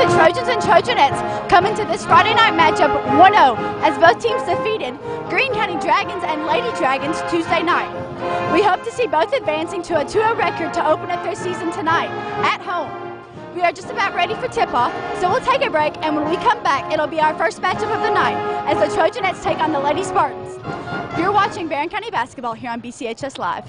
the Trojans and Trojanettes come into this Friday night matchup 1-0 as both teams defeated Greene County Dragons and Lady Dragons Tuesday night. We hope to see both advancing to a 2-0 record to open up their season tonight at home. We are just about ready for tip-off, so we'll take a break, and when we come back, it'll be our first matchup of the night as the Trojanettes take on the Lady Spartans. You're watching Barren County Basketball here on BCHS Live.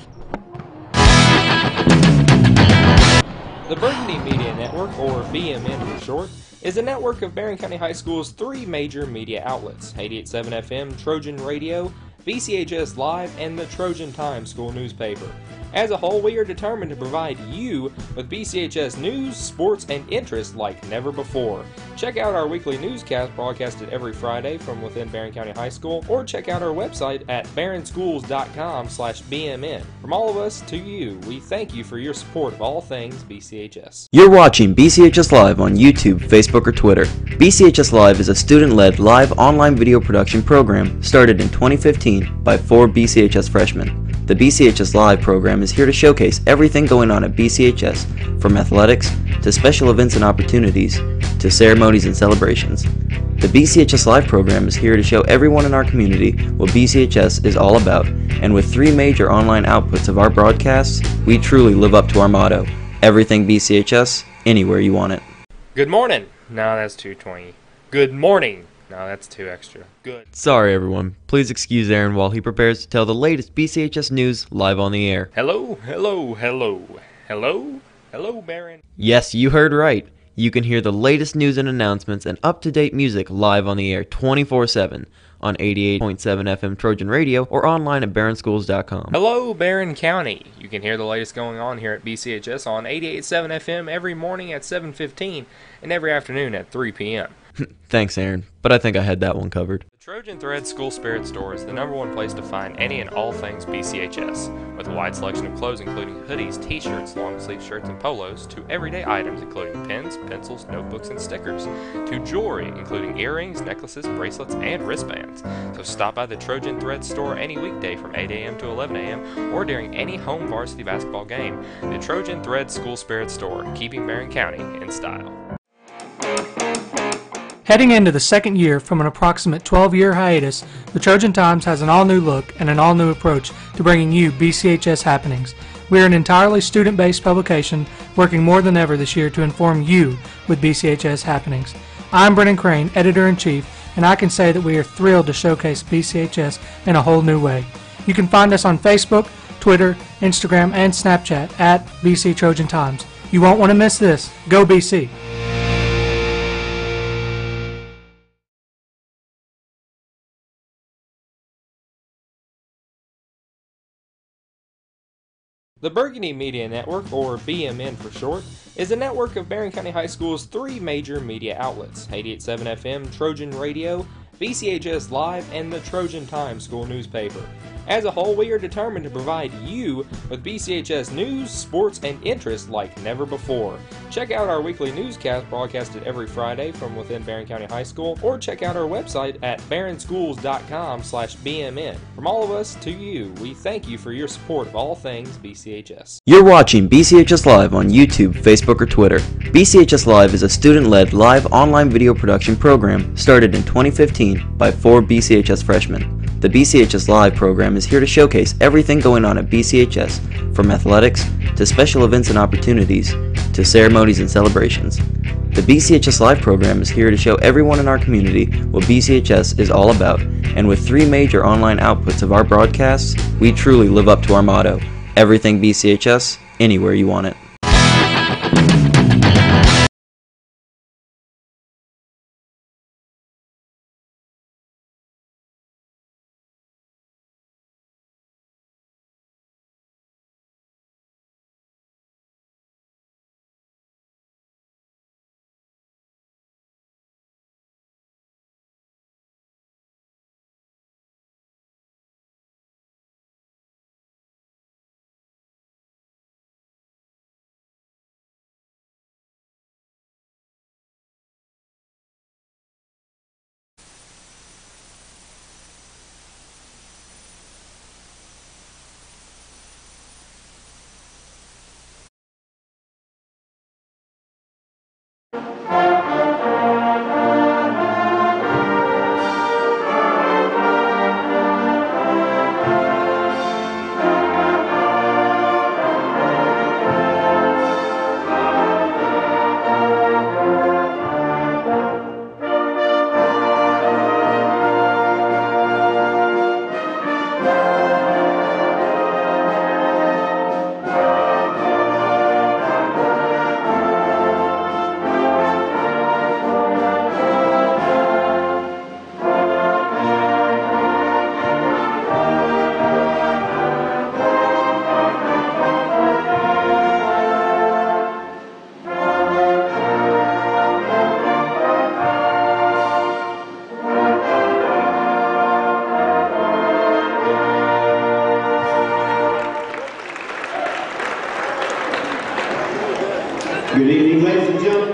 The Burgundy Media Network, or BMN for short, is a network of Barren County High School's three major media outlets: 88.7 FM, Trojan Radio, BCHS Live, and the Trojan Times school newspaper. As a whole, we are determined to provide you with BCHS news, sports, and interest like never before. Check out our weekly newscast broadcasted every Friday from within Barren County High School, or check out our website at barrenschools.com/BMN. From all of us to you, we thank you for your support of all things BCHS. You're watching BCHS Live on YouTube, Facebook, or Twitter. BCHS Live is a student-led live online video production program started in 2015 by 4 BCHS freshmen. The BCHS Live program is here to showcase everything going on at BCHS, from athletics to special events and opportunities to ceremonies and celebrations. The BCHS Live program is here to show everyone in our community what BCHS is all about, and with 3 major online outputs of our broadcasts, we truly live up to our motto: everything BCHS, anywhere you want it. Good morning. No, that's 220. Good morning. No, that's 2 extra. Good. Sorry everyone, please excuse Aaron while he prepares to tell the latest BCHS news live on the air. Hello, hello, hello. Hello? Hello, Barren. Yes, you heard right. You can hear the latest news and announcements and up-to-date music live on the air 24/7 on 88.7 FM Trojan Radio or online at barrenschools.com. Hello, Barren County. You can hear the latest going on here at BCHS on 88.7 FM every morning at 7:15 and every afternoon at 3 p.m. Thanks, Aaron, but I think I had that one covered. The Trojan Thread School Spirit Store is the #1 place to find any and all things BCHS, with a wide selection of clothes including hoodies, t-shirts, long-sleeve shirts, and polos, to everyday items including pens, pencils, notebooks, and stickers, to jewelry including earrings, necklaces, bracelets, and wristbands. So stop by the Trojan Thread Store any weekday from 8 a.m. to 11 a.m. or during any home varsity basketball game. The Trojan Thread School Spirit Store, keeping Barren County in style. Heading into the second year from an approximate 12-year hiatus, the Trojan Times has an all-new look and an all-new approach to bringing you BCHS happenings. We are an entirely student-based publication working more than ever this year to inform you with BCHS happenings. I'm Brennan Crane, Editor-in-Chief, and I can say that we are thrilled to showcase BCHS in a whole new way. You can find us on Facebook, Twitter, Instagram, and Snapchat at BC Trojan Times. You won't want to miss this. Go BC! The Burgundy Media Network, or BMN for short, is a network of Barren County High School's 3 major media outlets: 88.7 FM, Trojan Radio, BCHS Live, and the Trojan Times school newspaper. As a whole, we are determined to provide you with BCHS news, sports, and interest like never before. Check out our weekly newscast broadcasted every Friday from within Barren County High School, or check out our website at barrenschools.com/BMN. From all of us to you, we thank you for your support of all things BCHS. You're watching BCHS Live on YouTube, Facebook, or Twitter. BCHS Live is a student-led live online video production program started in 2015 by 4 BCHS freshmen. The BCHS Live program is here to showcase everything going on at BCHS, from athletics to special events and opportunities to ceremonies and celebrations. The BCHS Live program is here to show everyone in our community what BCHS is all about, and with 3 major online outputs of our broadcasts, we truly live up to our motto: everything BCHS, anywhere you want it.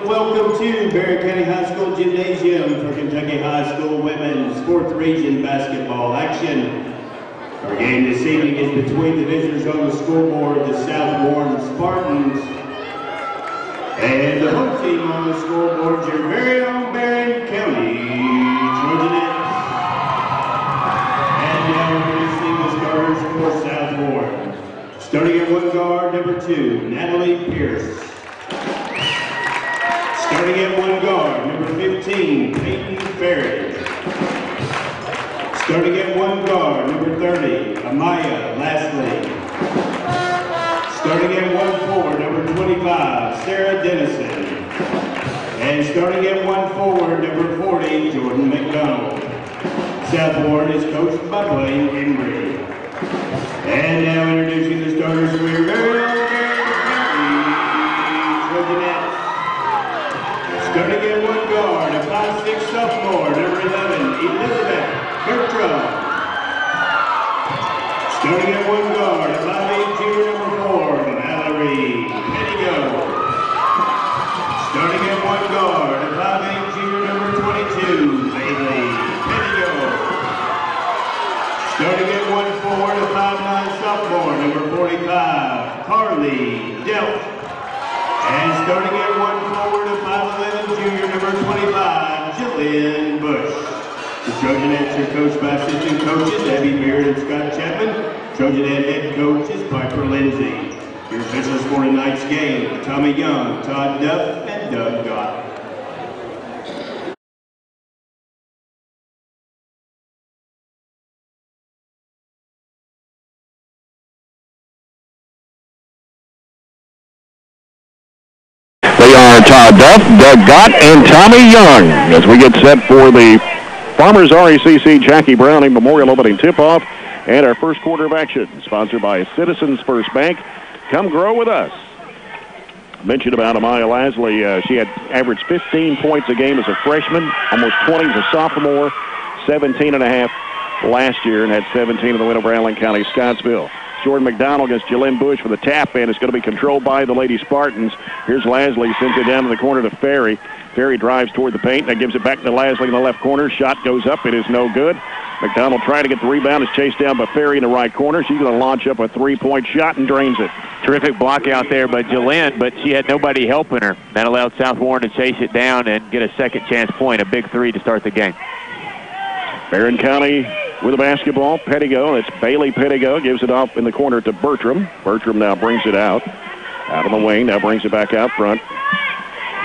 welcome to Barren County High School Gymnasium for Kentucky High School Women's 4th Region basketball action. Our game this evening is between the visitors on the scoreboard, the South Warren Spartans, and the home team on the scoreboard, your very own Barren County Trojanettes. And now introducing the starters for South Warren. Starting at one guard, number 2, Natalie Pierce. Starting at one guard, number 15, Peyton Ferry. Starting at one guard, number 30, Amaya Lastly. Starting at one forward, number 25, Sarah Dennison. And starting at one forward, number 40, Jordan McDonald. South Warren is coached by Blaine Embry. And now introducing the starters for your very own Trojanettes. Starting at one guard, a 5'6" sophomore, number 11, Elizabeth Bertram. Starting at one guard, a 5'8" junior, number 4, Mallory Pettigo. Starting at one guard, a 5'8" junior, number 22, Bailey Pettigo. Starting at one forward, a 5'9" sophomore, number 45, Carly Delp. And starting at one forward, a 5'11" junior, number 25, Jillian Bush. The Trojanettes are coached by assistant coaches Abby Beard and Scott Chapman. Trojanette head coach is Piper Lindsay. Your officials for tonight's game, Tommy Young, Todd Duff, and Doug Gott. They are Todd Duff, Doug Gott, and Tommy Young as we get set for the Farmers RECC Jackie Browning Memorial Opening Tip-Off and our first quarter of action, sponsored by Citizens First Bank. Come grow with us. Mentioned about Amaya Lasley. She had averaged 15 points a game as a freshman, almost 20 as a sophomore, 17 and a half last year, and had 17 in the win over Allen County Scottsville. Jordan McDonald against Jalen Bush for the tap, and it's going to be controlled by the Lady Spartans. Here's Lasley, sends it down to the corner to Ferry. Ferry drives toward the paint. That gives it back to Lasley in the left corner. Shot goes up. It is no good. McDonald trying to get the rebound. Is chased down by Ferry in the right corner. She's going to launch up a three-point shot and drains it. Terrific block out there by Jalen, but she had nobody helping her. That allowed South Warren to chase it down and get a second chance point, a big three to start the game. Barren County with the basketball. Pettigo, it's Bailey Pettigo, gives it off in the corner to Bertram. Bertram now brings it out on the wing, now brings it back out front.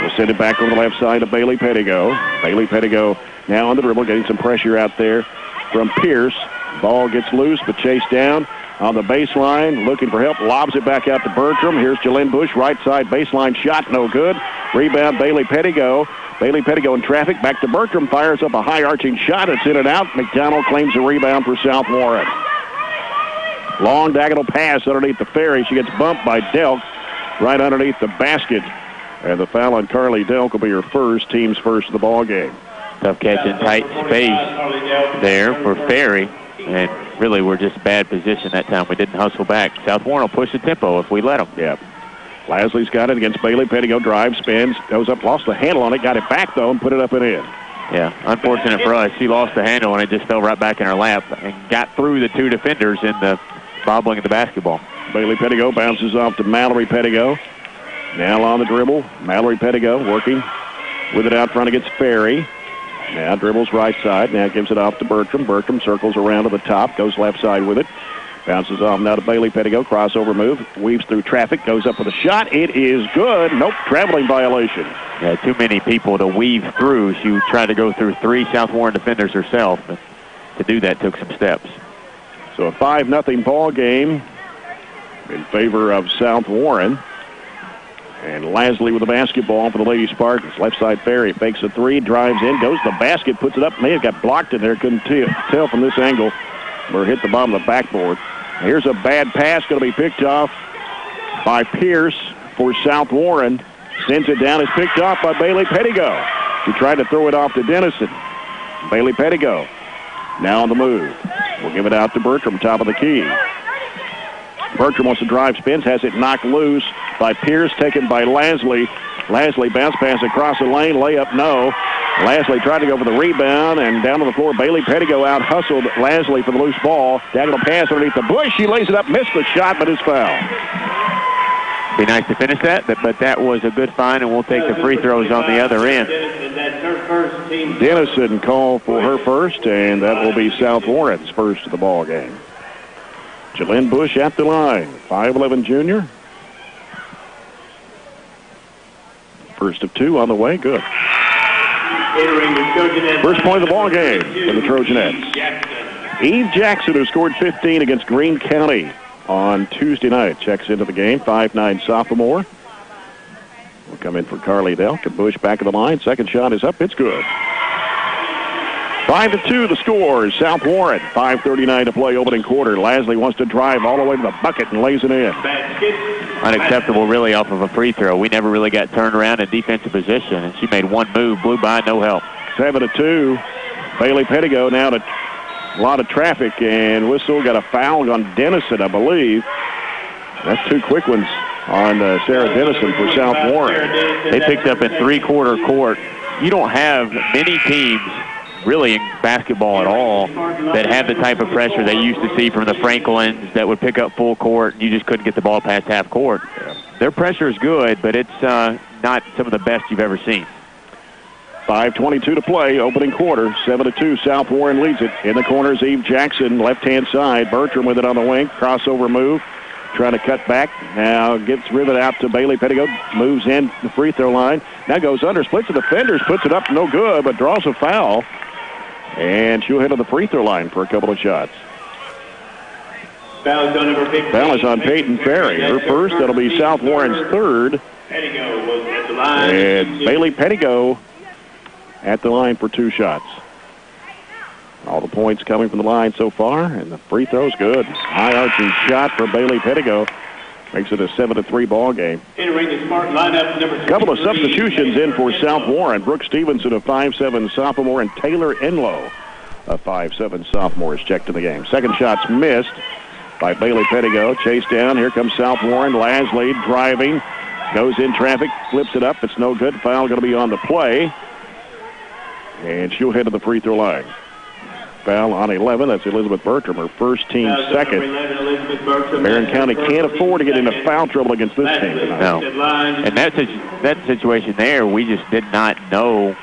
We'll send it back on the left side to Bailey Pettigo. Bailey Pettigo now on the dribble, getting some pressure out there from Pierce. Ball gets loose, but chased down on the baseline, looking for help, lobs it back out to Bertram. Here's Jalen Bush, right side baseline shot, no good. Rebound, Bailey Pettigo. Bailey Pettigo in traffic, back to Bertram, fires up a high-arching shot. It's in and out. McDonald claims the rebound for South Warren. Long diagonal pass underneath the Ferry. She gets bumped by Delk right underneath the basket. And the foul on Carly Delk will be her first, team's first of the ball game. Tough catch in tight space there for Ferry. And really, we're just bad position that time. We didn't hustle back. South Warren will push the tempo if we let them. Yeah. Lasley's got it against Bailey. Pettigo drives, spins, goes up, lost the handle on it, got it back, though, and put it up and in. Yeah, unfortunate for us. She lost the handle, and it just fell right back in her lap and got through the two defenders in the bobbling of the basketball. Bailey Pettigo bounces off to Mallory Pettigo. Now on the dribble, Mallory Pettigo working with it out front against Ferry. Now dribbles right side, now gives it off to Bertram. Bertram circles around to the top, goes left side with it. Bounces off now to Bailey Pettigo. Crossover move. Weaves through traffic. Goes up with a shot. It is good. Nope. Traveling violation. Yeah, too many people to weave through. She tried to go through three South Warren defenders herself. But to do that took some steps. So a 5-0 ball game in favor of South Warren. And Lasley with the basketball for the Lady Spartans. Left side Ferry fakes a three. Drives in. Goes to the basket. Puts it up. May have got blocked in there. Couldn't tell from this angle. Or hit the bottom of the backboard. Here's a bad pass going to be picked off by Pierce for South Warren. Sends it down. It's picked off by Bailey Pettigo. She tried to throw it off to Dennison. Bailey Pettigo now on the move. We'll give it out to Bertram, top of the key. Bertram wants to drive, spins, has it knocked loose by Pierce, taken by Lasley. Lasley bounce pass across the lane, layup no. Lasley tried to go for the rebound, and down on the floor, Bailey Pettigo out-hustled Lasley for the loose ball. Diagonal pass underneath the bush. She lays it up, missed the shot, but is fouled. Be nice to finish that, but that was a good find, and we'll take the free throws on the other end. Dennison called for her first, and that will be South Warren's first of the ball game. Jalen Bush at the line, 5'11" junior. First of two on the way, good. First point of the ball game for the Trojanettes. Eve Jackson, who scored 15 against Greene County on Tuesday night, checks into the game, 5'9" sophomore. Will come in for Carly Delk, and Bush back of the line. Second shot is up, it's good. 5-2 the score. South Warren, 5:39 to play, opening quarter. Lasley wants to drive all the way to the bucket and lays it in. Unacceptable, really, off of a free throw. We never really got turned around in defensive position, and she made one move, blew by, no help. 7-2. Bailey Pettigo now to a lot of traffic, and whistle got a foul on Dennison, I believe. That's two quick ones on Sarah Dennison for South Warren. They picked up in three-quarter court. You don't have many teams really in basketball at all that have the type of pressure they used to see from the Franklins that would pick up full court and you just couldn't get the ball past half court. Yeah. Their pressure is good, but it's not some of the best you've ever seen. 5:22 to play, opening quarter. 7-2, South Warren leads it. In the corners, Eve Jackson, left-hand side. Bertram with it on the wing, crossover move. Trying to cut back. Now gets rivet out to Bailey Pettigo. Moves in the free throw line. Now goes under, splits the defenders, puts it up, no good, but draws a foul. And she'll head to the free throw line for a couple of shots. Foul is on Peyton Ferry. Her first. That'll be South Warren's third. And Bailey Pettigo at the line for two shots. All the points coming from the line so far, and the free throw's good. High arching shot for Bailey Pettigo. Makes it a 7-3 ball game. A couple of substitutions in for South Warren. Brooke Stevenson, a 5'7" sophomore, and Taylor Enlow, a 5'7" sophomore, is checked in the game. Second shot's missed by Bailey Pettigo. Chased down. Here comes South Warren. Lasley driving. Goes in traffic. Flips it up. It's no good. Foul going to be on the play. And she'll head to the free throw line. Foul on 11. That's Elizabeth Bertram, her first, team second. Barren County can't afford to get into foul trouble against this team tonight. No. And that situation there, we just did not know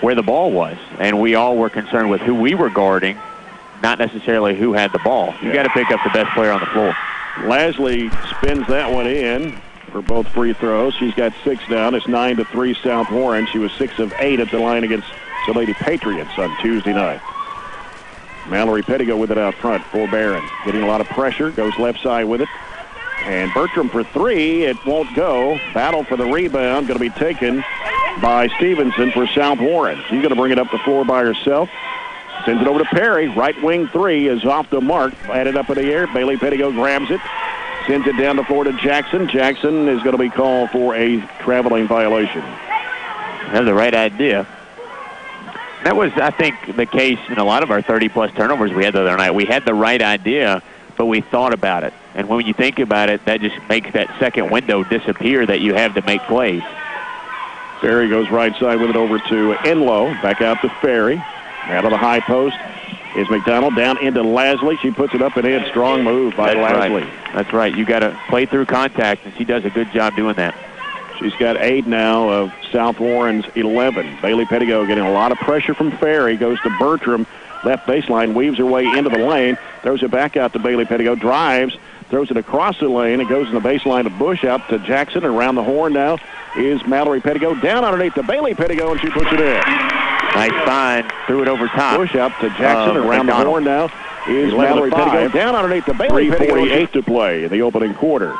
where the ball was. And we all were concerned with who we were guarding, not necessarily who had the ball. You got to pick up the best player on the floor. Lasley spins that one in for both free throws. She's got 6 down. It's 9-3 South Warren. She was 6 of 8 at the line against the Lady Patriots on Tuesday night. Mallory Pettigo with it out front for Barren. Getting a lot of pressure. Goes left side with it. And Bertram for 3. It won't go. Battle for the rebound. Going to be taken by Stevenson for South Warren. She's going to bring it up the floor by herself. Sends it over to Perry. Right wing 3 is off the mark. Added up in the air. Bailey Pettigo grabs it. Sends it down the floor to Jackson. Jackson is going to be called for a traveling violation. That's the right idea. That was, I think, the case in a lot of our 30-plus turnovers we had the other night. We had the right idea, but we thought about it. And when you think about it, that just makes that second window disappear that you have to make plays. Ferry goes right side with it over to Enlow. Back out to Ferry. Out of the high post is McDonald. Down into Lasley. She puts it up and in. Strong move by Lasley. Right. That's right. You got to play through contact, and she does a good job doing that. She's got 8 now of South Warren's 11. Bailey Pettigo getting a lot of pressure from Ferry. Goes to Bertram. Left baseline. Weaves her way into the lane. Throws it back out to Bailey Pettigo. Drives. Throws it across the lane. It goes in the baseline to Bush. Out to Jackson. Around the horn now is Mallory Pettigo. Down underneath to Bailey Pettigo, and she puts it in. Nice find. Threw it over top. Bush up to Jackson. Around the horn now is Mallory Pettigo. Down underneath to Bailey Pettigo. 3:48 to play in the opening quarter.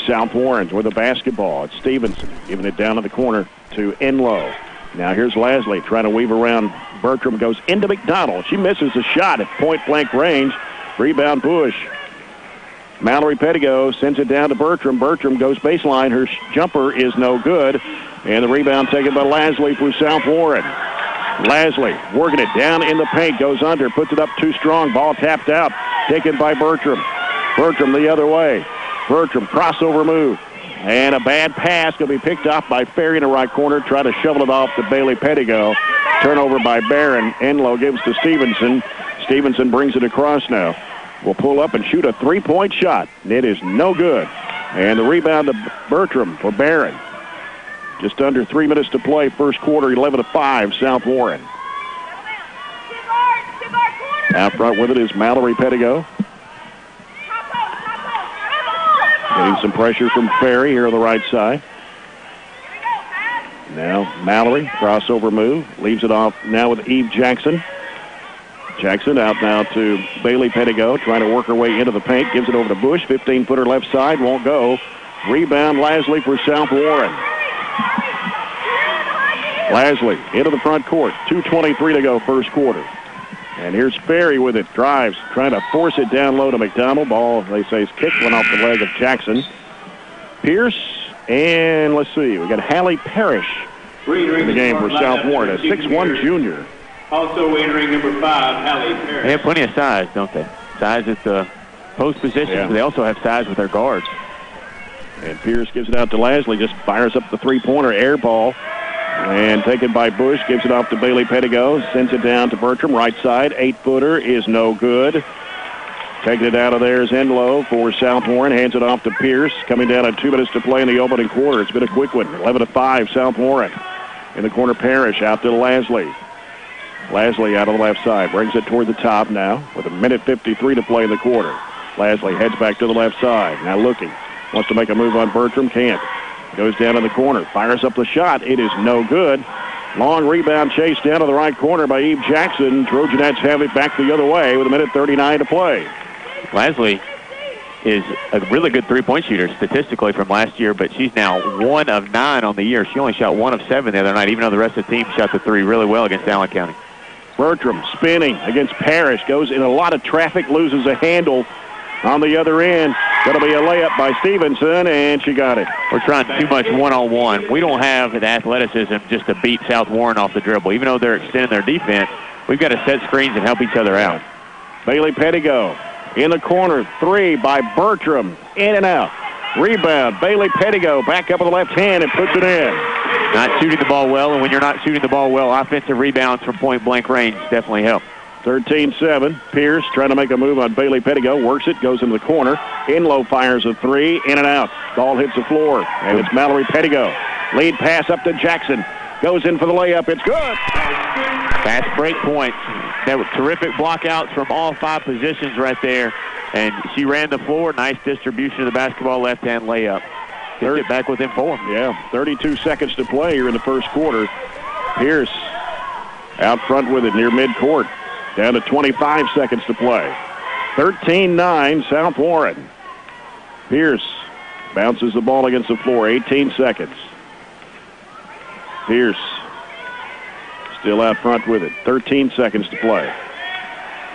South Warren's with the basketball. It's Stevenson giving it down in the corner to Enlow. Now here's Lasley trying to weave around. Bertram goes into McDonald. She misses the shot at point-blank range. Rebound Bush. Mallory Pettigo sends it down to Bertram. Bertram goes baseline. Her jumper is no good. And the rebound taken by Lasley for South Warren. Lasley working it down in the paint. Goes under. Puts it up too strong. Ball tapped out. Taken by Bertram. Bertram the other way. Bertram, crossover move. And a bad pass going to be picked off by Ferry in the right corner. Try to shovel it off to Bailey Pettigo. Turnover by Barren. Enlow gives to Stevenson. Stevenson brings it across now. Will pull up and shoot a three-point shot. It is no good. And the rebound to Bertram for Barren. Just under 3 minutes to play. First quarter, 11-5, South Warren. Out front with it is Mallory Pettigo. Getting some pressure from Ferry here on the right side. Now Mallory, crossover move. Leaves it off now with Eve Jackson. Jackson out now to Bailey Pettigo, trying to work her way into the paint. Gives it over to Bush. 15-footer left side, won't go. Rebound Lasley for South Warren. Lasley into the front court. 2:23 to go first quarter. And here's Ferry with it. Drives, trying to force it down low to McDonald. Ball, they say, is kicked, went off the leg of Jackson. Pierce, and let's see, we got Hallie Parrish in the game for South Warren, a 6'1 junior. Also entering number 5, Hallie Parrish. They have plenty of size, don't they? Size at the post position, but they also have size with their guards. And Pierce gives it out to Lasley, just fires up the three-pointer, air ball. And taken by Bush, gives it off to Bailey Pettigo, sends it down to Bertram, right side. 8-footer is no good. Taking it out of there is Enlow for South Warren, hands it off to Pierce. Coming down at 2 minutes to play in the opening quarter. It's been a quick one. 11-5, South Warren. In the corner, Parrish out to Lasley. Lasley out on the left side, brings it toward the top now with 1:53 to play in the quarter. Lasley heads back to the left side, now looking. Wants to make a move on Bertram, can't. Goes down in the corner, fires up the shot. It is no good. Long rebound chase down to the right corner by Eve Jackson. Trojanettes have it back the other way with 1:39 to play. Lasley is a really good three-point shooter statistically from last year, but she's now 1 of 9 on the year. She only shot 1 of 7 the other night, even though the rest of the team shot the three really well against Allen County. Bertram spinning against Parrish. Goes in a lot of traffic, loses a handle on the other end. Going to be a layup by Stevenson, and she got it. We're trying too much one-on-one. We don't have the athleticism just to beat South Warren off the dribble. Even though they're extending their defense, we've got to set screens and help each other out. Bailey Pettigo in the corner. 3 by Bertram. In and out. Rebound. Bailey Pettigo back up with the left hand and puts it in. Not shooting the ball well, and when you're not shooting the ball well, offensive rebounds from point-blank range definitely help. 13-7. Pierce trying to make a move on Bailey Pettigo. Works it, goes into the corner. Enlow fires a 3, in and out. Ball hits the floor, and it's Mallory Pettigo. Lead pass up to Jackson. Goes in for the layup. It's good. Fast break point. There were terrific blockouts from all 5 positions right there, and she ran the floor. Nice distribution of the basketball, left-hand layup. Gets it back within 4. Yeah, 32 seconds to play here in the first quarter. Pierce out front with it near midcourt. Down to 25 seconds to play. 13-9, South Warren. Pierce bounces the ball against the floor. 18 seconds. Pierce still out front with it. 13 seconds to play.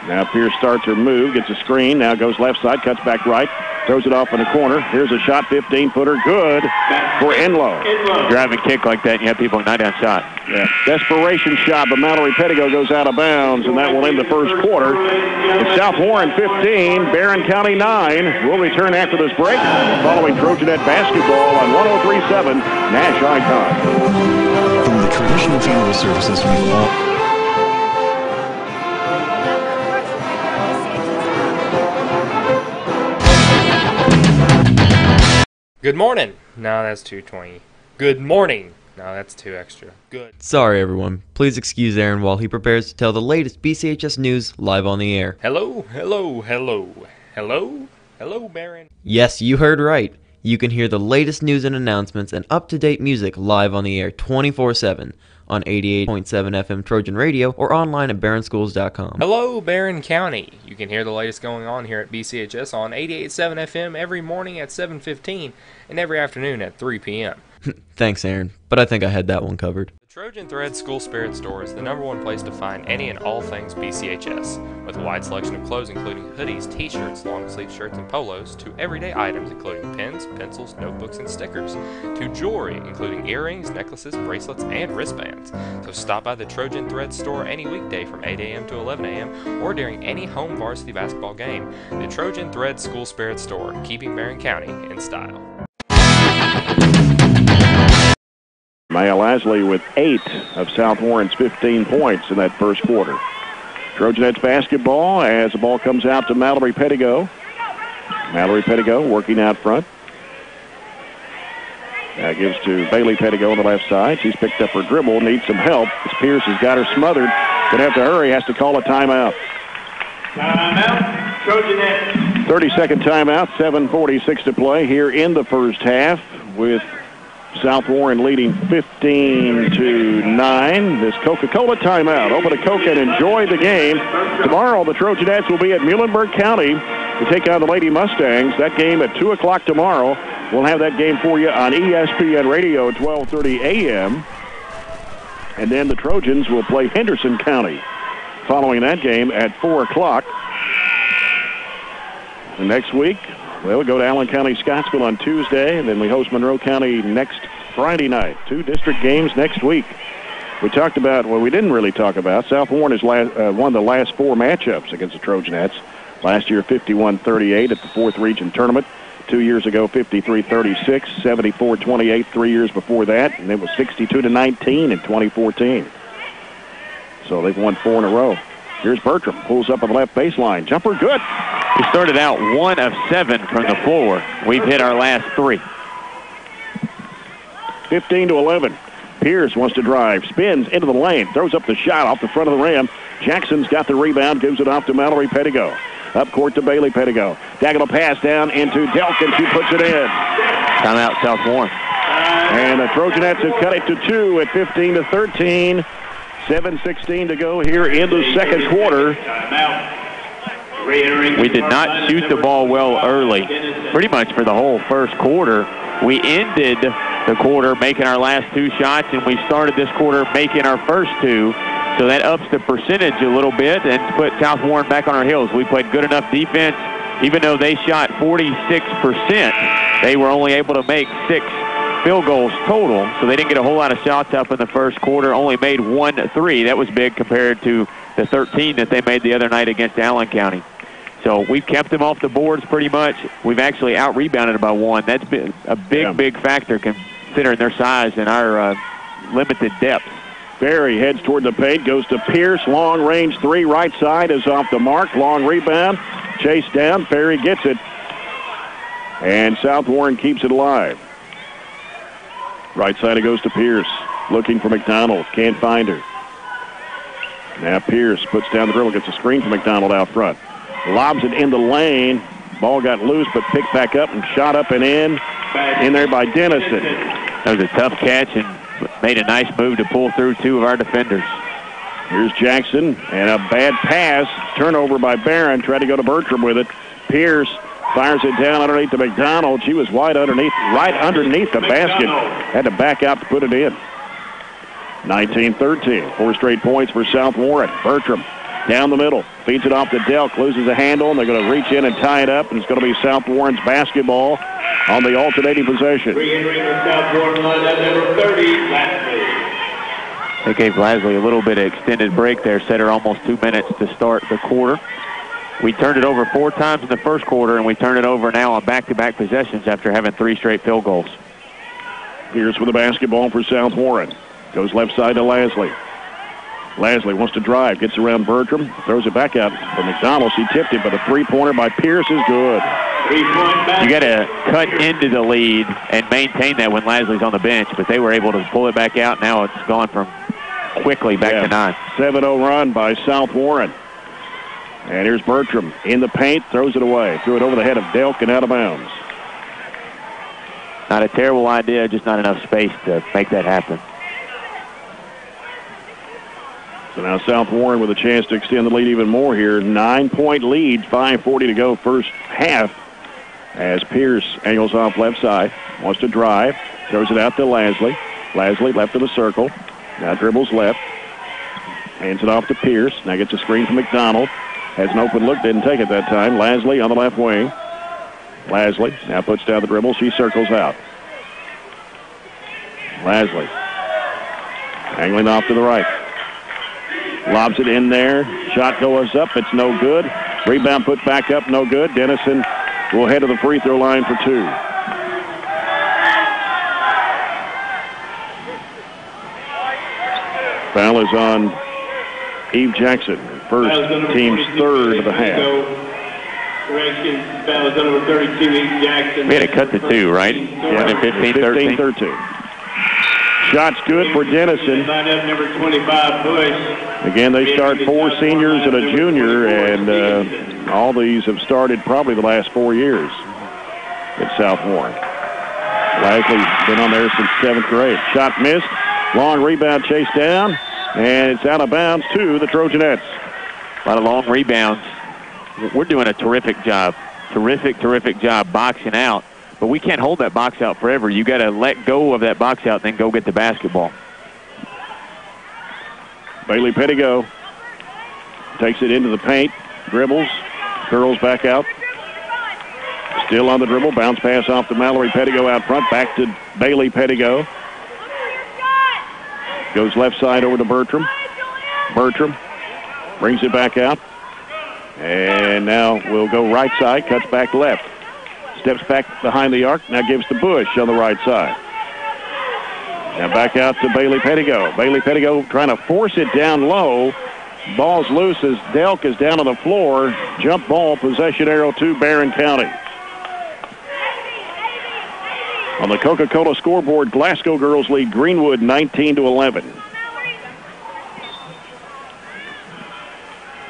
Now Pierce starts her move, gets a screen, now goes left side, cuts back right, throws it off in the corner. Here's a shot, 15-footer, good for Enlow. Drive and kick like that, and you have people not down shot. Yeah. Desperation shot, but Mallory Pettigo goes out of bounds, and that will end the first quarter. It's South Warren 15, Barren County 9. We'll return after this break, following Trojanet basketball on 103.7 Nash Icon. From the traditional funeral services we've all... Good morning. No, that's 220. Good morning. No, that's 2 extra. Good. Sorry everyone, please excuse Aaron while he prepares to tell the latest BCHS news live on the air. Hello, hello, hello. Hello? Hello, Barren. Yes, you heard right. You can hear the latest news and announcements and up-to-date music live on the air 24/7 on 88.7 FM Trojan Radio or online at barrenschools.com. Hello, Barren County. You can hear the latest going on here at BCHS on 88.7 FM every morning at 7:15 and every afternoon at 3 p.m. Thanks, Aaron, but I think I had that one covered. The Trojan Thread School Spirit Store is the #1 place to find any and all things BCHS, with a wide selection of clothes including hoodies, t-shirts, long-sleeve shirts, and polos, to everyday items including pens, pencils, notebooks, and stickers, to jewelry including earrings, necklaces, bracelets, and wristbands. So stop by the Trojan Thread Store any weekday from 8 a.m. to 11 a.m. or during any home varsity basketball game. The Trojan Thread School Spirit Store, keeping Barren County in style. Maya Lasley with 8 of South Warren's 15 points in that first quarter. Trojanettes basketball as the ball comes out to Mallory Pettigo. Mallory Pettigo working out front. That gives to Bailey Pettigo on the left side. She's picked up her dribble, needs some help. As Pierce has got her smothered. Going to have to hurry, has to call a timeout. Timeout, Trojanettes. 30-second timeout, 7:46 to play here in the first half with South Warren leading 15-9. This Coca-Cola timeout. Open a Coke and enjoy the game. Tomorrow, the Trojanettes will be at Muhlenberg County to take on the Lady Mustangs. That game at 2 o'clock tomorrow. We'll have that game for you on ESPN Radio at 12:30 a.m. And then the Trojans will play Henderson County following that game at 4 o'clock. And next week, we'll go to Allen County, Scottsville on Tuesday, and then we host Monroe County next Friday night. 2 district games next week. We talked about, well, we didn't really talk about, South Warren has won the last 4 matchups against the Trojanettes. Last year, 51-38 at the 4th Region Tournament. 2 years ago, 53-36, 74-28 3 years before that, and it was 62-19 in 2014. So they've won 4 in a row. Here's Bertram, pulls up on the left baseline. Jumper good. We started out 1 of 7 from the floor. We've hit our last 3. 15-11. Pierce wants to drive, spins into the lane, throws up the shot off the front of the rim. Jackson's got the rebound, gives it off to Mallory Pettigo. Up court to Bailey Pettigo. Diagonal pass down into Delk, and she puts it in. Timeout, South Warren. And the Trojanettes have cut it to 2 at 15-13. 7:16 to go here in the second quarter. We did not shoot the ball well early, pretty much for the whole first quarter. We ended the quarter making our last 2 shots, and we started this quarter making our first 2. So that ups the percentage a little bit and put South Warren back on our heels. We played good enough defense. Even though they shot 46%, they were only able to make 6 field goals total. So they didn't get a whole lot of shots up in the first quarter, only made 1 3. That was big compared to the 13 that they made the other night against Allen County. So we've kept them off the boards pretty much. We've actually out-rebounded by 1. That's been a big factor considering their size and our limited depth. Ferry heads toward the paint, goes to Pierce. Long range 3, right side is off the mark. Long rebound, chased down. Ferry gets it. And South Warren keeps it alive. Right side it goes to Pierce. Looking for McDonald. Can't find her. Now Pierce puts down the dribble, gets a screen from McDonald out front. Lobs it in the lane. Ball got loose, but picked back up and shot up and in. In there by Dennison. That was a tough catch and made a nice move to pull through 2 of our defenders. Here's Jackson, and a bad pass. Turnover by Barren. Tried to go to Bertram with it. Pierce fires it down underneath to McDonald. She was right underneath the basket. Had to back out to put it in. 19-13. 4 straight points for South Warren. Bertram down the middle. Feeds it off to Delk. Loses the handle, and they're going to reach in and tie it up, and it's going to be South Warren's basketball on the alternating possession. Re-entering the South Warren lineup, number 30, Lasley. They gave Lasley a little bit of extended break there, set her almost 2 minutes to start the quarter. We turned it over 4 times in the first quarter, and we turned it over now on back-to-back possessions after having 3 straight field goals. Here's with the basketball for South Warren. Goes left side to Lasley. Lasley wants to drive, gets around Bertram, throws it back out for McDonald. She tipped it, but a 3-pointer by Pierce is good. You got to cut into the lead and maintain that when Lasley's on the bench, but they were able to pull it back out. Now it's gone from quickly back to 9. 7-0 run by South Warren. And here's Bertram in the paint, throws it away. Threw it over the head of Delk and out of bounds. Not a terrible idea, just not enough space to make that happen. So now South Warren with a chance to extend the lead even more here. 9-point lead, 5:40 to go first half. As Pierce angles off left side, wants to drive, throws it out to Lasley. Lasley left of the circle, now dribbles left, hands it off to Pierce. Now gets a screen from McDonald. Has an open look, didn't take it that time. Lasley on the left wing. Lasley now puts down the dribble. She circles out. Lasley angling off to the right. Lobs it in there. Shot goes up. It's no good. Rebound put back up. No good. Dennison will head to the free throw line for 2. Foul is on Eve Jackson, first team's third of the half. Correction, foul is on number 32, Eve Jackson. We had to cut to 2, right? Yeah, 15-13. Shot's good for Dennison. Line up number 25, Bush. Again, they start 4 seniors and a junior, and all these have started probably the last 4 years at South Warren. Lasley's been on there since 7th grade. Shot missed. Long rebound chased down, and it's out of bounds to the Trojanettes. A lot of long rebounds. We're doing a terrific job. Terrific job boxing out. But we can't hold that box out forever. You got to let go of that box out, then go get the basketball. Bailey Pettigo takes it into the paint, dribbles, curls back out. Still on the dribble, bounce pass off to Mallory Pettigo out front, back to Bailey Pettigo. Goes left side over to Bertram. Bertram brings it back out. And now we'll go right side, cuts back left. Steps back behind the arc, now gives to Bush on the right side. Now back out to Bailey Pettigo. Bailey Pettigo trying to force it down low. Ball's loose as Delk is down on the floor. Jump ball, possession arrow to Barren County. On the Coca-Cola scoreboard, Glasgow girls lead Greenwood 19-11.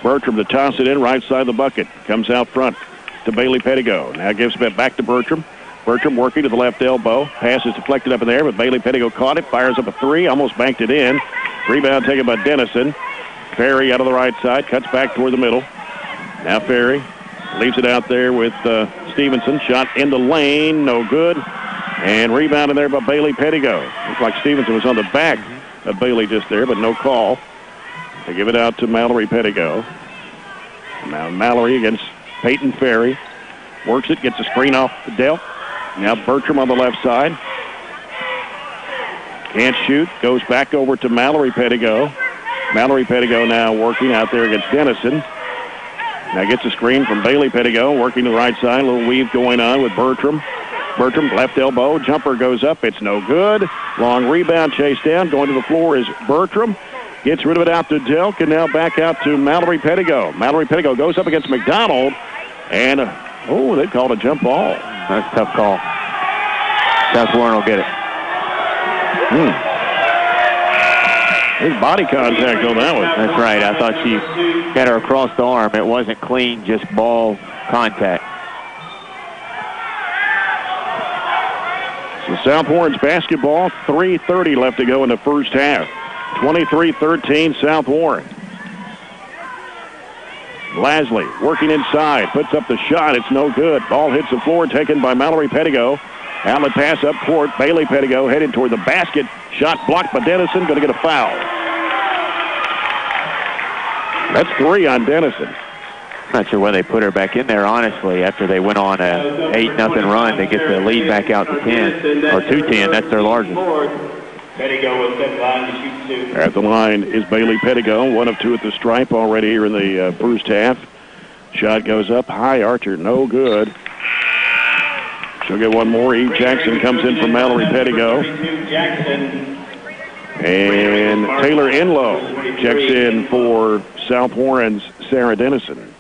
Bertram to toss it in right side of the bucket. Comes out front to Bailey Pettigo. Now gives it back to Bertram. Bertram working to the left elbow. Pass is deflected up in the air, but Bailey Pettigo caught it. Fires up a 3. Almost banked it in. Rebound taken by Dennison. Ferry out of the right side. Cuts back toward the middle. Now Ferry leaves it out there with Stevenson. Shot in the lane. No good. And rebounded there by Bailey Pettigo. Looks like Stevenson was on the back of Bailey just there, but no call. They give it out to Mallory Pettigo. Now Mallory against Peyton Ferry. Works it, gets a screen off the Delk. Now Bertram on the left side. Can't shoot. Goes back over to Mallory Pettigo. Mallory Pettigo now working out there against Dennison. Now gets a screen from Bailey Pettigo. Working to the right side. A little weave going on with Bertram. Bertram, left elbow. Jumper goes up. It's no good. Long rebound chased down. Going to the floor is Bertram. Gets rid of it out to Delk, and now back out to Mallory Pettigo. Mallory Pettigo goes up against McDonald, and, they called a jump ball. That's a tough call. South Warren will get it. There's body contact on that one. That's right. I thought she got her across the arm. It wasn't clean, just ball contact. So South Warren's basketball, 3:30 left to go in the first half. 23-13 South Warren. Lasley working inside, puts up the shot. It's no good. Ball hits the floor, taken by Mallory Pettigo. Outlet pass up court. Bailey Pettigo headed toward the basket. Shot blocked by Dennison. Going to get a foul. That's 3 on Dennison. Not sure why they put her back in there, honestly, after they went on a 8-0 run to get the lead back out to 10, or to 10. That's their largest. Pettigo will set the line to shoot 2. At the line is Bailey Pettigo, 1 of 2 at the stripe already here in the first half. Shot goes up high. Archer, no good. She'll get one more. Eve Jackson comes in for Mallory Pettigo. And Taylor Enlow checks in for South Warren's Sarah Dennison.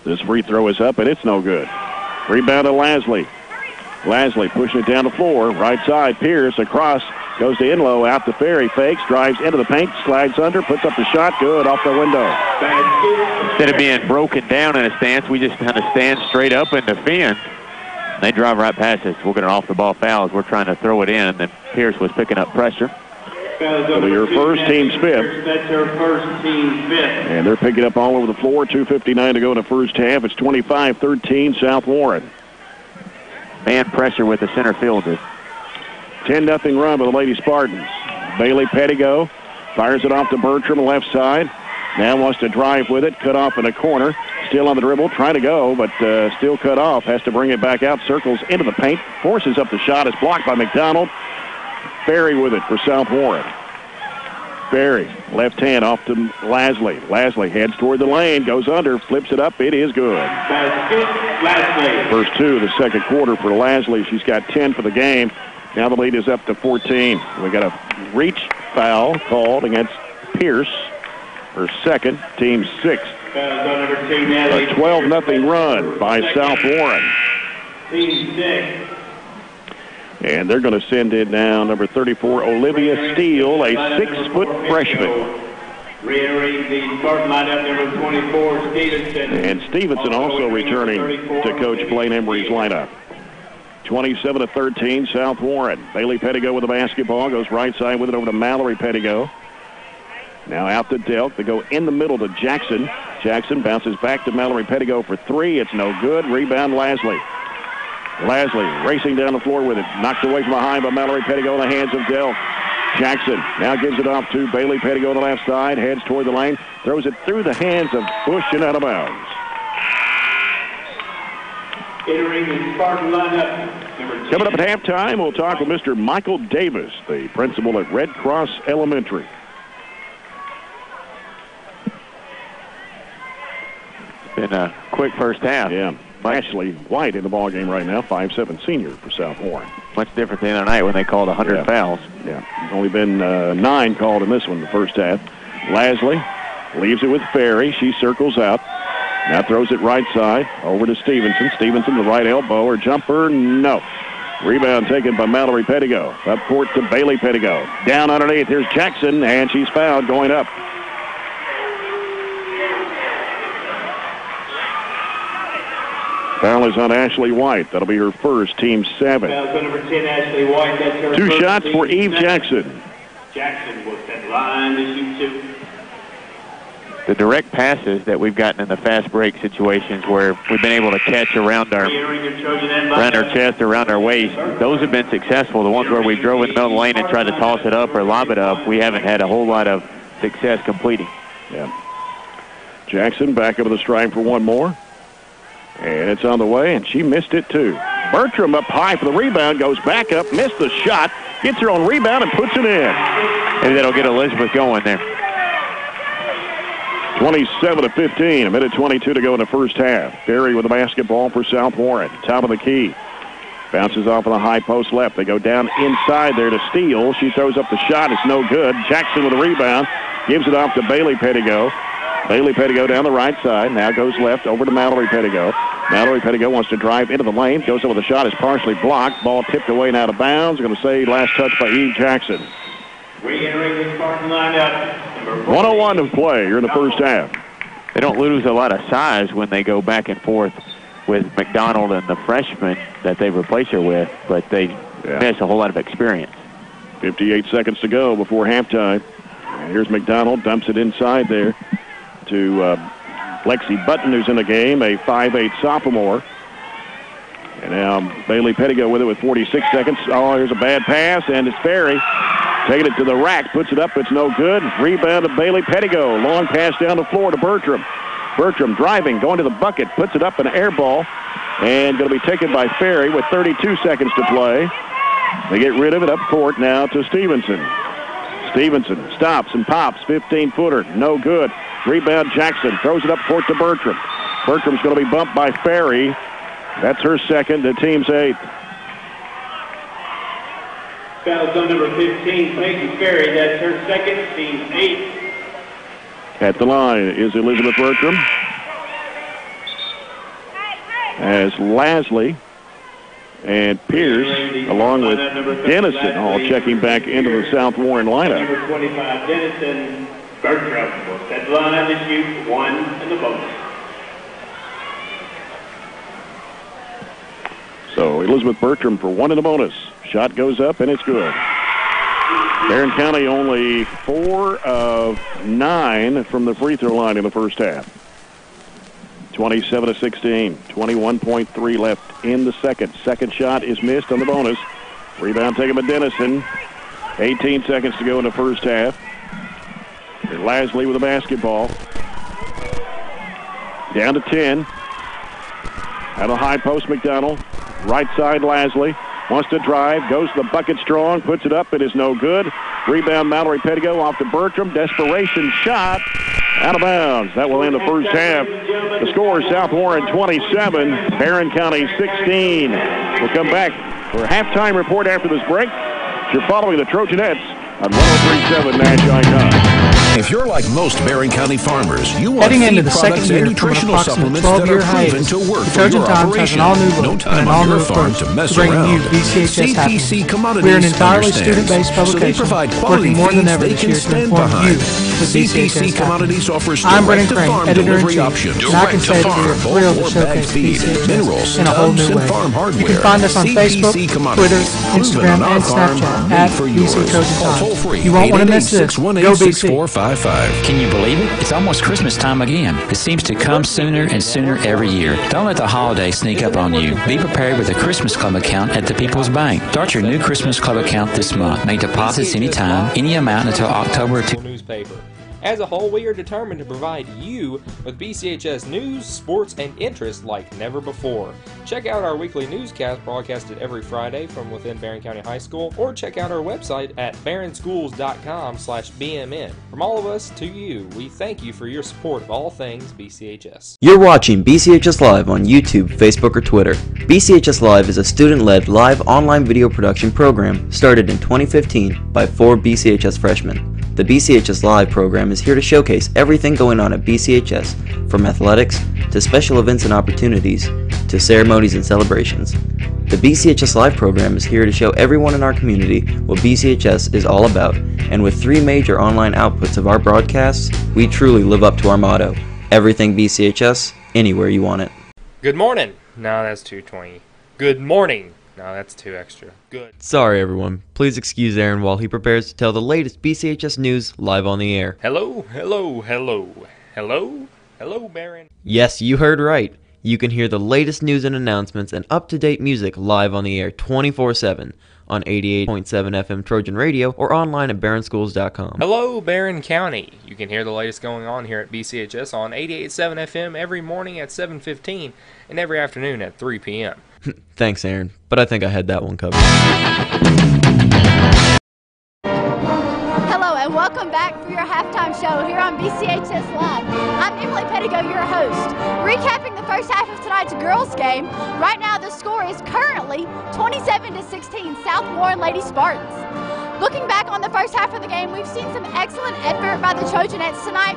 This free throw is up, and it's no good. Rebound to Lasley. Lasley pushing it down the floor. Right side, Pierce across. Goes to Enlow, out to Ferry. Fakes, drives into the paint, slides under, puts up the shot. Good, off the window. Instead of being broken down in a stance, we just kind of stand straight up and defend. They drive right past us. We'll get an off-the-ball foul as we're trying to throw it in, and then Pierce was picking up pressure. So your first team's 5th. That's our first team's 5th. And they're picking up all over the floor. 2:59 to go in the first half. It's 25-13 South Warren. Man pressure with the center fielder. 10-0 run by the Lady Spartans. Bailey Pettigo fires it off to Bertram, left side. Now wants to drive with it. Cut off in a corner. Still on the dribble. Trying to go, but still cut off. Has to bring it back out. Circles into the paint. Forces up the shot. It's blocked by McDonald. Ferry with it for South Warren. Ferry, left hand off to Lasley. Lasley heads toward the lane. Goes under. Flips it up. It is good. Basket, Lasley. First 2 of the second quarter for Lasley. She's got 10 for the game. Now the lead is up to 14. We got a reach foul called against Pierce for second, team sixth. A 12-0 run by South Warren. And they're going to send in now number 34, Olivia Steele, a 6-foot freshman. Reiterating the starting lineup, number 24, Stevenson. And Stevenson also returning to Coach Blaine Embry's lineup. 27-13, South Warren. Bailey Pettigo with the basketball, goes right side with it over to Mallory Pettigo. Now out to Delk. They go in the middle to Jackson. Jackson bounces back to Mallory Pettigo for three. It's no good. Rebound, Lasley. Lasley racing down the floor with it. Knocked away from behind by Mallory Pettigo in the hands of Delk. Jackson now gives it off to Bailey Pettigo on the left side. Heads toward the lane. Throws it through the hands of Bush and out of bounds. Entering the starting lineup, number 10. Coming up at halftime, we'll talk with Mr. Michael Davis, the principal at Red Cross Elementary. Been a quick first half. Yeah. Ashley White in the ballgame right now, 5'7" senior for South Warren. Much different than the other night when they called 100 fouls. Yeah. Only been 9 called in this one, the first half. Lasley leaves it with Ferry. She circles out. Now throws it right side over to Stevenson. Stevenson, the right elbow or jumper, no. Rebound taken by Mallory Pettigo. Up court to Bailey Pettigo. Down underneath, here's Jackson, and she's fouled going up. Foul is on Ashley White. That'll be her first, team 7. Foul's on number 10, Ashley White. That's her 2 first, shots for Eve Jackson. Jackson will set line to shoot 2. The direct passes that we've gotten in the fast break situations where we've been able to catch around our chest, around our waist, those have been successful. The ones where we drove in the middle of the lane and tried to toss it up or lob it up, we haven't had a whole lot of success completing. Yeah. Jackson back over the stripe for one more. And it's on the way, and she missed it too. Bertram up high for the rebound, goes back up, missed the shot, gets her own rebound and puts it in. Maybe that'll get Elizabeth going there. 27-15, a minute 22 to go in the first half. Ferry with the basketball for South Warren. Top of the key. Bounces off on the high post left. They go down inside there to Steele. She throws up the shot. It's no good. Jackson with the rebound. Gives it off to Bailey Pettigo. Bailey Pettigo down the right side. Now goes left over to Mallory Pettigo. Mallory Pettigo wants to drive into the lane. Goes over the shot. Is partially blocked. Ball tipped away and out of bounds. Going to say last touch by Eve Jackson. Re-entering the starting lineup. 101 to play here in the first half. They don't lose a lot of size when they go back and forth with McDonald and the freshman that they replace her with, but they miss a whole lot of experience. 58 seconds to go before halftime. And here's McDonald. Dumps it inside there to Lexi Button, who's in the game, a 5'8" sophomore. And now Bailey Pettigo with it with 46 seconds. Oh, here's a bad pass, and it's Ferry. Taking it to the rack, puts it up, it's no good. Rebound to Bailey Pettigo. Long pass down the floor to Bertram. Bertram driving, going to the bucket, puts it up, an air ball, and going to be taken by Ferry with 32 seconds to play. They get rid of it up court now to Stevenson. Stevenson stops and pops, 15-footer, no good. Rebound Jackson, throws it up court to Bertram. Bertram's going to be bumped by Ferry. That's her second, the team's 8th. Foul's on number 15, Peyton Ferry. That's her second, team 8. At the line is Elizabeth Bertram. As Lasley and Pierce, along with Dennison, all checking back into the South Warren lineup. Number 25, Dennison. Bertram will set the line on to shoot 1 in the bonus. So Elizabeth Bertram for 1 in the bonus. Shot goes up, and it's good. Barren County only 4 of 9 from the free throw line in the first half. 27-16, 21.3 left in the second. Second shot is missed on the bonus. Rebound taken by Dennison. 18 seconds to go in the first half. Here's Lasley with the basketball. Down to 10. At a high post, McDonald. Right side, Lasley. Wants to drive, goes to the bucket strong, puts it up, it is no good. Rebound, Mallory Pettigo off to Bertram. Desperation shot, out of bounds. That will end the first half. The score is South Warren 27, Barren County 16. We'll come back For a halftime report after this break, you're following the Trojanettes on 103.7 Nash Icon. If you're like most Barren County farmers, you want Heading into feed the second products year and from an nutritional approximate supplements that 12-year are proven hiatus, to work the for Trojan your Times has operation. an all-new No look time and an on all-new your farm approach to mess bringing around. you BCHS happenings. CTC Commodities We're an entirely understands, student-based so they publication, provide quality working more than feeds ever they this can year to stand inform you behind. with CTC BCHS Commodities happenings. offers I'm Brennan Crane, direct-to-farm editor-in-chief, delivery options, and I can say that we are thrilled to showcase BCHS minerals, in a whole new way. farm hardware. You can find us on Facebook, Twitter, Instagram, and Snapchat at BC Trojan Times. You won't want to miss this. Go BC. Can you believe it? It's almost Christmas time again. It seems to come sooner and sooner every year. Don't let the holidays sneak up on you. Be prepared with a Christmas Club account at the People's Bank. Start your new Christmas Club account this month. Make deposits anytime, any amount until October 2. Newspaper. As a whole, we are determined to provide you with BCHS news, sports, and interest like never before. Check out our weekly newscast broadcasted every Friday from within Barren County High School, or check out our website at barrenschools.com/BMN. From all of us to you, we thank you for your support of all things BCHS. You're watching BCHS Live on YouTube, Facebook, or Twitter. BCHS Live is a student-led live online video production program started in 2015 by 4 BCHS freshmen. The BCHS Live program is here to showcase everything going on at BCHS, from athletics to special events and opportunities to ceremonies and celebrations. The BCHS Live program is here to show everyone in our community what BCHS is all about, and with 3 major online outputs of our broadcasts, we truly live up to our motto, everything BCHS, anywhere you want it. Good morning. No, that's 220. Good morning. No, that's 2 extra. Good. Sorry everyone, please excuse Aaron while he prepares to tell the latest BCHS news live on the air. Hello, hello, hello. Hello? Hello, Barren. Yes, you heard right. You can hear the latest news and announcements and up-to-date music live on the air 24/7 on 88.7 FM Trojan Radio or online at barrenschools.com. Hello, Barren County. You can hear the latest going on here at BCHS on 88.7 FM every morning at 7:15 and every afternoon at 3 p.m. Thanks, Aaron, but I think I had that one covered. Hello and welcome back for your halftime show here on BCHS Live. I'm Emily Pettigo, your host. Recapping the first half of tonight's girls game, right now the score is currently 27-16 South Warren Lady Spartans. Looking back on the first half of the game, we've seen some excellent effort by the Trojanettes tonight,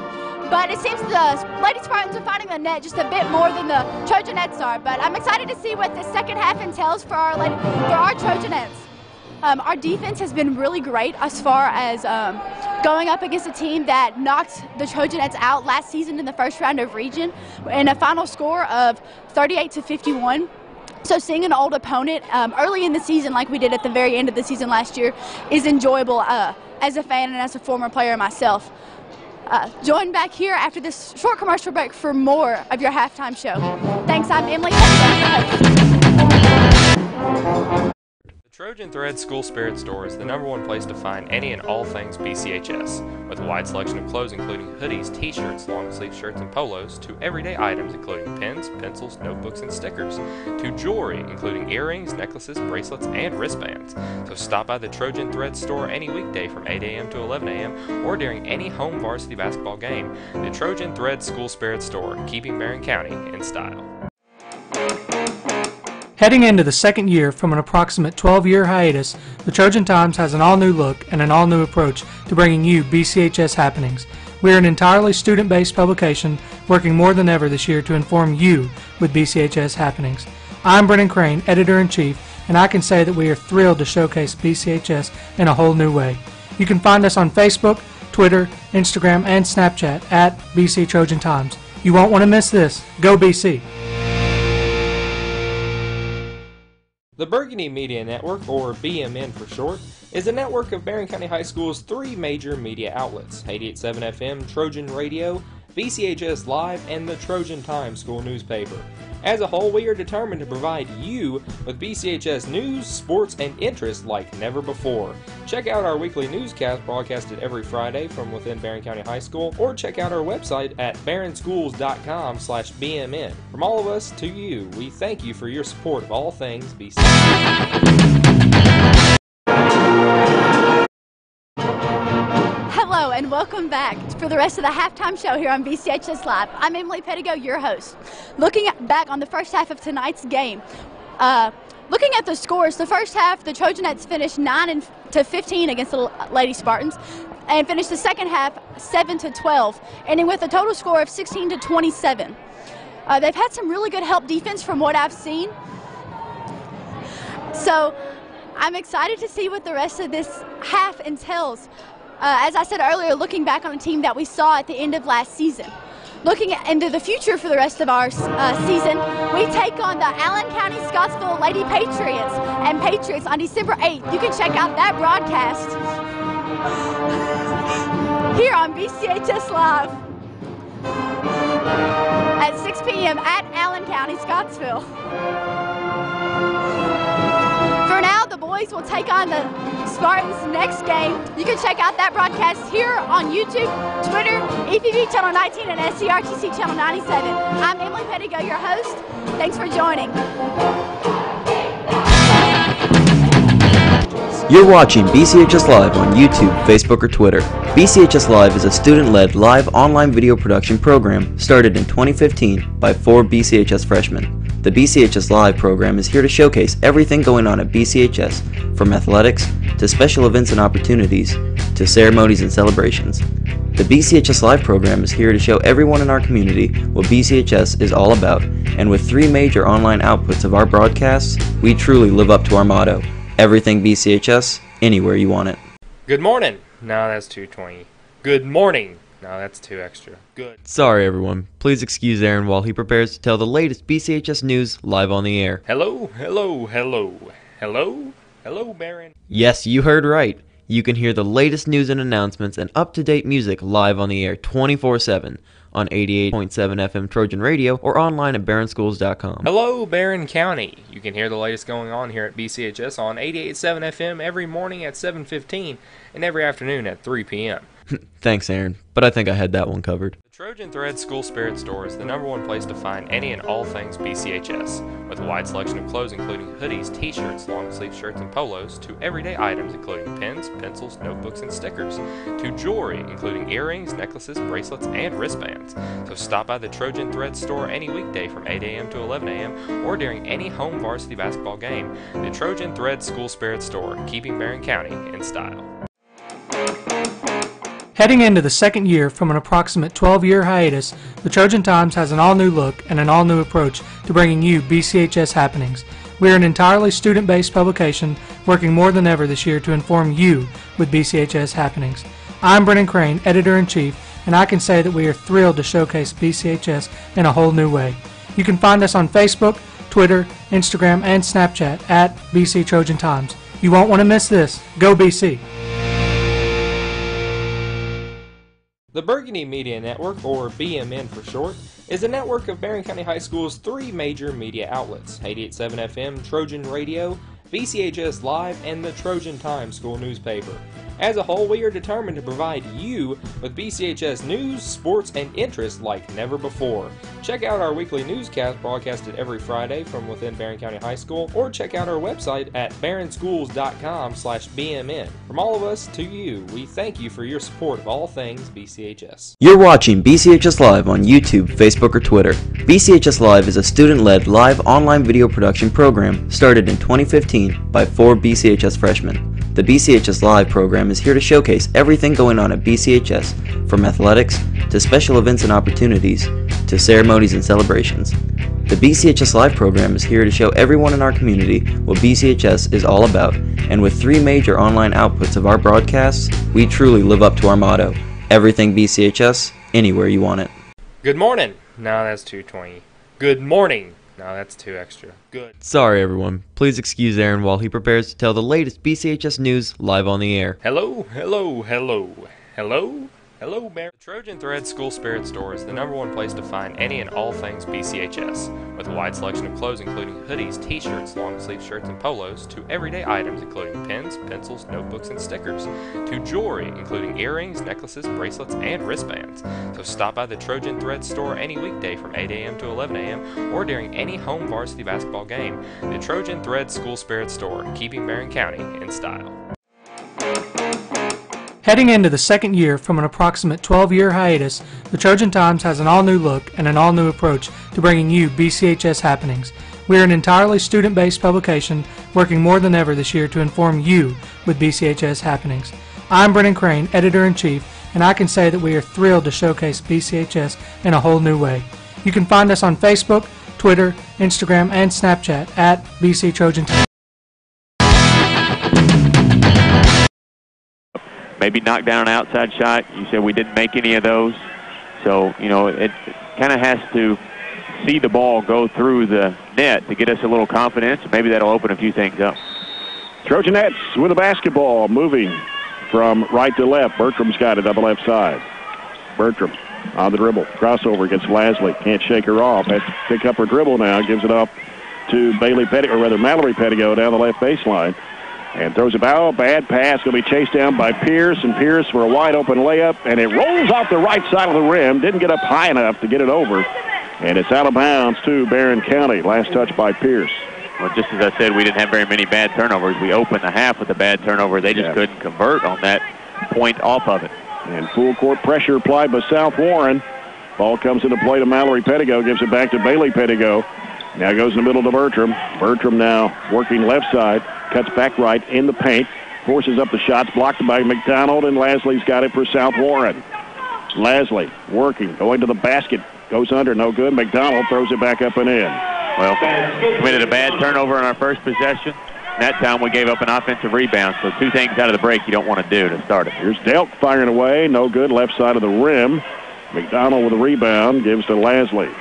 but it seems the Lady Spartans are finding the net just a bit more than the Trojanettes are. But I'm excited to see what the second half entails for our Trojanettes. Our defense has been really great as far as going up against a team that knocked the Trojanettes out last season in the first round of region in a final score of 38-51. So seeing an old opponent early in the season like we did at the very end of the season last year is enjoyable as a fan and as a former player myself. Join back here after this short commercial break for more of your halftime show. Thanks, I'm Emily. The Trojan Thread School Spirit Store is the #1 place to find any and all things BCHS, with a wide selection of clothes including hoodies, t-shirts, long-sleeve shirts, and polos, to everyday items including pens, pencils, notebooks, and stickers, to jewelry including earrings, necklaces, bracelets, and wristbands. So stop by the Trojan Thread Store any weekday from 8 a.m. to 11 a.m. or during any home varsity basketball game. The Trojan Thread School Spirit Store, keeping Barren County in style. Heading into the second year from an approximate 12-year hiatus, the Trojan Times has an all-new look and an all-new approach to bringing you BCHS happenings. We are an entirely student-based publication working more than ever this year to inform you with BCHS happenings. I'm Brennan Crane, editor-in-chief, and I can say that we are thrilled to showcase BCHS in a whole new way. You can find us on Facebook, Twitter, Instagram, and Snapchat at BC Trojan Times. You won't want to miss this. Go BC! The Burgundy Media Network, or BMN for short, is a network of Barren County High School's 3 major media outlets: 88.7 FM, Trojan Radio, BCHS Live, and the Trojan Times school newspaper. As a whole, we are determined to provide you with BCHS news, sports, and interest like never before. Check out our weekly newscast broadcasted every Friday from within Barren County High School, or check out our website at barrenschools.com/BMN. From all of us to you, we thank you for your support of all things BCHS. Hello and welcome back for the rest of the halftime show here on BCHS Live. I'm Emily Pettigo, your host. Looking back on the first half of tonight's game, Looking at the scores, the first half, the Trojanettes finished 9-15 against the Lady Spartans, and finished the second half 7-12, ending with a total score of 16-27. They've had some really good help defense from what I've seen. So I'm excited to see what the rest of this half entails. As I said earlier, looking back on a team that we saw at the end of last season. Looking into the future for the rest of our season, we take on the Allen County Scottsville Lady Patriots on December 8th. You can check out that broadcast here on BCHS Live at 6 p.m. at Allen County, Scottsville. For now, the boys will take on the Spartans next game. You can check out that broadcast here on YouTube, Twitter, EPB Channel 19, and SCRTC Channel 97. I'm Emily Pettigo, your host. Thanks for joining. You're watching BCHS Live on YouTube, Facebook, or Twitter. BCHS Live is a student-led live online video production program started in 2015 by 4 BCHS freshmen. The BCHS Live program is here to showcase everything going on at BCHS, from athletics to special events and opportunities to ceremonies and celebrations. The BCHS Live program is here to show everyone in our community what BCHS is all about, and with 3 major online outputs of our broadcasts, we truly live up to our motto, everything BCHS, anywhere you want it. Good morning. No, that's 220. Good morning. No, that's 2 extra. Good. Sorry everyone, please excuse Aaron while he prepares to tell the latest BCHS news live on the air. Hello, hello, hello. Hello? Hello, Barren. Yes, you heard right. You can hear the latest news and announcements and up-to-date music live on the air 24/7 on 88.7 FM Trojan Radio or online at barrenschools.com. Hello, Barren County. You can hear the latest going on here at BCHS on 88.7 FM every morning at 7:15 and every afternoon at 3 p.m. Thanks, Aaron, but I think I had that one covered. The Trojan Thread School Spirit Store is the #1 place to find any and all things BCHS, with a wide selection of clothes including hoodies, t-shirts, long-sleeve shirts, and polos, to everyday items including pens, pencils, notebooks, and stickers, to jewelry including earrings, necklaces, bracelets, and wristbands. So stop by the Trojan Thread Store any weekday from 8 a.m. to 11 a.m. or during any home varsity basketball game. The Trojan Thread School Spirit Store, keeping Barren County in style. Heading into the second year from an approximate 12-year hiatus, the Trojan Times has an all-new look and an all-new approach to bringing you BCHS happenings. We are an entirely student-based publication working more than ever this year to inform you with BCHS happenings. I'm Brennan Crane, Editor-in-Chief, and I can say that we are thrilled to showcase BCHS in a whole new way. You can find us on Facebook, Twitter, Instagram, and Snapchat at BC Trojan Times. You won't want to miss this. Go BC! The Burgundy Media Network, or BMN for short, is a network of Barren County High School's 3 major media outlets: 88.7 FM, Trojan Radio, BCHS Live, and the Trojan Times school newspaper. As a whole, we are determined to provide you with BCHS news, sports, and interest like never before. Check out our weekly newscast broadcasted every Friday from within Barren County High School, or check out our website at barrenschools.com/BMN. From all of us to you, we thank you for your support of all things BCHS. You're watching BCHS Live on YouTube, Facebook, or Twitter. BCHS Live is a student-led live online video production program started in 2015 by 4 BCHS freshmen. The BCHS Live program is here to showcase everything going on at BCHS, from athletics to special events and opportunities to ceremonies and celebrations. The BCHS Live program is here to show everyone in our community what BCHS is all about, and with 3 major online outputs of our broadcasts, we truly live up to our motto, everything BCHS, anywhere you want it. Good morning. No, that's 220. Good morning. No, that's 2 extra. Good. Sorry everyone, please excuse Aaron while he prepares to tell the latest BCHS news live on the air. Hello, hello, hello. Hello? Hello, Barren. The Trojan Thread School Spirit Store is the #1 place to find any and all things BCHS, with a wide selection of clothes including hoodies, t-shirts, long-sleeve shirts, and polos, to everyday items including pens, pencils, notebooks, and stickers, to jewelry including earrings, necklaces, bracelets, and wristbands. So stop by the Trojan Thread Store any weekday from 8 a.m. to 11 a.m. or during any home varsity basketball game. The Trojan Thread School Spirit Store, keeping Barren County in style. Heading into the second year from an approximate 12-year hiatus, the Trojan Times has an all-new look and an all-new approach to bringing you BCHS happenings. We are an entirely student-based publication working more than ever this year to inform you with BCHS happenings. I'm Brennan Crane, Editor-in-Chief, and I can say that we are thrilled to showcase BCHS in a whole new way. You can find us on Facebook, Twitter, Instagram, and Snapchat at BC Trojan Time. Maybe knock down an outside shot. You said we didn't make any of those. So, you know, it kind of has to see the ball go through the net to get us a little confidence. Maybe that'll open a few things up. Trojanettes with the basketball, moving from right to left. Bertram's got it on the left side. Bertram on the dribble. Crossover against Lasley. Can't shake her off. Has to pick up her dribble now. Gives it off to Mallory Pettigo down the left baseline. And throws a bad pass. Going to be chased down by Pierce. And Pierce for a wide open layup. And it rolls off the right side of the rim. Didn't get up high enough to get it over. And it's out of bounds to Barren County. Last touch by Pierce. Well, just as I said, we didn't have very many bad turnovers. We opened the half with a bad turnover. They just couldn't convert on that point off of it. And full court pressure applied by South Warren. Ball comes into play to Mallory Pettigo. Gives it back to Bailey Pettigo. Now goes in the middle to Bertram. Bertram now working left side. Cuts back right in the paint. Forces up the shots. Blocked by McDonald. And Lasley's got it for South Warren. Lasley working. Going to the basket. Goes under. No good. McDonald throws it back up and in. Well, committed a bad turnover on our first possession. That time we gave up an offensive rebound. So two things out of the break you don't want to do to start it. Here's Delk firing away. No good. Left side of the rim. McDonald with a rebound. Gives to Lasley.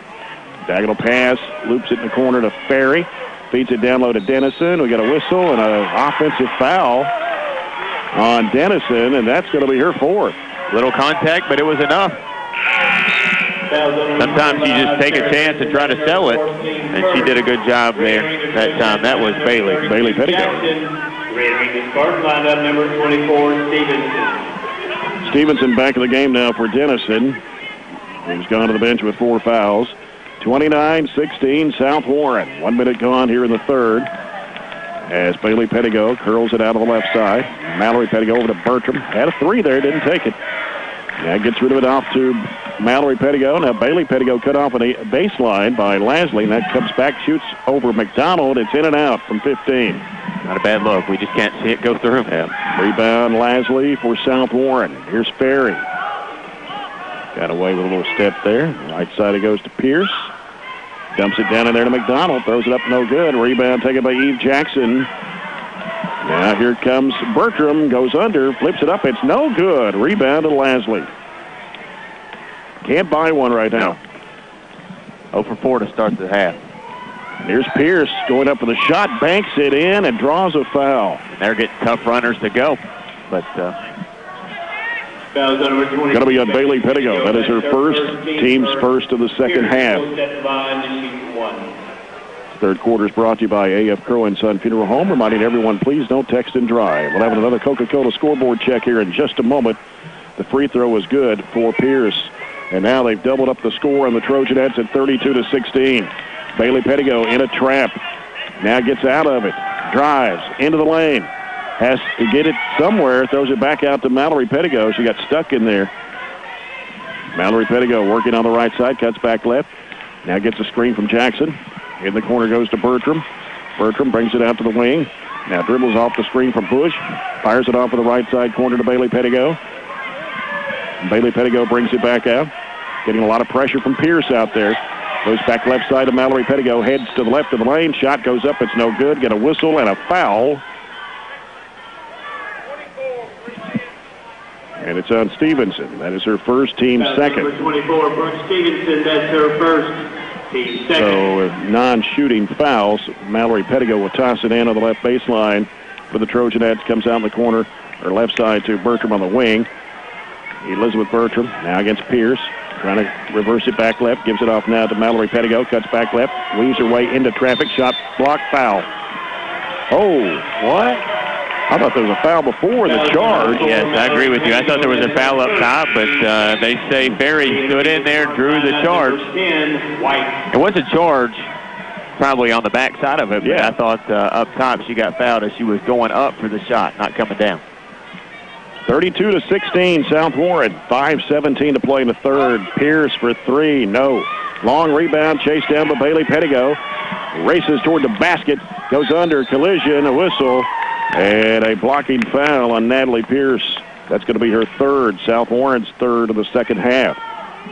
Diagonal pass. Loops it in the corner to Ferry. Feeds it down low to Dennison. We got a whistle and an offensive foul on Dennison, and that's going to be her fourth. Little contact, but it was enough. Sometimes you just take a chance and try to sell it, and she did a good job there that time. That was Bailey Pettigo. Lineup number 24, Stevenson. Stevenson back in the game now for Dennison. He's gone to the bench with 4 fouls. 29-16, South Warren. 1 minute gone here in the third. As Bailey Pettigo curls it out of the left side. Mallory Pettigo over to Bertram. Had a 3 there, didn't take it. Now gets rid of it off to Mallory Pettigo. Now Bailey Pettigo cut off on a baseline by Lasley. And that comes back, shoots over McDonald. It's in and out from 15. Not a bad look. We just can't see it go through. Yeah. Rebound Lasley for South Warren. Here's Ferry. Got away with a little step there. Right side it goes to Pierce. Dumps it down in there to McDonald. Throws it up no good. Rebound taken by Eve Jackson. Now here comes Bertram. Goes under. Flips it up. It's no good. Rebound to Lasley. Can't buy one right now. 0 for 4 to start the half. Here's Pierce going up for the shot. Banks it in and draws a foul. And they're getting tough runners to go. But going to be on Bailey Pettigo. That is her first, team's first of the second half. Third quarter is brought to you by A.F. Crow & Son Funeral Home. Reminding everyone, please don't text and drive. We'll have another Coca-Cola scoreboard check here in just a moment. The free throw is good for Pierce. And now they've doubled up the score on the Trojanettes at 32-16. Bailey Pettigo in a trap. Now gets out of it. Drives into the lane. Has to get it somewhere. Throws it back out to Mallory Pettigo. She got stuck in there. Mallory Pettigo working on the right side. Cuts back left. Now gets a screen from Jackson. In the corner goes to Bertram. Bertram brings it out to the wing. Now dribbles off the screen from Bush. Fires it off to the right side corner to Bailey Pettigo. Bailey Pettigo brings it back out. Getting a lot of pressure from Pierce out there. Goes back left side to Mallory Pettigo. Heads to the left of the lane. Shot goes up. It's no good. Get a whistle and a foul. And it's on Stevenson. That is her first, team second. Number 24, Brooke Stevenson. That's her first, team second. So non-shooting fouls. Mallory Pettigo will toss it in on the left baseline for the Trojanettes. Comes out in the corner, or left side to Bertram on the wing. Elizabeth Bertram now against Pierce. Trying to reverse it back left. Gives it off now to Mallory Pettigo. Cuts back left. Weaves her way into traffic. Shot block, foul. Oh, what? I thought there was a foul before the charge. Yes, I agree with you. I thought there was a foul up top, but they say Ferry stood in there, drew the charge. It was a charge probably on the back side of it, but I thought up top she got fouled as she was going up for the shot, not coming down. 32-16, South Warren. 5:17 to play in the third. Pierce for 3, no. Long rebound, chased down by Bailey Pettigo. races toward the basket, goes under, collision, a whistle, and a blocking foul on Natalie Pierce. That's going to be her third, South Warren's third of the second half.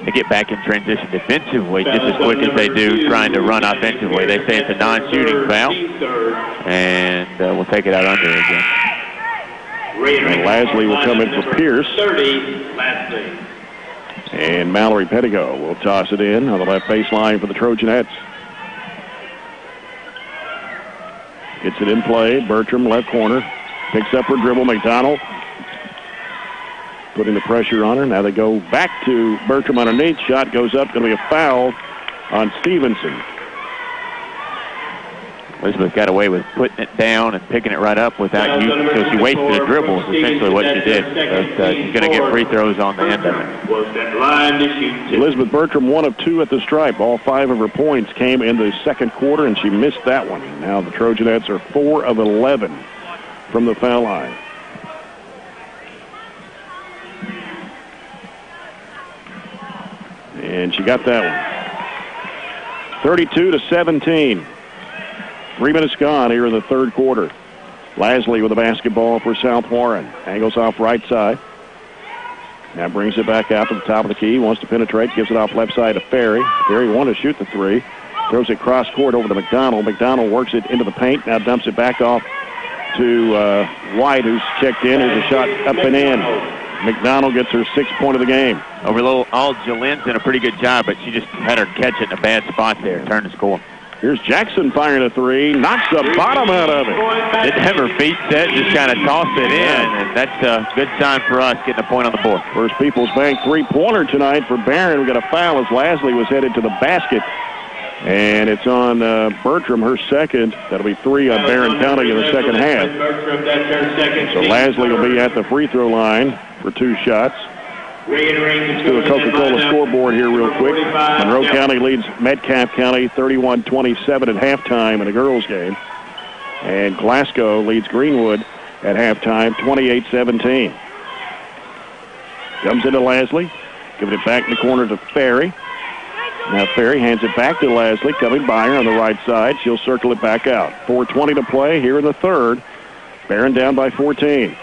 They get back in transition defensively just as quick as they do trying to run offensively. They say it's a non-shooting foul, and we'll take it out under again. And Lasley will come in for Pierce. And Mallory Pettigo will toss it in on the left baseline for the Trojanettes. Gets it in play. Bertram, left corner. Picks up her dribble. McDonald putting the pressure on her. Now they go back to Bertram underneath. Shot goes up. Going to be a foul on Stevenson. Elizabeth got away with putting it down and picking it right up without using it. So she wasted a dribble is essentially what she did. But she's going to get free throws on the end of it. Elizabeth Bertram, 1 of 2 at the stripe. All 5 of her points came in the second quarter, and she missed that one. Now the Trojanettes are 4 of 11 from the foul line. And she got that one. 32-17. 3 minutes gone here in the third quarter. Lasley with the basketball for South Warren. Angles off right side. Now brings it back out to the top of the key. Wants to penetrate. Gives it off left side to Ferry. Ferry wants to shoot the 3. Throws it cross court over to McDonald. McDonald works it into the paint. Now dumps it back off to White, who's checked in. Here's a shot up and in. McDonald gets her 6th point of the game. Overall, Jalen's did a pretty good job, but she just had her catch it in a bad spot there. Turn the score. Here's Jackson firing a 3. Knocks the bottom out of it. Didn't have her feet set, just kind of tossed it in, and that's a good sign for us, getting a point on the board. First People's Bank 3-pointer tonight for Barren. We got a foul as Lasley was headed to the basket. And it's on Bertram, her second. That'll be 3 on Barren County in the second half. So Lasley will be at the free throw line for 2 shots. Let's do a Coca-Cola scoreboard here real quick. Monroe County leads Metcalfe County 31-27 at halftime in the girls' game. And Glasgow leads Greenwood at halftime 28-17. Comes into Lasley. Giving it back in the corner to Ferry. Now Ferry hands it back to Lasley, coming by her on the right side. She'll circle it back out. 4:20 to play here in the third. Barren down by 14.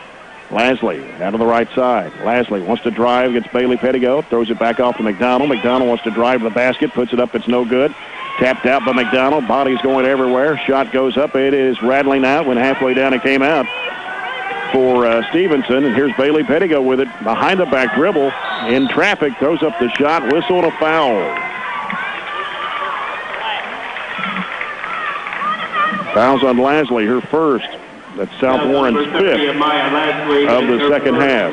Lasley out of the right side. Lasley wants to drive against Bailey Pettigo. Throws it back off to McDonald. McDonald wants to drive to the basket. Puts it up. It's no good. Tapped out by McDonald. Body's going everywhere. Shot goes up. It is rattling out. Went halfway down and came out for Stevenson. And here's Bailey Pettigo with it. Behind the back dribble. In traffic. Throws up the shot. Whistle and a foul. Fouls on Lasley, her first. That's South Warren's 5th of the second half.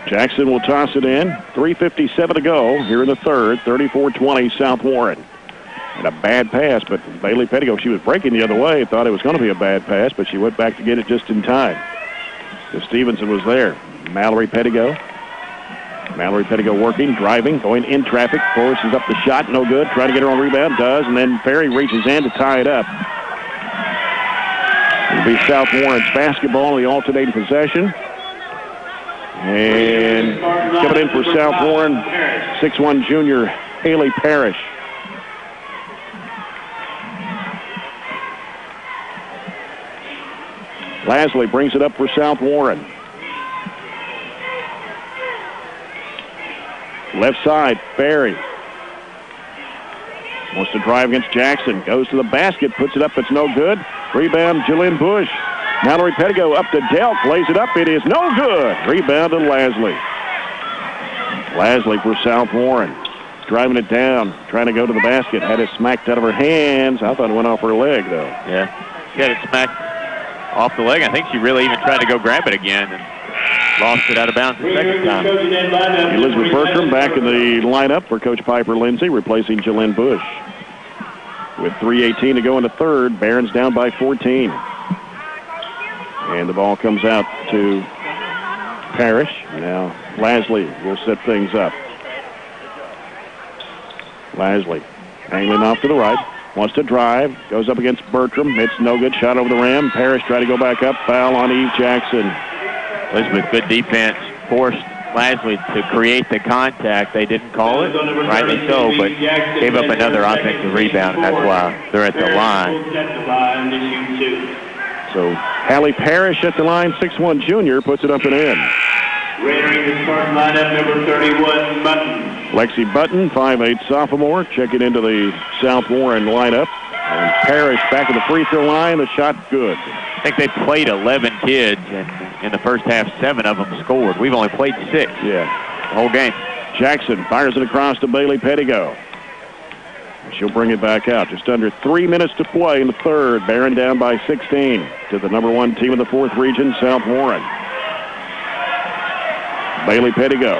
Jackson will toss it in. 3:57 to go here in the third. 34-20 South Warren. And a bad pass, but Bailey Pettigo, she was breaking the other way. Thought it was going to be a bad pass, but she went back to get it just in time. So Stevenson was there. Mallory Pettigo. Mallory Pettigo working, driving, going in traffic, forces up the shot, no good. Trying to get her on rebound, does, and then Ferry reaches in to tie it up. It'll be South Warren's basketball, the alternating possession. And coming in for South Warren, 6'1" junior Haley Parrish. Lasley brings it up for South Warren. Left side, Ferry. Wants to drive against Jackson. Goes to the basket, puts it up, it's no good. Rebound, Jillian Bush. Mallory Pettigo up to Delk, lays it up, it is no good. Rebound to Lasley. Lasley for South Warren. Driving it down, trying to go to the basket. Had it smacked out of her hands. I thought it went off her leg, though. Yeah, she had it smacked off the leg. I think she really even tried to go grab it again and lost it out of bounds the second time. Elizabeth Bertram back in the lineup for Coach Piper Lindsay, replacing Jalen Bush. With 3:18 to go in the third, Barron's down by 14. And the ball comes out to Parrish. Now Lasley will set things up. Lasley angling off to the right. Wants to drive. Goes up against Bertram. It's no good. Shot over the rim. Parrish tried to go back up. Foul on Eve Jackson. Elizabeth, good defense. Forced Lasley to create the contact. They didn't call it, rightly so, but gave up another offensive rebound, and that's why they're at the line. So Hallie Parrish at the line, 6'1" junior, puts it up and in. Entering the starting lineup, number 31, Button. Lexi Button, 5'8" sophomore, checking into the South Warren lineup. And Parrish back at the free throw line. The shot good. I think they played 11 kids, and in the first half, 7 of them scored. We've only played 6. Yeah. The whole game. Jackson fires it across to Bailey Pettigo. She'll bring it back out. Just under 3 minutes to play in the third. Barren down by 16 to the number 1 team in the 4th region, South Warren. Bailey Pettigo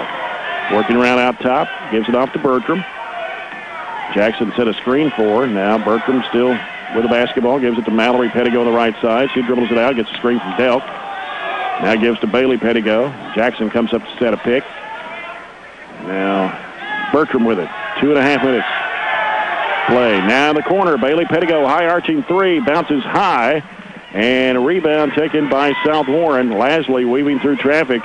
working around out top. Gives it off to Bertram. Jackson set a screen for her. Now Bertram still with the basketball. Gives it to Mallory Pettigo on the right side. She dribbles it out. Gets a screen from Delk. Now gives to Bailey Pettigo. Jackson comes up to set a pick. Now Bertram with it. 2.5 minutes. Play. Now in the corner. Bailey Pettigo, high arching three. Bounces high. And a rebound taken by South Warren. Lasley weaving through traffic.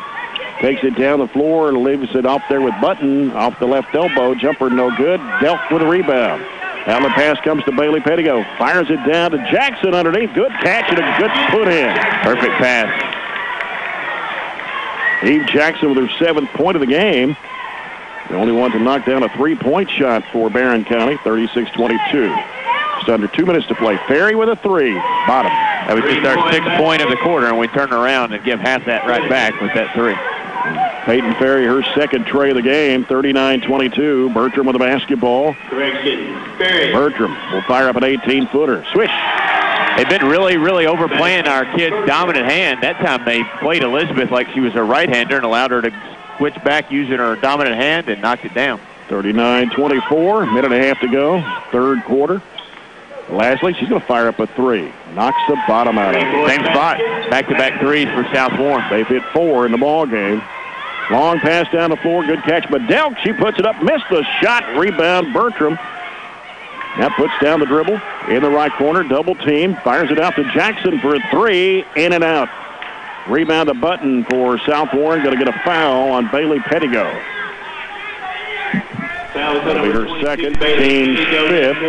Takes it down the floor, leaves it off there with Button, off the left elbow. Jumper no good. Delk with a rebound. Outlet pass comes to Bailey Pettigo. Fires it down to Jackson underneath. Good catch and a good put in. Perfect pass. Eve Jackson with her 7th point of the game. The only one to knock down a 3-point shot for Barren County, 36-22. Just under 2 minutes to play. Ferry with a 3. Bottom. That was just our 6th point of the quarter, and we turn around and give half that right back with that 3. Peyton Ferry, her 2nd tray of the game, 39-22. Bertram with the basketball. Correction. Ferry. Bertram will fire up an 18-footer. Swish. They've been really, really overplaying our kid's dominant hand. That time they played Elizabeth like she was a right-hander and allowed her to switch back using her dominant hand and knocked it down. 39-24, minute and a half to go, 3rd quarter. Lasley, she's going to fire up a 3. Knocks the bottom out of it. Same spot. Back-to-back 3s for South Warren. They've hit 4 in the ball game. Long pass down the floor. Good catch by Delk. She puts it up. Missed the shot. Rebound Bertram. Now puts down the dribble in the right corner. Double team. Fires it out to Jackson for a 3. In and out. Rebound a Button for South Warren. Going to get a foul on Bailey Pettigo. That'll be her 2nd, team's 5th.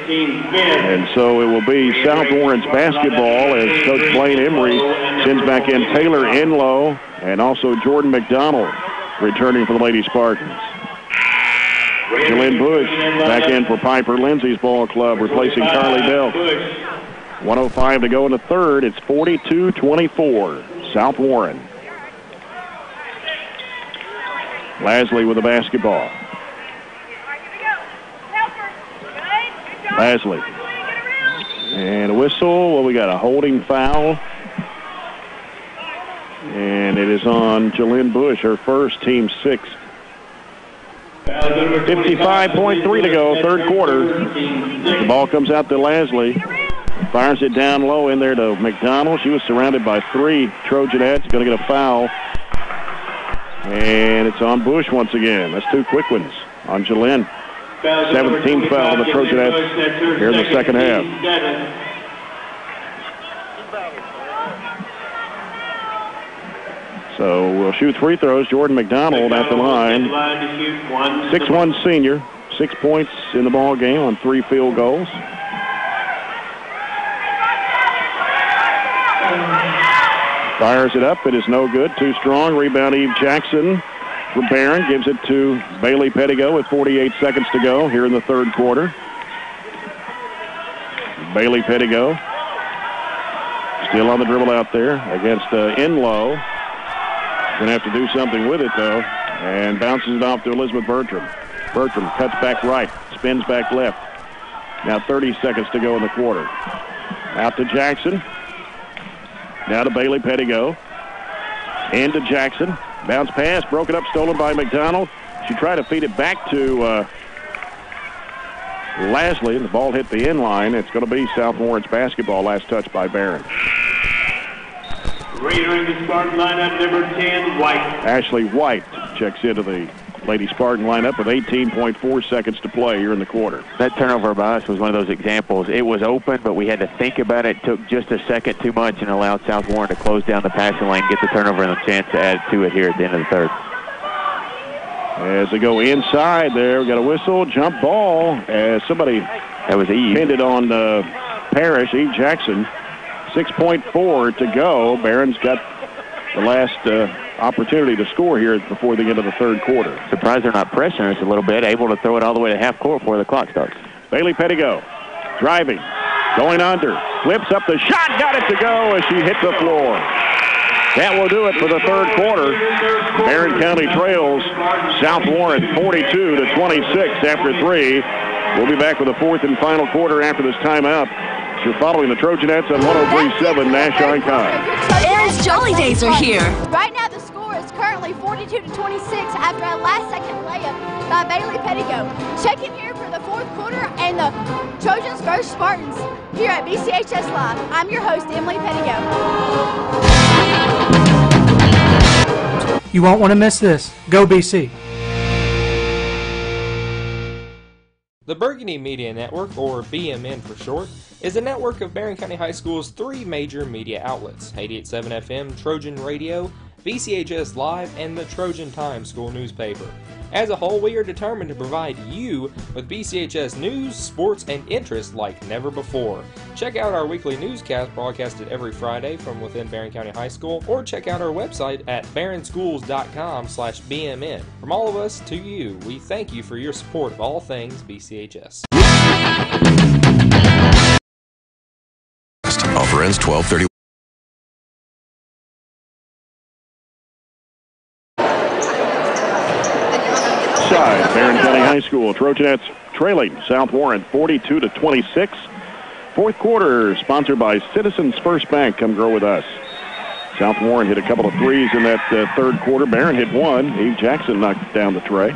And so it will be South Warren's basketball as Coach Blaine Emery sends back in Taylor Enlow and also Jordan McDonald returning for the Lady Spartans. Jalen Bush back in for Piper Lindsay's ball club, replacing Carly Delk. 1:05 to go in the third. It's 42-24. South Warren. Lasley with the basketball. Lasley. And a whistle. Well, we got a holding foul. And it is on Jalen Bush, her first, team 6th. 55.3 to go, 3rd quarter. The ball comes out to Lasley. Fires it down low in there to McDonald. She was surrounded by 3 Trojanettes. Going to get a foul. And it's on Bush once again. That's 2 quick ones on Jalen. 7th team foul on the Trojanettes here in the second half. So we'll shoot free throws. Jordan McDonald at the line. 6'1" senior. 6 points in the ball game on 3 field goals. Fires it up. It is no good. Too strong. Rebound Eve Jackson for Barren. Gives it to Bailey Pettigo with 48 seconds to go here in the 3rd quarter. Bailey Pettigo still on the dribble out there against Enlow. Going to have to do something with it, though, and bounces it off to Elizabeth Bertram. Bertram cuts back right, spins back left. Now 30 seconds to go in the quarter. Out to Jackson. Now to Bailey Pettigo. And to Jackson. Bounce pass, broken up, stolen by McDonald. She tried to feed it back to Lasley, and the ball hit the end line. It's going to be South Warren's basketball. Last touch by Barren. Reentering the Spartan lineup, number 10, White. Ashley White checks into the Lady Spartan lineup with 18.4 seconds to play here in the quarter. That turnover by us was one of those examples. It was open, but we had to think about it. It took just a second too much and allowed South Warren to close down the passing lane, get the turnover, and a chance to add to it here at the end of the third. As they go inside there, we got a whistle, jump ball, as somebody that was Eve. pinned it on Parrish, Eve Jackson. 6.4 to go. Barron's got the last opportunity to score here before the end of the third quarter. Surprised they're not pressuring us a little bit, able to throw it all the way to half court before the clock starts. Bailey Pettigo driving, going under, flips up the shot, got it to go as she hit the floor. That will do it for the third quarter. Barren County trails South Warren 42-26 after 3. We'll be back with the fourth and final quarter after this timeout. You're following the Trojanettes on 103.7 Nash Icon. Aaron's Jolly Days are here. Right now the score is currently 42-26 after a last-second layup by Bailey Pettigo. Check in here for the fourth quarter and the Trojans versus Spartans here at BCHS Live. I'm your host, Emily Pettigo. You won't want to miss this. Go BC. The Burgundy Media Network, or BMN for short, is a network of Barren County High School's 3 major media outlets: 88.7 FM, Trojan Radio, BCHS Live, and the Trojan Times school newspaper. As a whole, we are determined to provide you with BCHS news, sports, and interest like never before. Check out our weekly newscast broadcasted every Friday from within Barren County High School, or check out our website at barrenschools.com/BMN. From all of us to you, we thank you for your support of all things BCHS. Offer ends 12/30. Barren County High School Trojanettes trailing South Warren 42-26. Fourth quarter sponsored by Citizens First Bank. Come grow with us. South Warren hit a couple of threes in that third quarter. Barren hit one. Eve Jackson knocked down the tray.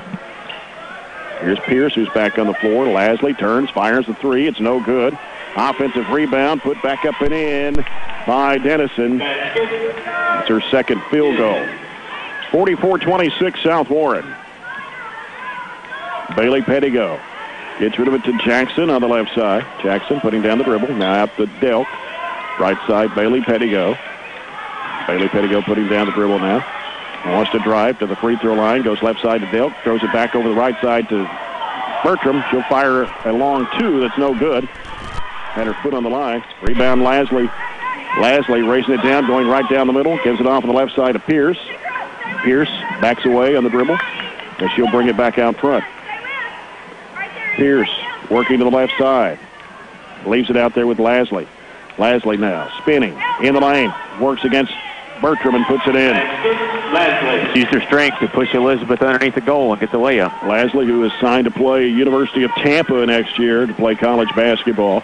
Here's Pierce, who's back on the floor. Lasley turns, fires the three. It's no good. Offensive rebound, put back up and in by Dennison. It's her second field goal. 44-26 South Warren. Bailey Pettigo gets rid of it to Jackson on the left side. Jackson putting down the dribble. Now out to Delk. Right side, Bailey Pettigo. Bailey Pettigo putting down the dribble now. Wants to drive to the free throw line. Goes left side to Delk. Throws it back over the right side to Bertram. She'll fire a long two. That's no good. Had her foot on the line. Rebound Lasley. Lasley racing it down, going right down the middle. Gives it off on the left side to Pierce. Pierce backs away on the dribble. And she'll bring it back out front. Pierce working to the left side. Leaves it out there with Lasley. Lasley now spinning in the lane. Works against Bertram and puts it in. Lasley used her strength to push Elizabeth underneath the goal and get the layup. Lasley, who is signed to play University of Tampa next year to play college basketball,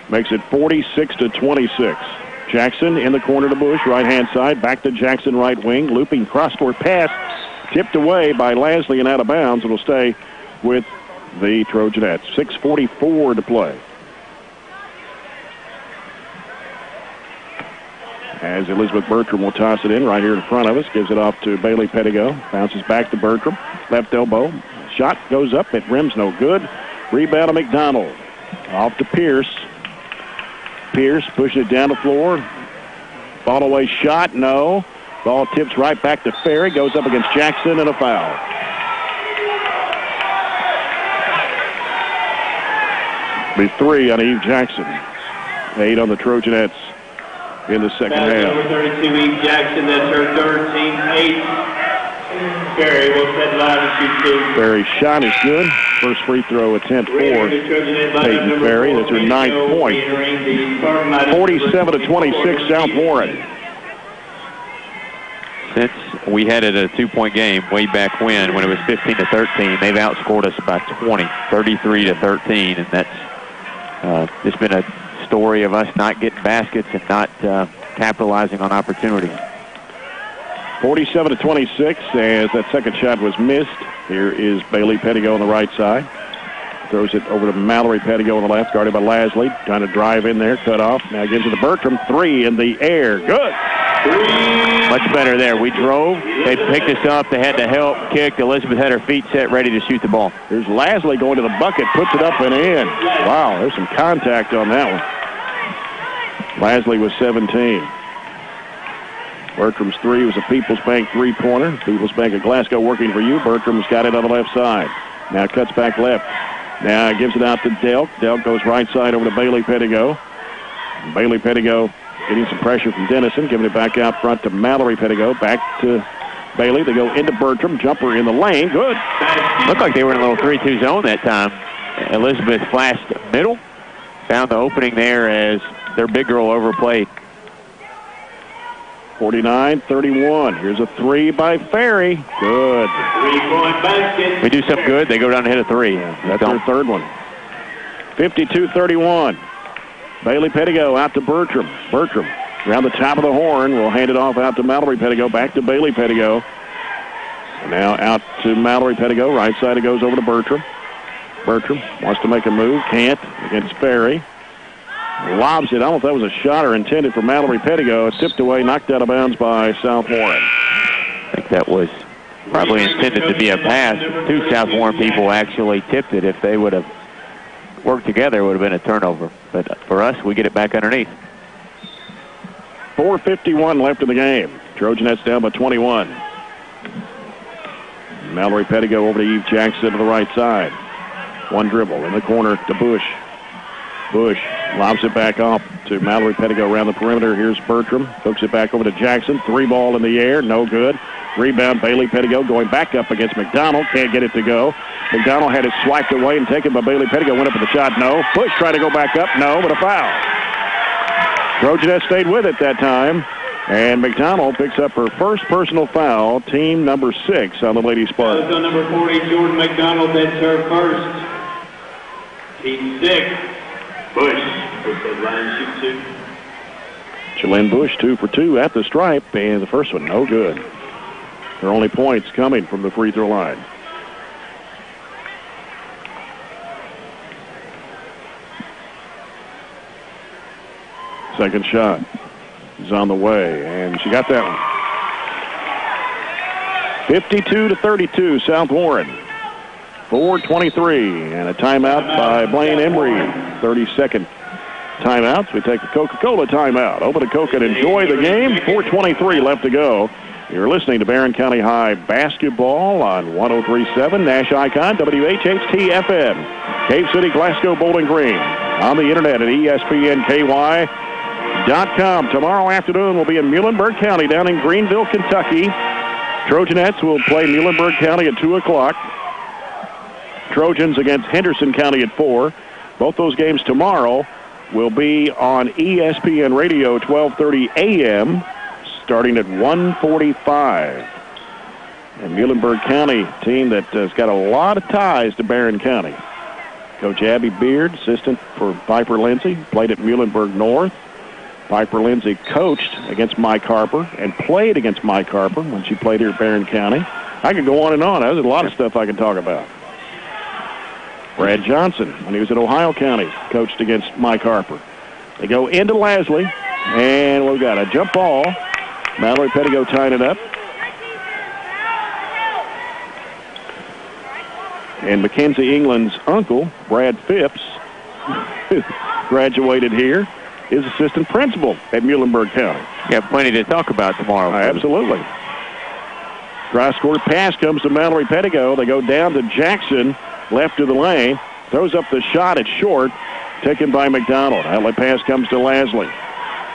makes it 46-26. Jackson in the corner to Bush, right-hand side. Back to Jackson, right wing. Looping cross-court pass. Tipped away by Lasley and out of bounds. It'll stay with the Trojanettes. 6:44 to play. As Elizabeth Bertram will toss it in right here in front of us. Gives it off to Bailey Pettigo. Bounces back to Bertram. Left elbow. Shot goes up. It rims no good. Rebound to McDonald. Off to Pierce. Pierce pushing it down the floor. Ball away shot. No. Ball tips right back to Ferry. Goes up against Jackson and a foul. Be 3 on Eve Jackson. 8 on the Trojanettes in the second half. Number 32, Eve Jackson. That's her third team. 8. Ferry will set line and shoot 2. Ferry's shot is good. First free throw attempt for Peyton Ferry. That's her 9th point. 47-26 South Warren. Since we had it a 2-point game way back when it was 15-13, they've outscored us by 20, 33-13, and that's it's been a story of us not getting baskets and not capitalizing on opportunity. 47-26 as that second shot was missed. Here is Bailey Pettigo on the right side. Throws it over to Mallory Pettigo on the left, guarded by Lasley. Trying to drive in there, cut off. Now gives it to Bertram. 3 in the air. Good. Much better there. We drove. They picked us up. They had to help. Kicked. Elizabeth had her feet set, ready to shoot the ball. Here's Lasley going to the bucket. Puts it up and in. Wow, there's some contact on that one. Lasley was 17. Bertram's three was a People's Bank three-pointer. People's Bank of Glasgow working for you. Bertram's got it on the left side. Now cuts back left. Now gives it out to Delk. Delk goes right side over to Bailey Pettigo. Bailey Pettigo getting some pressure from Dennison, giving it back out front to Mallory Pettigo. Back to Bailey. They go into Bertram. Jumper in the lane. Good. Looked like they were in a little 3-2 zone that time. Elizabeth flashed middle. Found the opening there as their big girl overplayed. 49-31. Here's a three by Ferry. Good. Three-point basket. We do something good, they go down and hit a three. That's their third one. 52-31. Bailey Pettigo out to Bertram. Bertram around the top of the horn. Will hand it off out to Mallory Pettigo. Back to Bailey Pettigo. And now out to Mallory Pettigo. Right side it goes over to Bertram. Bertram wants to make a move. Can't against Ferry. Lobs it. I don't know if that was a shot or intended for Mallory Pettigo. It's tipped away, knocked out of bounds by South Warren. I think that was probably intended to be a pass. Two South Warren people actually tipped it. If they would have worked together, it would have been a turnover. But for us, we get it back underneath. 4:51 left in the game. Trojanettes down by 21. Mallory Pettigo over to Eve Jackson to the right side. One dribble in the corner to Bush. Bush lobs it back off to Mallory Pettigo around the perimeter. Here's Bertram. Hooks it back over to Jackson. Three ball in the air. No good. Rebound, Bailey Pettigo going back up against McDonald. Can't get it to go. McDonald had it swiped away and taken by Bailey Pettigo. Went up with the shot. No. Bush tried to go back up. No, but a foul. Trojanettes stayed with it that time. And McDonald picks up her first personal foul. Team number 6 on the Lady Spartans. On number 40, Jordan McDonald. That's her first. Team 6. Bush with the line shoot two. Jalen Bush 2 for 2 at the stripe, and the first one no good. Her only points coming from the free throw line. Second shot is on the way, and she got that one. 52-32, South Warren. 4:23 and a timeout by Blaine Emery. 30-second timeouts. We take the Coca-Cola timeout. Open a Coke and enjoy the game. 4:23 left to go. You're listening to Barren County High basketball on 103.7 Nash Icon WHHT-FM. Cave City, Glasgow, Bowling Green. On the internet at ESPNKY.com. Tomorrow afternoon we'll be in Muhlenberg County down in Greenville, Kentucky. Trojanettes will play Muhlenberg County at 2 o'clock. Trojans against Henderson County at 4. Both those games tomorrow will be on ESPN Radio 12:30 a.m. starting at 1:45. And Muhlenberg County, team that has got a lot of ties to Barren County. Coach Abby Beard, assistant for Piper Lindsay, played at Muhlenberg North. Piper Lindsay coached against Mike Harper and played against Mike Harper when she played here at Barren County. I could go on and on. There's a lot of stuff I can talk about. Brad Johnson, when he was at Ohio County, coached against Mike Harper. They go into Lasley, and we've got a jump ball. Mallory Pettigo tying it up. And Mackenzie England's uncle, Brad Phipps, who graduated here, is assistant principal at Muhlenberg County. Got plenty to talk about tomorrow. Absolutely. Cross-court pass comes to Mallory Pettigo. They go down to Jackson. Left of the lane, throws up the shot. It's short, taken by McDonald. Outlet pass comes to Lasley.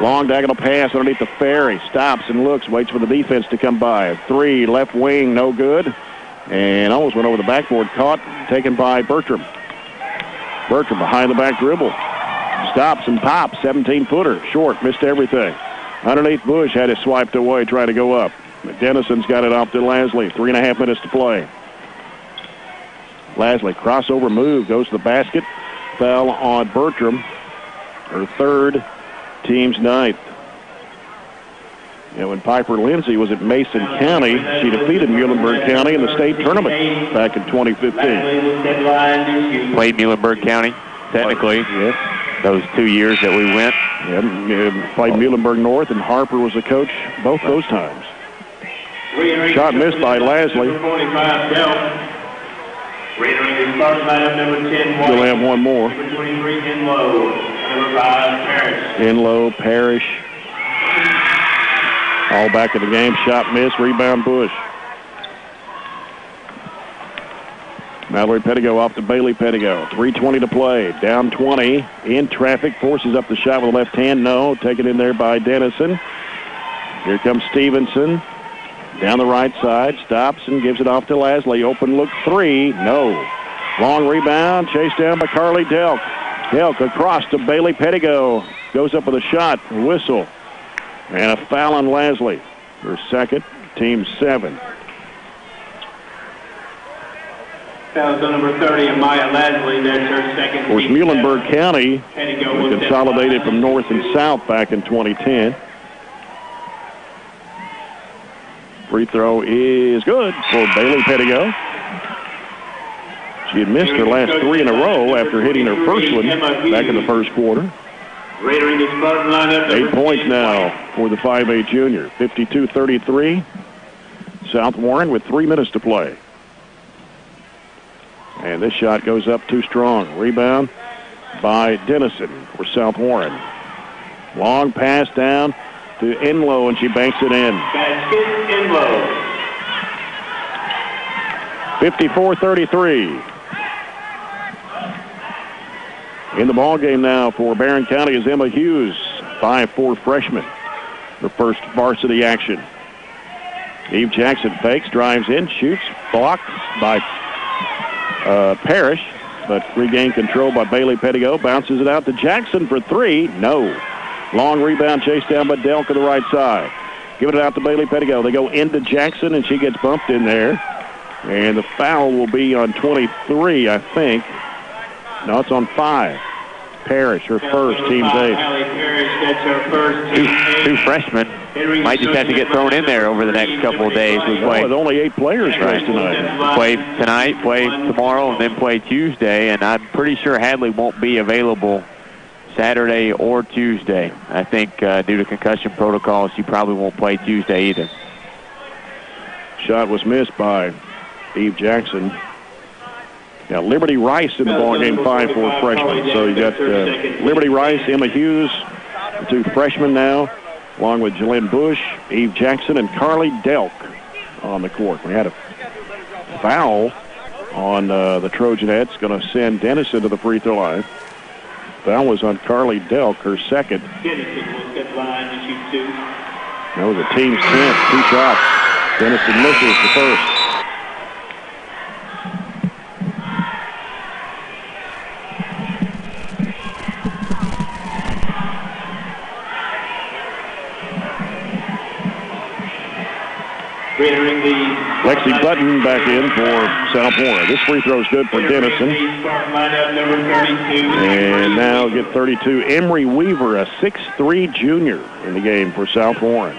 Long diagonal pass underneath the Ferry. Stops and looks, waits for the defense to come by. 3, left wing, no good. And almost went over the backboard. Caught, taken by Bertram. Bertram behind the back dribble. Stops and pops, 17-footer. Short, missed everything. Underneath Bush, had it swiped away, trying to go up. Dennison's got it off to Lasley. 3.5 minutes to play. Lasley, crossover move, goes to the basket. Foul on Bertram. Her third, team's ninth. And when Piper Lindsay was at Mason County, she defeated Muhlenberg County in the state tournament back in 2015. Played Muhlenberg County, technically. Yes. Those 2 years that we went. Yep. Played Muhlenberg North, and Harper was the coach both those times. Shot missed by Lasley. We'll have one more. Inlow, Parrish. All back in the game. Shot miss. Rebound Bush. Mallory Pettigo off to Bailey Pettigo. 3:20 to play. Down 20. In traffic. Forces up the shot with the left hand. No. Taken in there by Dennison. Here comes Stevenson. Down the right side. Stops and gives it off to Lasley. Open look three. No. Long rebound. Chased down by Carly Delk. Delk across to Bailey Pettigo. Goes up with a shot. A whistle. And a foul on Lasley. Her second. Team 7. Foul's on number 30, Amaya Lasley. That's her second. Of course, Muhlenberg County was consolidated from north and south back in 2010. Free throw is good for Bailey Pettigo. She had missed her last 3 in a row after hitting her first one back in the first quarter. 8 points now for the 5A junior. 52-33. South Warren with 3 minutes to play. And this shot goes up too strong. Rebound by Dennison for South Warren. Long pass down to Enlow, and she banks it in. Basket, Enlow. 54-33. In the ball game now for Barren County is Emma Hughes, 5'4" freshman. Her first varsity action. Eve Jackson fakes, drives in, shoots, blocked by Parrish, but regained control by Bailey Pettigo. Bounces it out to Jackson for 3. No. Long rebound chased down by Delk to the right side. Give it out to Bailey Pettigo. They go into Jackson, and she gets bumped in there. And the foul will be on 23, I think. No, it's on 5. Parrish, her first, team's 8. That's her first. Two freshmen might just have to get thrown in there over the next couple of days. We play with only 8 players right tonight. Play tonight, play tomorrow, and then play Tuesday. And I'm pretty sure Hadley won't be available Saturday or Tuesday. I think due to concussion protocols, she probably won't play Tuesday either. Shot was missed by Eve Jackson. Now, Liberty Rice in the ballgame, 5'4" freshman. So you got Liberty Rice, Emma Hughes, the 2 freshmen now, along with Jalen Bush, Eve Jackson, and Carly Delk on the court. We had a foul on the Trojanettes, going to send Dennison to the free throw line. Foul was on Carly Delk, her second. That was a team's 10th, 2 shots. Dennison misses the first. Lexi Button back in for South Warren. This free throw is good for Dennison. And now get 32. Emery Weaver, a 6'3" junior in the game for South Warren.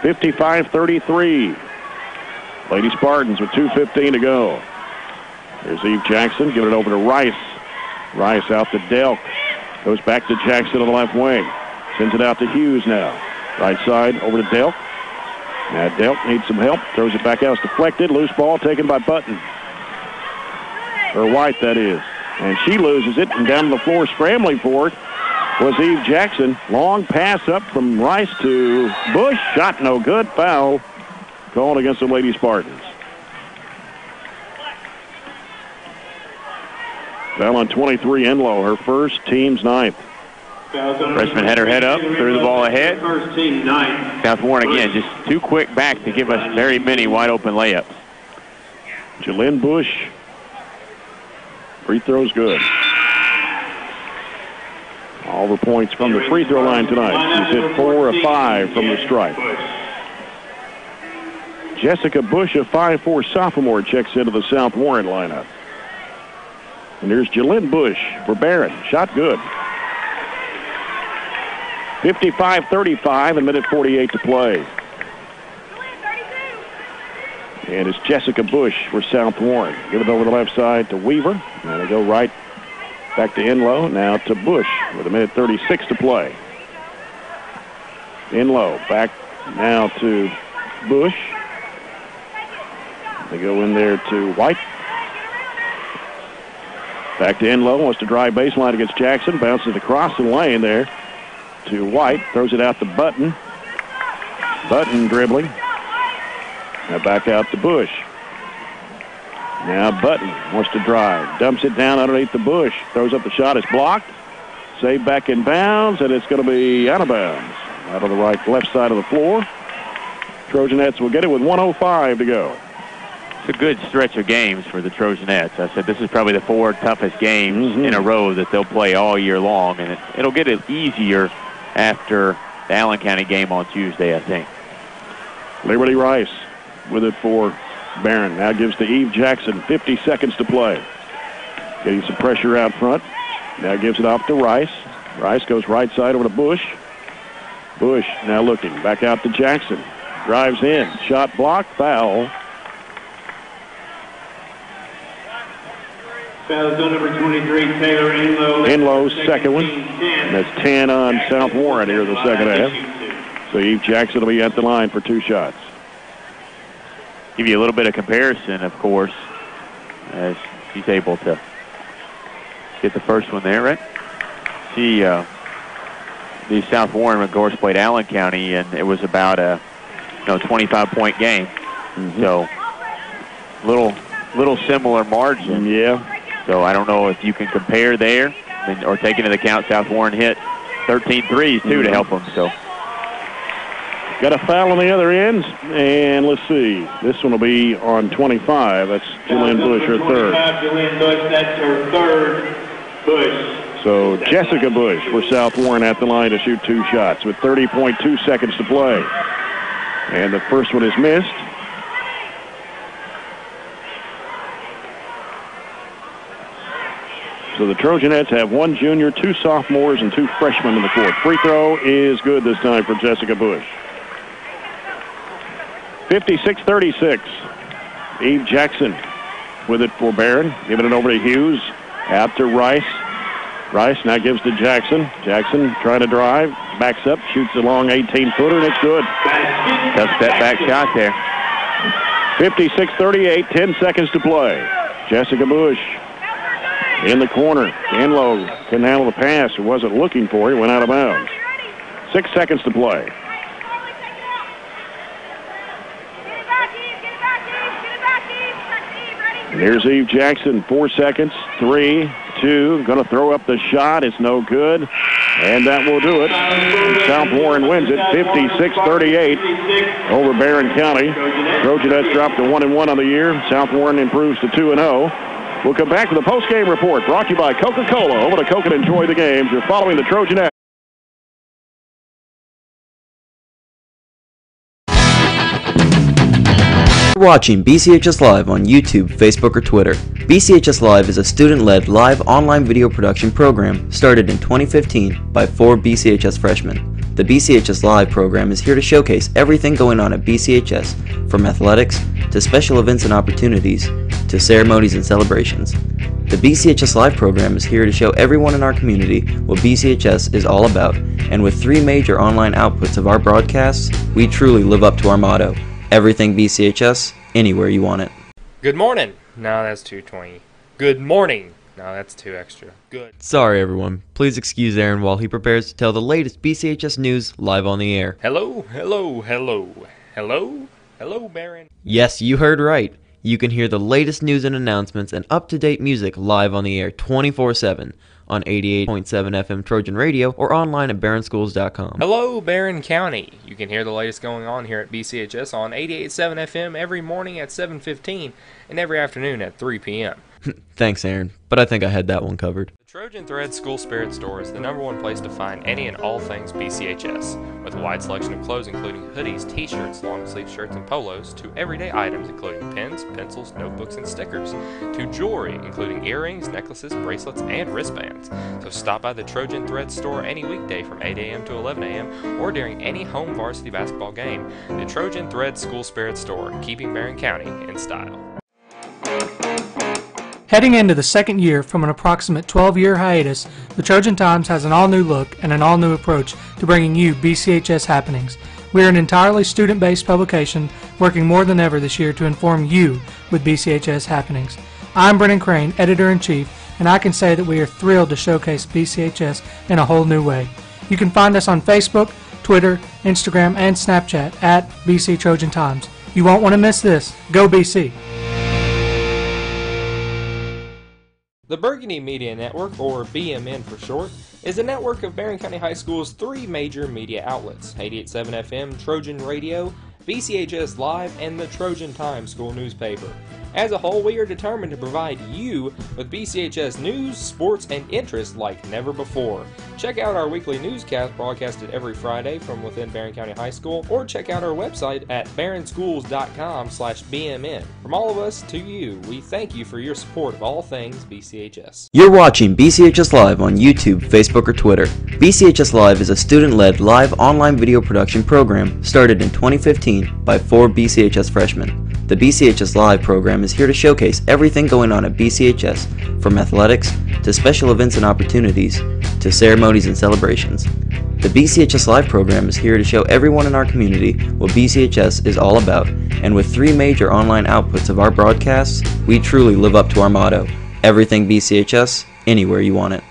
55-33. Lady Spartans with 2:15 to go. There's Eve Jackson. Give it over to Rice. Rice out to Delk. Goes back to Jackson on the left wing. Sends it out to Hughes now. Right side over to Delk. Now Delk needs some help. Throws it back out. It's deflected. Loose ball taken by Button. Or White, that is. And she loses it. And down to the floor scrambling for it was Eve Jackson. Long pass up from Rice to Bush. Shot no good. Foul called against the Lady Spartans. Foul on 23, Enlow. Her first, team's 9th. Freshman had her head up, threw the ball ahead. South Warren again, just too quick back to give us very many wide open layups. Jalen Bush. Free throw's good. All the points from the free throw line tonight. She's hit 4 of 5 from the stripe. Jessica Bush, a 5'4" sophomore, checks into the South Warren lineup. And there's Jalen Bush for Barren. Shot good. 55-35 and minute 48 to play. And it's Jessica Bush for South Warren. Give it over the left side to Weaver. And they go right back to Enlow. Now to Bush with a minute 36 to play. Enlow back now to Bush. They go in there to White. Back to Enlow. Wants to drive baseline against Jackson. Bounces across the lane there to White. Throws it out to Button. Button dribbling. Now back out to Bush. Now Button wants to drive. Dumps it down underneath the bush. Throws up the shot. It's blocked. Saved back in bounds, and it's going to be out of bounds. Out of the left side of the floor. Trojanettes will get it with 1:05 to go. It's a good stretch of games for the Trojanettes. I said this is probably the 4 toughest games in a row that they'll play all year long, and it'll get easier after the Allen County game on Tuesday, I think. Liberty Rice with it for Barren. Now gives to Eve Jackson. 50 seconds to play. Getting some pressure out front. Now gives it off to Rice. Rice goes right side over to Bush. Bush now looking. Back out to Jackson. Drives in. Shot blocked. Foul. Foul on number 23, Taylor Enlow. Enlow's second one. And that's 10 on South Warren here in the second half. So Eve Jackson will be at the line for 2 shots. Give you a little bit of comparison, of course, as she's able to get the first one there, right? The South Warren, of course, played Allen County, and it was about a 25-point game. So little similar margin. Yeah. So I don't know if you can compare there, or take into account South Warren hit 13 threes, too, to help them. So got a foul on the other end, and let's see. This one will be on 25. That's Julian Bush, her third. Julian Bush, that's her third. Bush. So Jessica Bush for South Warren at the line to shoot 2 shots with 30.2 seconds to play. And the first one is missed. So the Trojanettes have 1 junior, 2 sophomores, and 2 freshmen in the court. Free throw is good this time for Jessica Bush. 56-36. Eve Jackson with it for Barren. Giving it over to Hughes. Out to Rice. Rice now gives to Jackson. Jackson trying to drive. Backs up. Shoots a long 18-footer, and it's good. Tough step back shot there. 56-38. 10 seconds to play. Jessica Bush in the corner. Enlow couldn't handle the pass. It wasn't looking for it. Went out of bounds. 6 seconds to play. And here's Eve Jackson. 4 seconds. 3, 2. Going to throw up the shot. It's no good. And that will do it. And South Warren wins it 56-38 over Barren County. Trojanettes dropped to 1-1 on the year. South Warren improves to 2-0. We'll come back to the post-game report brought to you by Coca-Cola. Over to Coke and enjoy the games. You're following the Trojanettes. You're watching BCHS Live on YouTube, Facebook, or Twitter. BCHS Live is a student-led live online video production program started in 2015 by 4 BCHS freshmen. The BCHS Live program is here to showcase everything going on at BCHS, from athletics to special events and opportunities to ceremonies and celebrations. The BCHS Live program is here to show everyone in our community what BCHS is all about, and with 3 major online outputs of our broadcasts, we truly live up to our motto: everything BCHS, anywhere you want it. Good morning. No, that's 220. Good morning. No, that's 2 extra. Good. Sorry everyone, please excuse Aaron while he prepares to tell the latest BCHS news live on the air. Hello, hello, hello. Hello? Hello, Barren. Yes, you heard right. You can hear the latest news and announcements and up-to-date music live on the air 24/7 on 88.7 FM Trojan Radio or online at barrenschools.com. Hello, Barren County. You can hear the latest going on here at BCHS on 88.7 FM every morning at 7:15 and every afternoon at 3 p.m. Thanks, Aaron, but I think I had that one covered. The Trojan Thread School Spirit Store is the #1 place to find any and all things BCHS, with a wide selection of clothes including hoodies, t-shirts, long-sleeve shirts, and polos, to everyday items including pens, pencils, notebooks, and stickers, to jewelry including earrings, necklaces, bracelets, and wristbands. So stop by the Trojan Thread Store any weekday from 8 a.m. to 11 a.m. or during any home varsity basketball game. The Trojan Thread School Spirit Store, keeping Barren County in style. Heading into the second year from an approximate 12-year hiatus, the Trojan Times has an all-new look and an all-new approach to bringing you BCHS happenings. We are an entirely student-based publication working more than ever this year to inform you with BCHS happenings. I'm Brennan Crane, Editor-in-Chief, and I can say that we are thrilled to showcase BCHS in a whole new way. You can find us on Facebook, Twitter, Instagram, and Snapchat at BC Trojan Times. You won't want to miss this. Go BC! The Burgundy Media Network, or BMN for short, is a network of Barren County High School's three major media outlets: 88.7 FM, Trojan Radio, BCHS Live, and the Trojan Times school newspaper. As a whole, we are determined to provide you with BCHS news, sports, and interest like never before. Check out our weekly newscast broadcasted every Friday from within Barren County High School, or check out our website at barrenschools.com/BMN. From all of us to you, we thank you for your support of all things BCHS. You're watching BCHS Live on YouTube, Facebook, or Twitter. BCHS Live is a student-led live online video production program started in 2015 by 4 BCHS freshmen. The BCHS Live program is here to showcase everything going on at BCHS, from athletics to special events and opportunities to ceremonies and celebrations. The BCHS Live program is here to show everyone in our community what BCHS is all about, and with 3 major online outputs of our broadcasts, we truly live up to our motto: everything BCHS, anywhere you want it.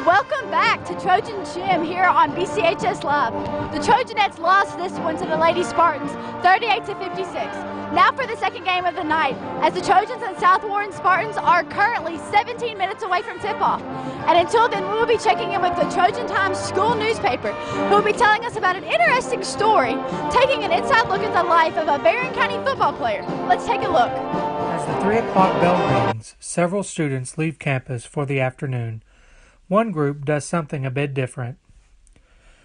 Welcome back to Trojan Gym here on BCHS Live. The Trojanettes lost this one to the Lady Spartans, 38-56. Now for the second game of the night, as the Trojans and South Warren Spartans are currently 17 minutes away from tip-off. And until then, we will be checking in with the Trojan Times school newspaper, who will be telling us about an interesting story, taking an inside look at the life of a Barren County football player. Let's take a look. As the 3 o'clock bell rings, several students leave campus for the afternoon. One group does something a bit different.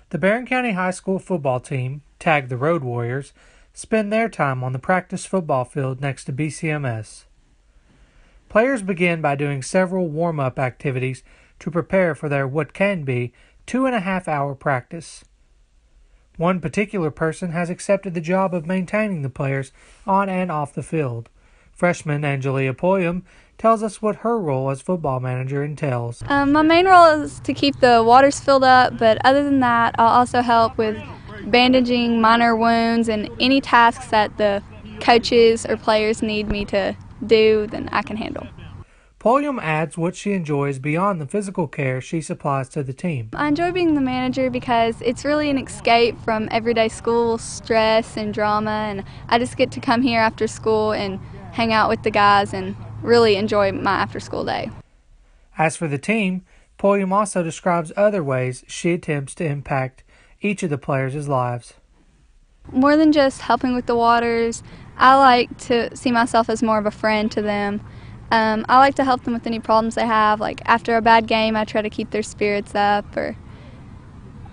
The Barren County High School football team, tagged the Road Warriors, spend their time on the practice football field next to BCMS. Players begin by doing several warm-up activities to prepare for their what can be 2.5-hour practice. One particular person has accepted the job of maintaining the players on and off the field. Freshman Angelia Poyum tells us what her role as football manager entails. My main role is to keep the waters filled up, but other than that, I'll also help with bandaging minor wounds and any tasks that the coaches or players need me to do, then I can handle. Poyum adds what she enjoys beyond the physical care she supplies to the team. I enjoy being the manager because it's really an escape from everyday school stress and drama, and I just get to come here after school and hang out with the guys and really enjoy my after-school day. As for the team, Poyum also describes other ways she attempts to impact each of the players' lives. More than just helping with the waters, I like to see myself as more of a friend to them. I like to help them with any problems they have. Like after a bad game, I try to keep their spirits up, or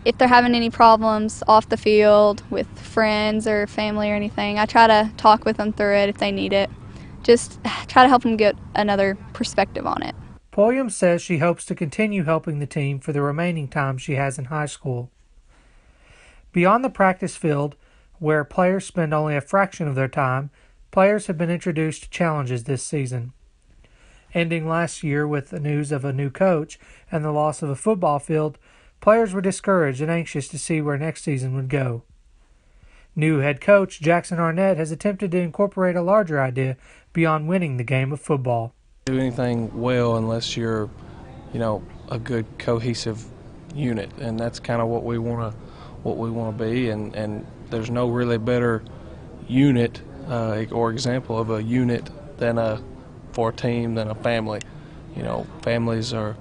if they're having any problems off the field with friends or family or anything, I try to talk with them through it if they need it. Just try to help them get another perspective on it. Poyum says she hopes to continue helping the team for the remaining time she has in high school. Beyond the practice field, where players spend only a fraction of their time, players have been introduced to challenges this season. Ending last year with the news of a new coach and the loss of a football field, players were discouraged and anxious to see where next season would go. New head coach Jackson Arnett has attempted to incorporate a larger idea beyond winning the game of football. Do anything well unless you're, a good cohesive unit, and that's kind of what we want to be. And there's no really better unit or example of a unit for a team than a family. Families are,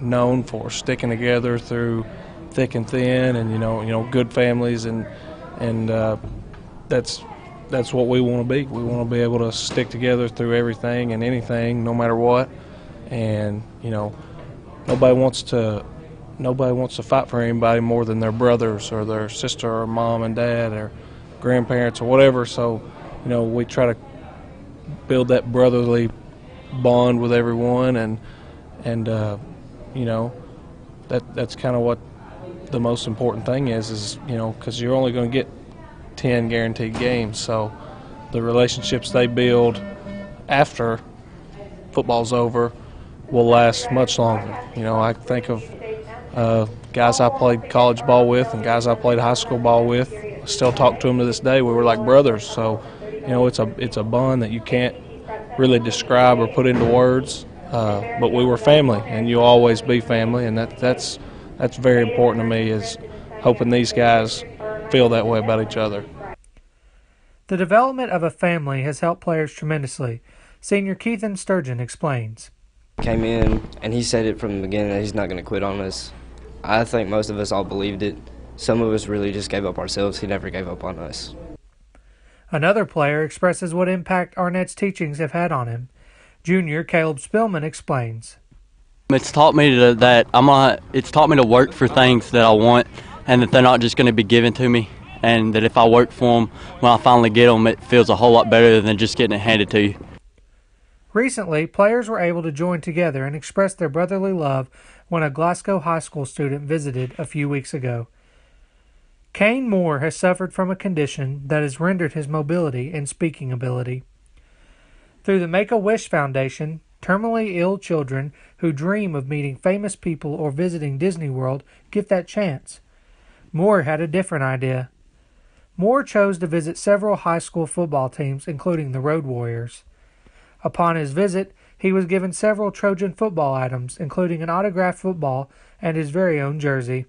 known for sticking together through thick and thin, and good families, and that's what we want to be. We want to be able to stick together through everything and anything, no matter what. And nobody wants to fight for anybody more than their brothers or their sister or mom and dad or grandparents or whatever. So we try to build that brotherly bond with everyone, and that's kind of what the most important thing is because you're only going to get 10 guaranteed games, so the relationships they build after football's over will last much longer. I think of guys I played college ball with and guys I played high school ball with. I still talk to them to this day. We were like brothers, so it's a bond that you can't really describe or put into words. but we were family, and you'll always be family, and that's very important to me, is hoping these guys feel that way about each other. The development of a family has helped players tremendously. Senior Keithan Sturgeon explains. Came in, and he said it from the beginning that he's not going to quit on us. I think most of us all believed it. Some of us really just gave up ourselves. He never gave up on us. Another player expresses what impact Arnett's teachings have had on him. Junior Caleb Spillman explains. It's taught me it's taught me to work for things that I want, and that they're not just going to be given to me, and that if I work for them, when I finally get them, it feels a whole lot better than just getting it handed to you. Recently, players were able to join together and express their brotherly love when a Glasgow high school student visited a few weeks ago. Kane Moore has suffered from a condition that has rendered his mobility and speaking ability. Through the Make-A-Wish Foundation, terminally ill children who dream of meeting famous people or visiting Disney World get that chance. Moore had a different idea. Moore chose to visit several high school football teams, including the Road Warriors. Upon his visit, he was given several Trojan football items, including an autographed football and his very own jersey.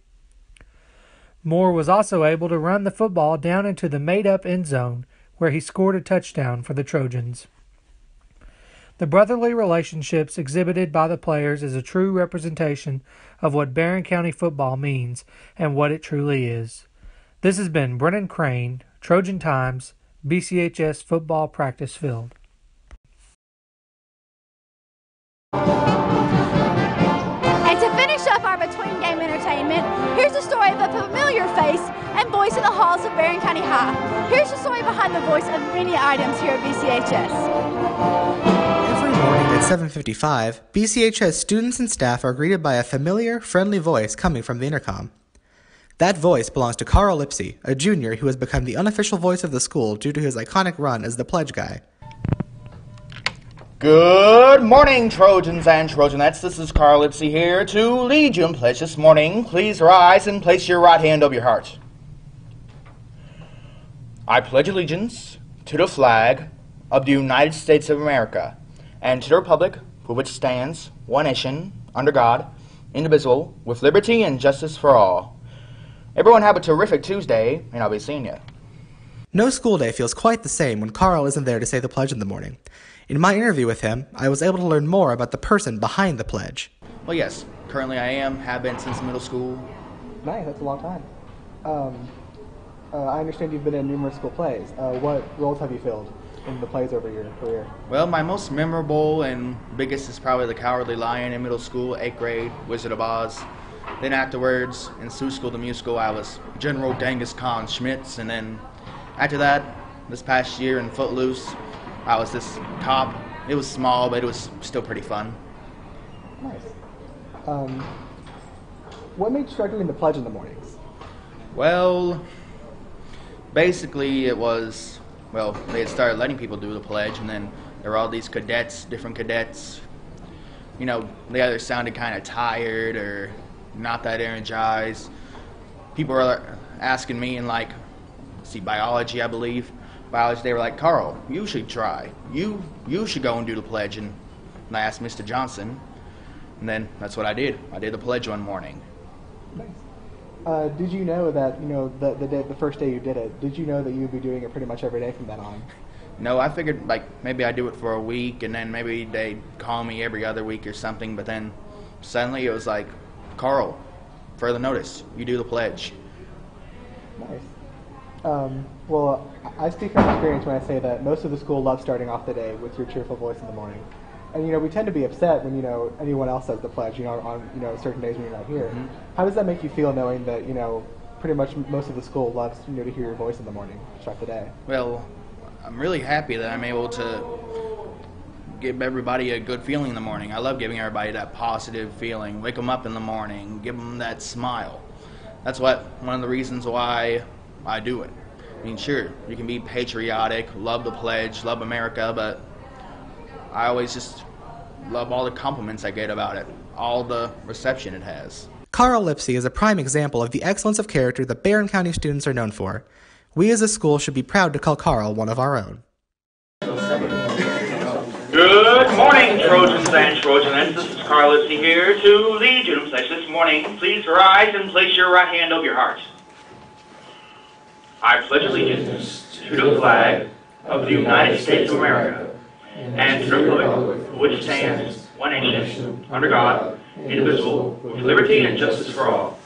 Moore was also able to run the football down into the made-up end zone, where he scored a touchdown for the Trojans. The brotherly relationships exhibited by the players is a true representation of what Barren County football means and what it truly is. This has been Brennan Crane, Trojan Times, BCHS Football Practice Field. And to finish up our between-game entertainment, here's the story of a familiar face and voice in the halls of Barren County High. Here's the story behind the voice of many items here at BCHS. Every morning at 7:55, BCHS students and staff are greeted by a familiar, friendly voice coming from the intercom. That voice belongs to Carl Lipsy, a junior who has become the unofficial voice of the school due to his iconic run as the pledge guy. Good morning, Trojans and Trojanettes. This is Carl Lipsy here to lead you in pledge this morning. Please rise and place your right hand over your heart. I pledge allegiance to the flag of the United States of America and to the republic for which stands one nation, under God, indivisible, with liberty and justice for all. Everyone have a terrific Tuesday, and I'll be seeing you. No school day feels quite the same when Carl isn't there to say the pledge in the morning. In my interview with him, I was able to learn more about the person behind the pledge. Well, yes. Currently I have been since middle school. Nice, that's a long time. I understand you've been in numerous school plays. What roles have you filled in the plays over your career? Well, my most memorable and biggest is probably The Cowardly Lion in middle school, 8th grade, Wizard of Oz. Then afterwards, in Sioux School, the musical, I was General Genghis Khan Schmitz. And then after that, this past year in Footloose, I was this cop. It was small, but it was still pretty fun. Nice. What made you start doing the pledge in the mornings? Well, basically it was, they had started letting people do the pledge, and then there were all these cadets, different cadets. You know, they either sounded kind of tired or not that energized. People were asking me in, biology, I believe. Biology, they were like, Carl, you should try. You should go and do the pledge. And I asked Mr. Johnson, and then that's what I did. I did the pledge one morning. Nice. Did you know that, the first day you did it, did you know that you would be doing it pretty much every day from then on? No, I figured, maybe I'd do it for a week, and then maybe they'd call me every other week or something, but then suddenly it was like, Carl, further notice, you do the pledge. Nice. Well, I speak from experience when I say that most of the school loves starting off the day with your cheerful voice in the morning. And, we tend to be upset when, anyone else says the pledge, on, certain days when you're not here. Mm-hmm. How does that make you feel knowing that, pretty much most of the school loves, to hear your voice in the morning to start the day? Well, I'm really happy that I'm able to give everybody a good feeling in the morning. I love giving everybody that positive feeling. Wake them up in the morning, give them that smile. That's one of the reasons why I do it. I mean, sure, you can be patriotic, love the pledge, love America, but I always just love all the compliments I get about it, all the reception it has. Carl Lipsy is a prime example of the excellence of character that Barren County students are known for. We as a school should be proud to call Carl one of our own. Good Good morning, Trojans and Trojanettes. This is Carlos here to lead you in this morning. Please rise and place your right hand over your heart. I pledge allegiance to the flag of the United States of America and to the republic which stands one nation under God, indivisible, with liberty and justice for all.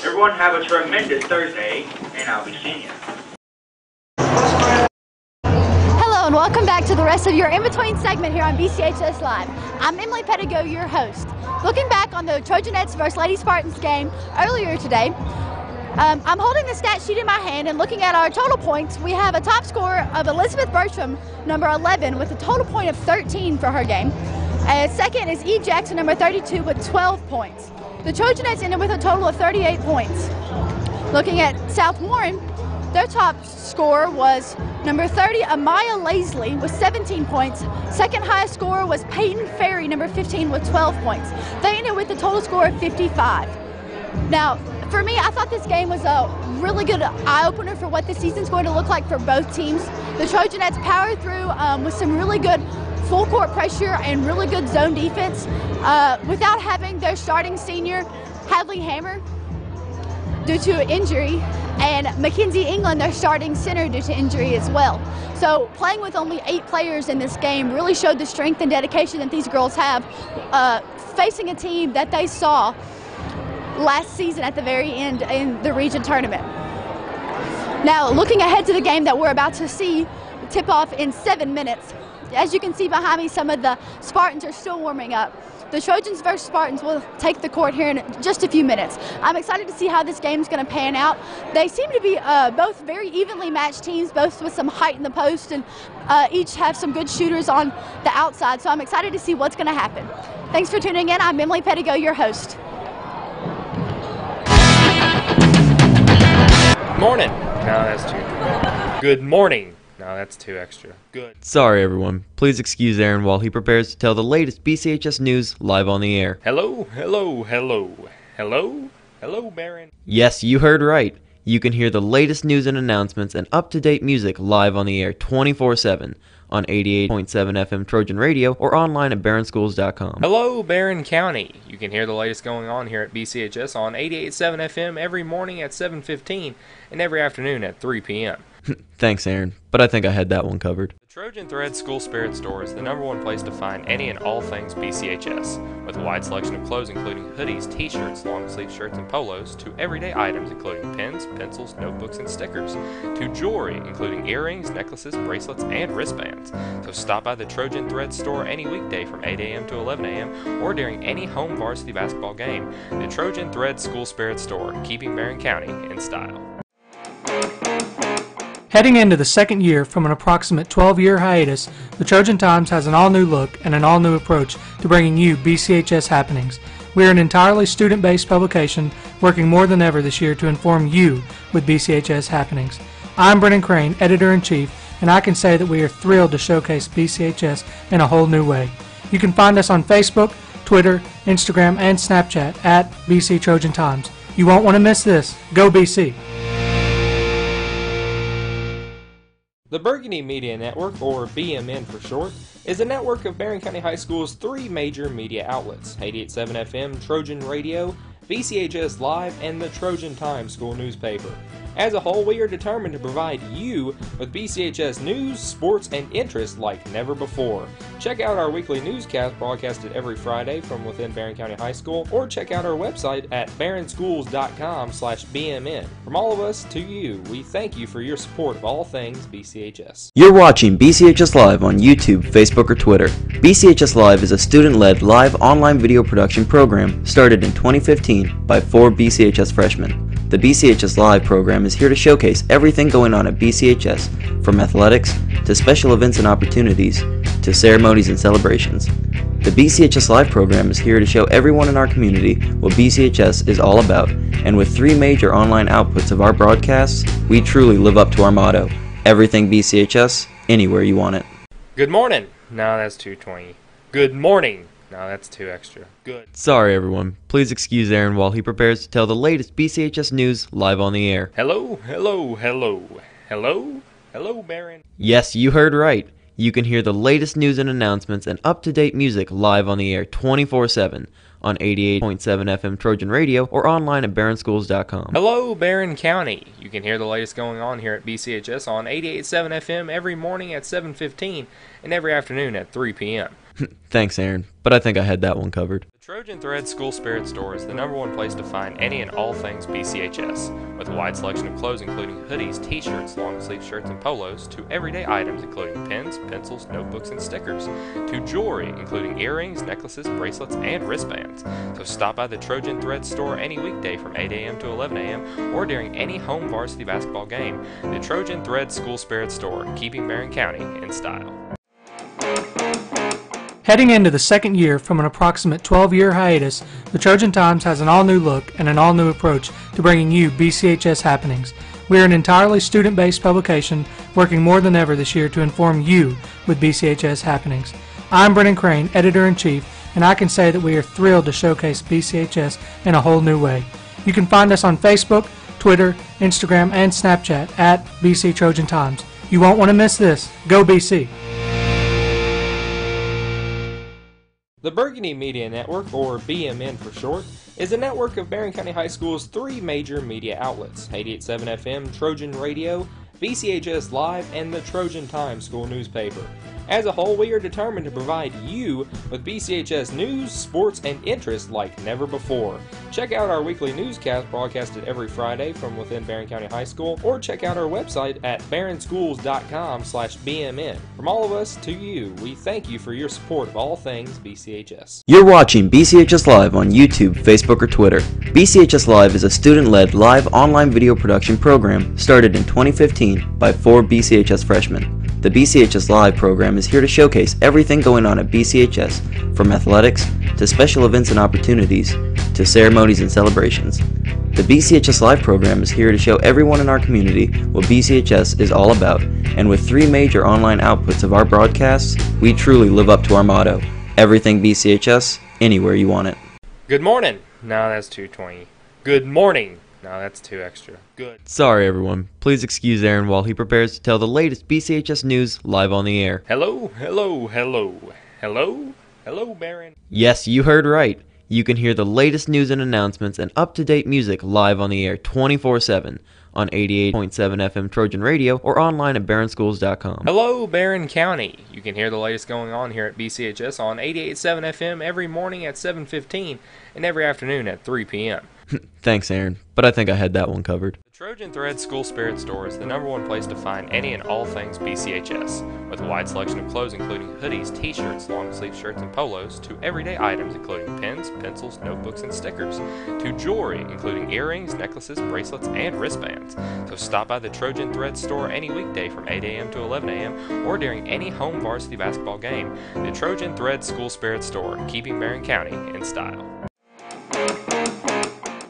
Everyone have a tremendous Thursday, and I'll be seeing you. Hello and welcome back to the rest of your in-between segment here on BCHS Live. I'm Emily Pettigo, your host. Looking back on the Trojanettes versus Lady Spartans game earlier today, I'm holding the stat sheet in my hand and looking at our total points. We have a top score of Elizabeth Bertram, number 11, with a total point of 13 for her game. Second is E. Jackson, number 32, with 12 points. The Trojanettes ended with a total of 38 points. Looking at South Warren, their top score was number 30, Amaya Laisley, with 17 points. Second highest score was Peyton Ferry, number 15, with 12 points. They ended with a total score of 55. Now, for me, I thought this game was a really good eye-opener for what the season's going to look like for both teams. The Trojanettes powered through with some really good full-court pressure and really good zone defense without having their starting senior, Hadley Hammer, due to injury, and Mackenzie England, their starting center, due to injury as well. So playing with only 8 players in this game really showed the strength and dedication that these girls have facing a team that they saw last season at the very end in the region tournament. Now, looking ahead to the game that we're about to see tip off in 7 minutes, as you can see behind me, some of the Spartans are still warming up. The Trojans versus Spartans will take the court here in just a few minutes. I'm excited to see how this game is going to pan out. They seem to be both very evenly matched teams, both with some height in the post, and each have some good shooters on the outside. So I'm excited to see what's going to happen. Thanks for tuning in. I'm Emily Pettigo, your host. Morning. No, that's too. Good morning. No, that's too extra. Good. Sorry everyone, please excuse Aaron while he prepares to tell the latest BCHS news live on the air. Hello, hello, hello. Hello? Hello, Barren. Yes, you heard right. You can hear the latest news and announcements and up-to-date music live on the air 24/7 on 88.7 FM Trojan Radio or online at barrenschools.com. Hello, Barren County. You can hear the latest going on here at BCHS on 88.7 FM every morning at 7:15 and every afternoon at 3 p.m. Thanks, Aaron, but I think I had that one covered. The Trojan Thread School Spirit Store is the #1 place to find any and all things BCHS, with a wide selection of clothes including hoodies, t-shirts, long-sleeve shirts, and polos, to everyday items including pens, pencils, notebooks, and stickers, to jewelry including earrings, necklaces, bracelets, and wristbands. So stop by the Trojan Thread Store any weekday from 8 a.m. to 11 a.m. or during any home varsity basketball game. The Trojan Thread School Spirit Store, keeping Barren County in style. Heading into the second year from an approximate 12-year hiatus, the Trojan Times has an all-new look and an all-new approach to bringing you BCHS happenings. We are an entirely student-based publication working more than ever this year to inform you with BCHS happenings. I'm Brennan Crane, Editor-in-Chief, and I can say that we are thrilled to showcase BCHS in a whole new way. You can find us on Facebook, Twitter, Instagram, and Snapchat at BC Trojan Times. You won't want to miss this. Go BC! The Burgundy Media Network, or BMN for short, is a network of Barren County High School's 3 major media outlets: 88.7 FM, Trojan Radio, BCHS Live, and the Trojan Times school newspaper. As a whole, we are determined to provide you with BCHS news, sports, and interest like never before. Check out our weekly newscast broadcasted every Friday from within Barren County High School, or check out our website at barrenschools.com/BMN. From all of us to you, we thank you for your support of all things BCHS. You're watching BCHS Live on YouTube, Facebook, or Twitter. BCHS Live is a student-led live online video production program started in 2015 by 4 BCHS freshmen. The BCHS Live program is here to showcase everything going on at BCHS, from athletics to special events and opportunities to ceremonies and celebrations. The BCHS Live program is here to show everyone in our community what BCHS is all about, and with 3 major online outputs of our broadcasts, we truly live up to our motto: everything BCHS, anywhere you want it. Good morning. No, that's 220. Good morning. No, that's too extra. Good. Sorry everyone, please excuse Aaron while he prepares to tell the latest BCHS news live on the air. Hello, hello, hello. Hello? Hello, Barren. Yes, you heard right. You can hear the latest news and announcements and up-to-date music live on the air 24/7 on 88.7 FM Trojan Radio or online at barrenschools.com. Hello, Barren County. You can hear the latest going on here at BCHS on 88.7 FM every morning at 7:15 and every afternoon at 3 p.m. Thanks, Aaron, but I think I had that one covered. The Trojan Thread School Spirit Store is the #1 place to find any and all things BCHS, with a wide selection of clothes including hoodies, t-shirts, long-sleeve shirts, and polos, to everyday items including pens, pencils, notebooks, and stickers, to jewelry including earrings, necklaces, bracelets, and wristbands. So stop by the Trojan Thread Store any weekday from 8 a.m. to 11 a.m. or during any home varsity basketball game. The Trojan Thread School Spirit Store, keeping Barren County in style. Heading into the second year from an approximate 12-year hiatus, the Trojan Times has an all-new look and an all-new approach to bringing you BCHS happenings. We are an entirely student-based publication working more than ever this year to inform you with BCHS happenings. I'm Brennan Crane, Editor-in-Chief, and I can say that we are thrilled to showcase BCHS in a whole new way. You can find us on Facebook, Twitter, Instagram, and Snapchat at BC Trojan Times. You won't want to miss this. Go BC! The Burgundy Media Network, or BMN for short, is a network of Barren County High School's 3 major media outlets: 88.7 FM, Trojan Radio, BCHS Live, and the Trojan Times school newspaper. As a whole, we are determined to provide you with BCHS news, sports, and interest like never before. Check out our weekly newscast broadcasted every Friday from within Barren County High School, or check out our website at barrenschools.com/BMN. From all of us to you, we thank you for your support of all things BCHS. You're watching BCHS Live on YouTube, Facebook, or Twitter. BCHS Live is a student-led live online video production program started in 2015 by 4 BCHS freshmen. The BCHS Live program is here to showcase everything going on at BCHS, from athletics to special events and opportunities to ceremonies and celebrations. The BCHS Live program is here to show everyone in our community what BCHS is all about, and with 3 major online outputs of our broadcasts, we truly live up to our motto: everything BCHS, anywhere you want it. Good morning. No, that's 220. Good morning. No, that's 2 extra. Good. Sorry everyone, please excuse Aaron while he prepares to tell the latest BCHS news live on the air. Hello, hello, hello, hello, hello, Barren. Yes, you heard right. You can hear the latest news and announcements and up-to-date music live on the air 24/7 on 88.7 FM Trojan Radio or online at barrenschools.com. Hello, Barren County. You can hear the latest going on here at BCHS on 88.7 FM every morning at 7:15 and every afternoon at 3 p.m. Thanks, Aaron, but I think I had that one covered. The Trojan Thread School Spirit Store is the #1 place to find any and all things BCHS, with a wide selection of clothes including hoodies, t-shirts, long-sleeve shirts, and polos, to everyday items including pens, pencils, notebooks, and stickers, to jewelry including earrings, necklaces, bracelets, and wristbands. So stop by the Trojan Thread Store any weekday from 8 a.m. to 11 a.m. or during any home varsity basketball game. The Trojan Thread School Spirit Store, keeping Barren County in style.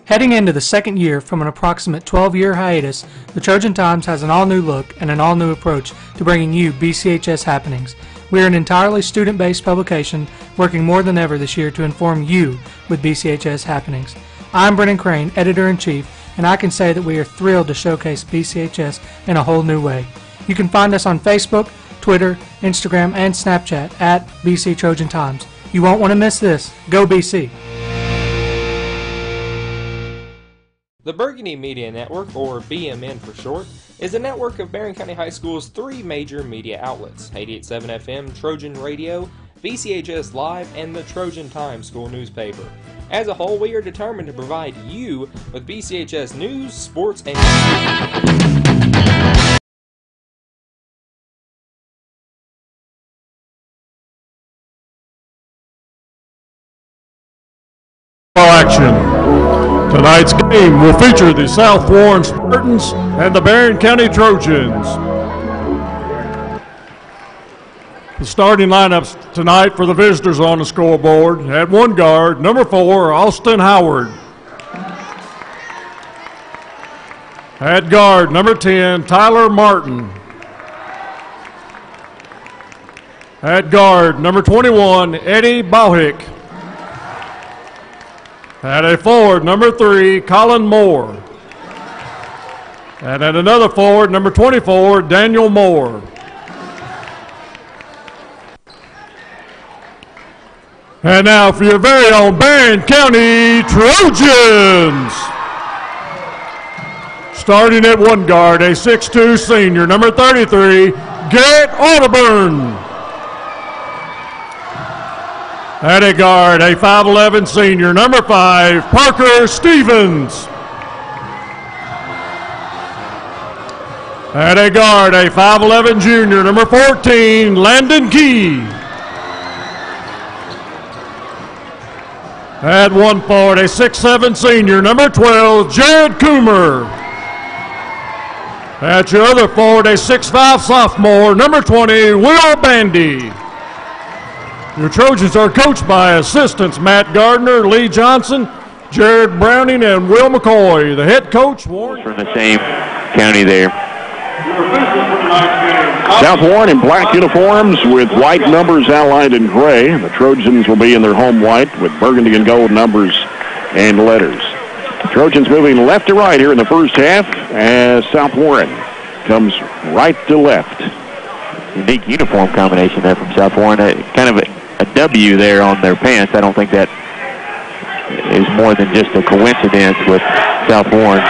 Heading into the second year from an approximate 12-year hiatus, the Trojan Times has an all-new look and an all-new approach to bringing you BCHS happenings. We are an entirely student-based publication working more than ever this year to inform you with BCHS happenings. I'm Brennan Crane, Editor-in-Chief, and I can say that we are thrilled to showcase BCHS in a whole new way. You can find us on Facebook, Twitter, Instagram, and Snapchat at BC Trojan Times. You won't want to miss this. Go BC! The Burgundy Media Network, or BMN for short, is a network of Barren County High School's 3 major media outlets: 88.7 FM, Trojan Radio, BCHS Live, and the Trojan Times school newspaper. As a whole, we are determined to provide you with BCHS news, sports, and action. Tonight's game will feature the South Warren Spartans and the Barren County Trojans. The starting lineups tonight for the visitors on the scoreboard: at 1 guard, number 4, Austin Howard. At guard, number 10, Tyler Martin. At guard, number 21, Eddie Bauhick. At a forward, number 3, Colin Moore. And at another forward, number 24, Daniel Moore. And now for your very own Barren County Trojans. Starting at one guard, a 6'2 senior, number 33, Garrett Audubon. At a guard, a 5'11 senior, number 5, Parker Stevens. At a guard, a 5'11 junior, number 14, Landon Key. At one forward, a 6'7 senior, number 12, Jared Coomer. At your other forward, a 6'5 sophomore, number 20, Will Bandy. Your Trojans are coached by assistants Matt Gardner, Lee Johnson, Jared Browning, and Will McCoy. The head coach, Warren. From the same county there. South Warren in black uniforms with white numbers outlined in gray. The Trojans will be in their home white with burgundy and gold numbers and letters. Trojans moving left to right here in the first half as South Warren comes right to left. Unique uniform combination there from South Warren. Kind of a W there on their pants. I don't think that is more than just a coincidence with South Warren.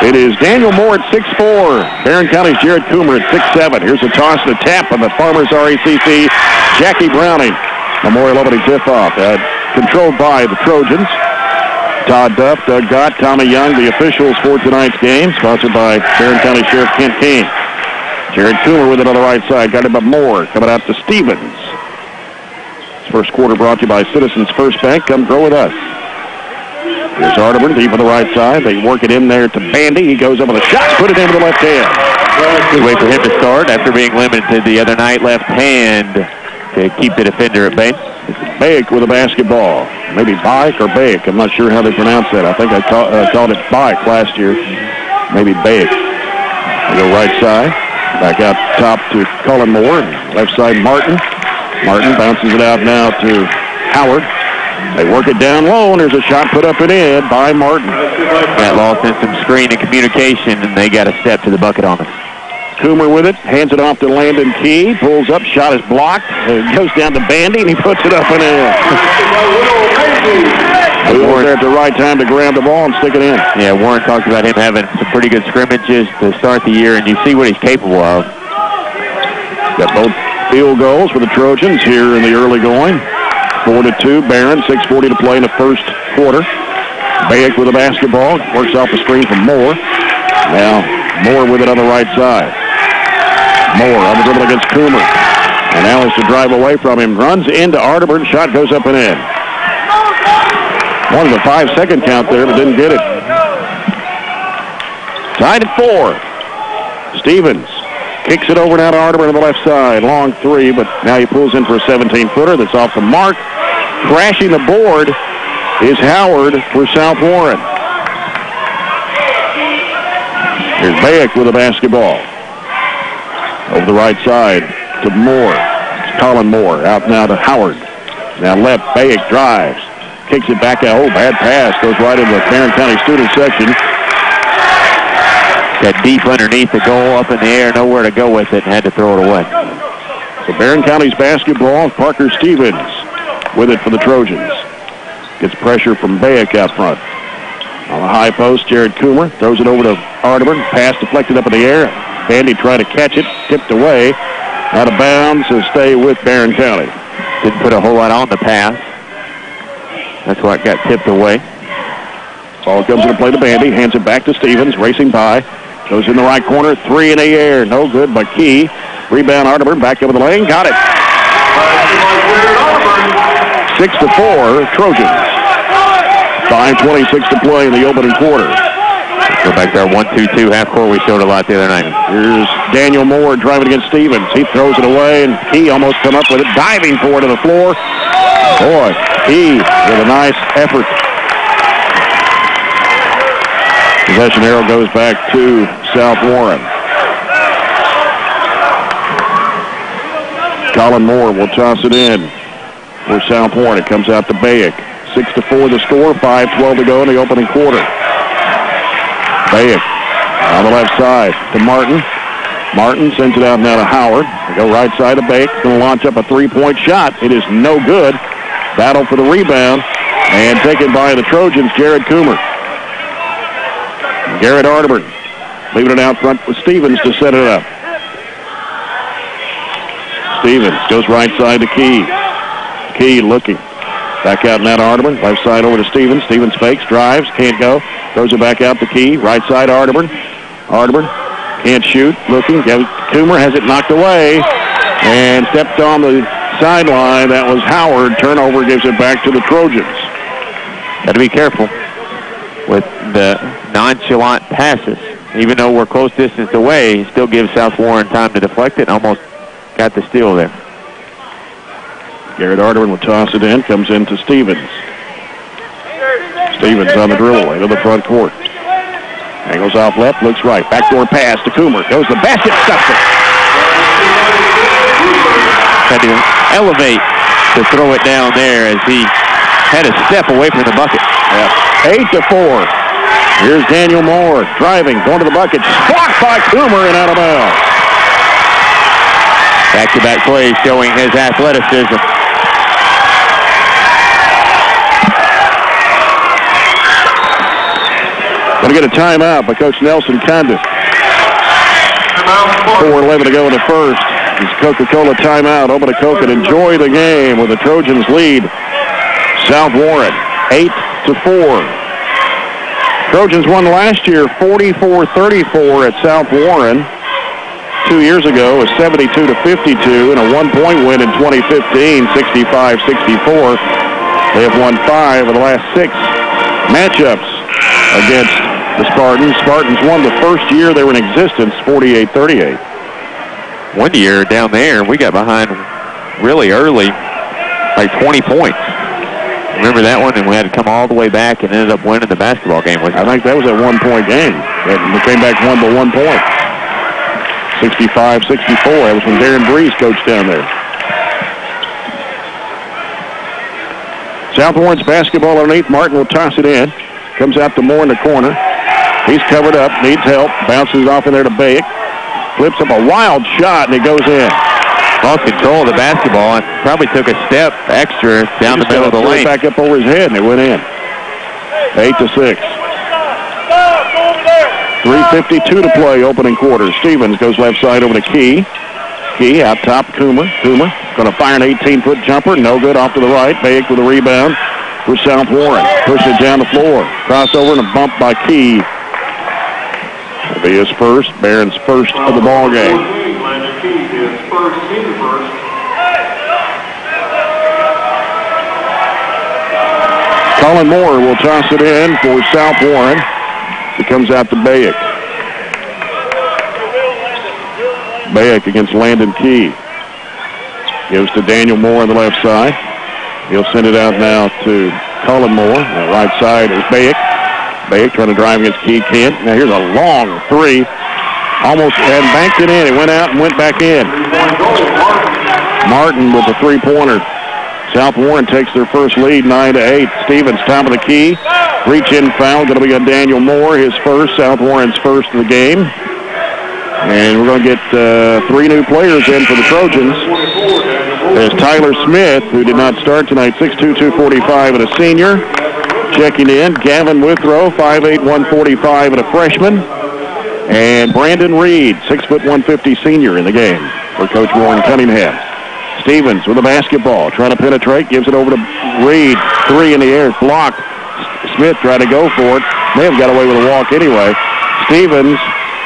It is Daniel Moore at 6'4". Barren County's Jared Coomer at 6'7". Here's a toss and a tap on the Farmers RACC. Jackie Browning. Memorial opening tip-off. Controlled by the Trojans. Todd Duff, Doug Gott, Tommy Young, the officials for tonight's game, sponsored by Barren County Sheriff Kent Kane. Jared Coomer with it on the right side, guarded by Moore, coming out to Stevens. This first quarter brought to you by Citizens First Bank. Come grow with us. Here's Arterburn, deep on the right side. They work it in there to Bandy. He goes up with a shot, put it into the left hand. Good way for him to start after being limited the other night. Left hand to keep the defender at bay. Bayek with a basketball. Maybe Bayek or Bayek. I'm not sure how they pronounce that. I think I called it Bayek last year. Maybe Bayek. They go right side. Back out top to Cullen Moore. Left side Martin. Martin bounces it out now to Howard. They work it down low, and there's a shot put up and in by Martin. That lost in some screen and communication, and they got a step to the bucket on it. Coomer with it, hands it off to Landon Key, pulls up, shot is blocked, goes down to Bandy, and he puts it up and in. Warren there at the right time to grab the ball and stick it in. Yeah, Warren talked about him having some pretty good scrimmages to start the year, and you see what he's capable of. Got both field goals for the Trojans here in the early going. 4-2, Barren, 6:40 to play in the first quarter. Bayek with the basketball, works off the screen from Moore. Now Moore with it on the right side. Moore on the dribble against Coomer. And now is to drive away from him. Runs into Arterburn, shot goes up and in. Wanted a 5-second count there, but didn't get it. Tied at 4. Stevens kicks it over now to Arterburn on the left side. Long three, but now he pulls in for a 17-footer that's off the mark. Crashing the board is Howard for South Warren. Here's Bayek with the basketball. Over the right side to Moore. It's Colin Moore out now to Howard. Now left, Bayek drives. Kicks it back out. Oh, bad pass. Goes right into the Barren County student section. Got deep underneath the goal, up in the air, nowhere to go with it, and had to throw it away. So Barren County's basketball, Parker Stevens with it for the Trojans. Gets pressure from Bayek out front. On the high post, Jared Coomer throws it over to Arterburn. Pass deflected up in the air. Bandy tried to catch it, tipped away. Out of bounds to stay with Barren County. Didn't put a whole lot on the pass. That's why it got tipped away. Ball comes into play to Bandy, hands it back to Stevens, racing by. Goes in the right corner, three in the air. No good by Key. Rebound Arterburn, back over the lane, got it. 6-4, Trojans. 5:26 to play in the opening quarter. Go back there, 1-2-2 half court we showed a lot the other night. Here's Daniel Moore driving against Stevens. He throws it away, and Key almost come up with it, diving for it to the floor. Boy, Key with a nice effort. Possession arrow goes back to South Warren. Colin Moore will toss it in for South Warren. It comes out to Bayek. 6-4 the score, 5:12 to go in the opening quarter. Bayek on the left side to Martin. Martin sends it out now to Howard. They go right side of Bake. Going to launch up a three-point shot. It is no good. Battle for the rebound. And taken by the Trojans, Jared Coomer. Garrett Arterburn leaving it out front with Stevens to set it up. Stevens goes right side to Key. Key looking. Back out now to Arterburn. Left side over to Stevens. Stevens fakes, drives, can't go. Throws it back out to Key. Right side Arterburn. Arterburn can't shoot. Looking. Coomer has it knocked away. And stepped on the sideline. That was Howard. Turnover gives it back to the Trojans. Got to be careful with the nonchalant passes. Even though we're close distance away, he still gives South Warren time to deflect it. Almost got the steal there. Garrett Arterburn will toss it in. Comes into Stevens. Stevens on the dribble into the front court. Angles off left, looks right. Backdoor pass to Coomer. Goes the basket, stuffs it. Had to elevate to throw it down there as he had a step away from the bucket. Yeah. 8-4. Here's Daniel Moore driving, going to the bucket. Blocked by Coomer and out of bounds. Back-to-back plays showing his athleticism. Going to get a timeout by Coach Nelson Condon. 4:11 to go in the first. It's Coca-Cola timeout. Open to Coke and enjoy the game with the Trojans lead. South Warren 8-4. Trojans won last year 44-34 at South Warren. 2 years ago, a 72-52 and a 1-point win in 2015, 65-64. They have won 5 of the last 6 matchups against the Spartans. Spartans won the first year they were in existence, 48-38. One year down there, we got behind really early, like 20 points. Remember that one? And we had to come all the way back and ended up winning the basketball game. I think that was a 1-point game. We came back and won by 1 point. 65-64. That was when Darren Breeze coached down there. South Warren's basketball underneath. Martin will toss it in. Comes out to Moore in the corner. He's covered up, needs help. Bounces off in there to Bayek. Flips up a wild shot, and it goes in. Lost control of the basketball and probably took a step extra down the middle of the lane. Back up over his head, and it went in. 8-6. 3:52 to play, opening quarter. Stevens goes left side over to Key. Key out top, Coomer. Coomer going to fire an 18-foot jumper. No good, off to the right. Bayek with a rebound for South Warren. Push it down the floor. Crossover and a bump by Key. That'll be his first. Barron's first of the ball game. Colin Moore will toss it in for South Warren. It comes out to Bayek. Bayek against Landon Key. Gives to Daniel Moore on the left side. He'll send it out now to Colin Moore. On the right side is Bayek. Bayek trying to drive against Key. Can't. Now here's a long three. Almost and banked it in. It went out and went back in. Martin with the three-pointer. South Warren takes their first lead, 9-8. Stevens, top of the key. Reach-in foul, going to be on Daniel Moore, his first. South Warren's first of the game. And we're going to get 3 new players in for the Trojans. There's Tyler Smith, who did not start tonight, 6'2", 245, and a senior. Checking in, Gavin Withrow, 5'8", 145, and a freshman. And Brandon Reed, 6', 150 senior in the game for Coach Warren Cunningham. Stevens with the basketball, trying to penetrate, gives it over to Reed. 3 in the air, blocked. Smith tried to go for it. May have got away with a walk anyway. Stevens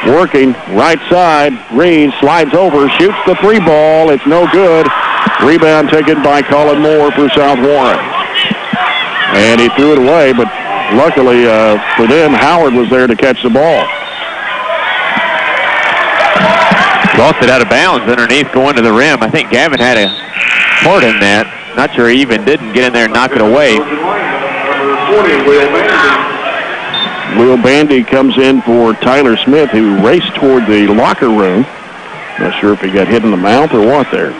working right side. Reed slides over, shoots the 3 ball. It's no good. Rebound taken by Colin Moore for South Warren. And he threw it away, but luckily for them, Howard was there to catch the ball. Lost it out of bounds underneath going to the rim. I think Gavin had a part in that. Not sure he even didn't get in there and knock it away. Will Bandy comes in for Tyler Smith, who raced toward the locker room. Not sure if he got hit in the mouth or what there.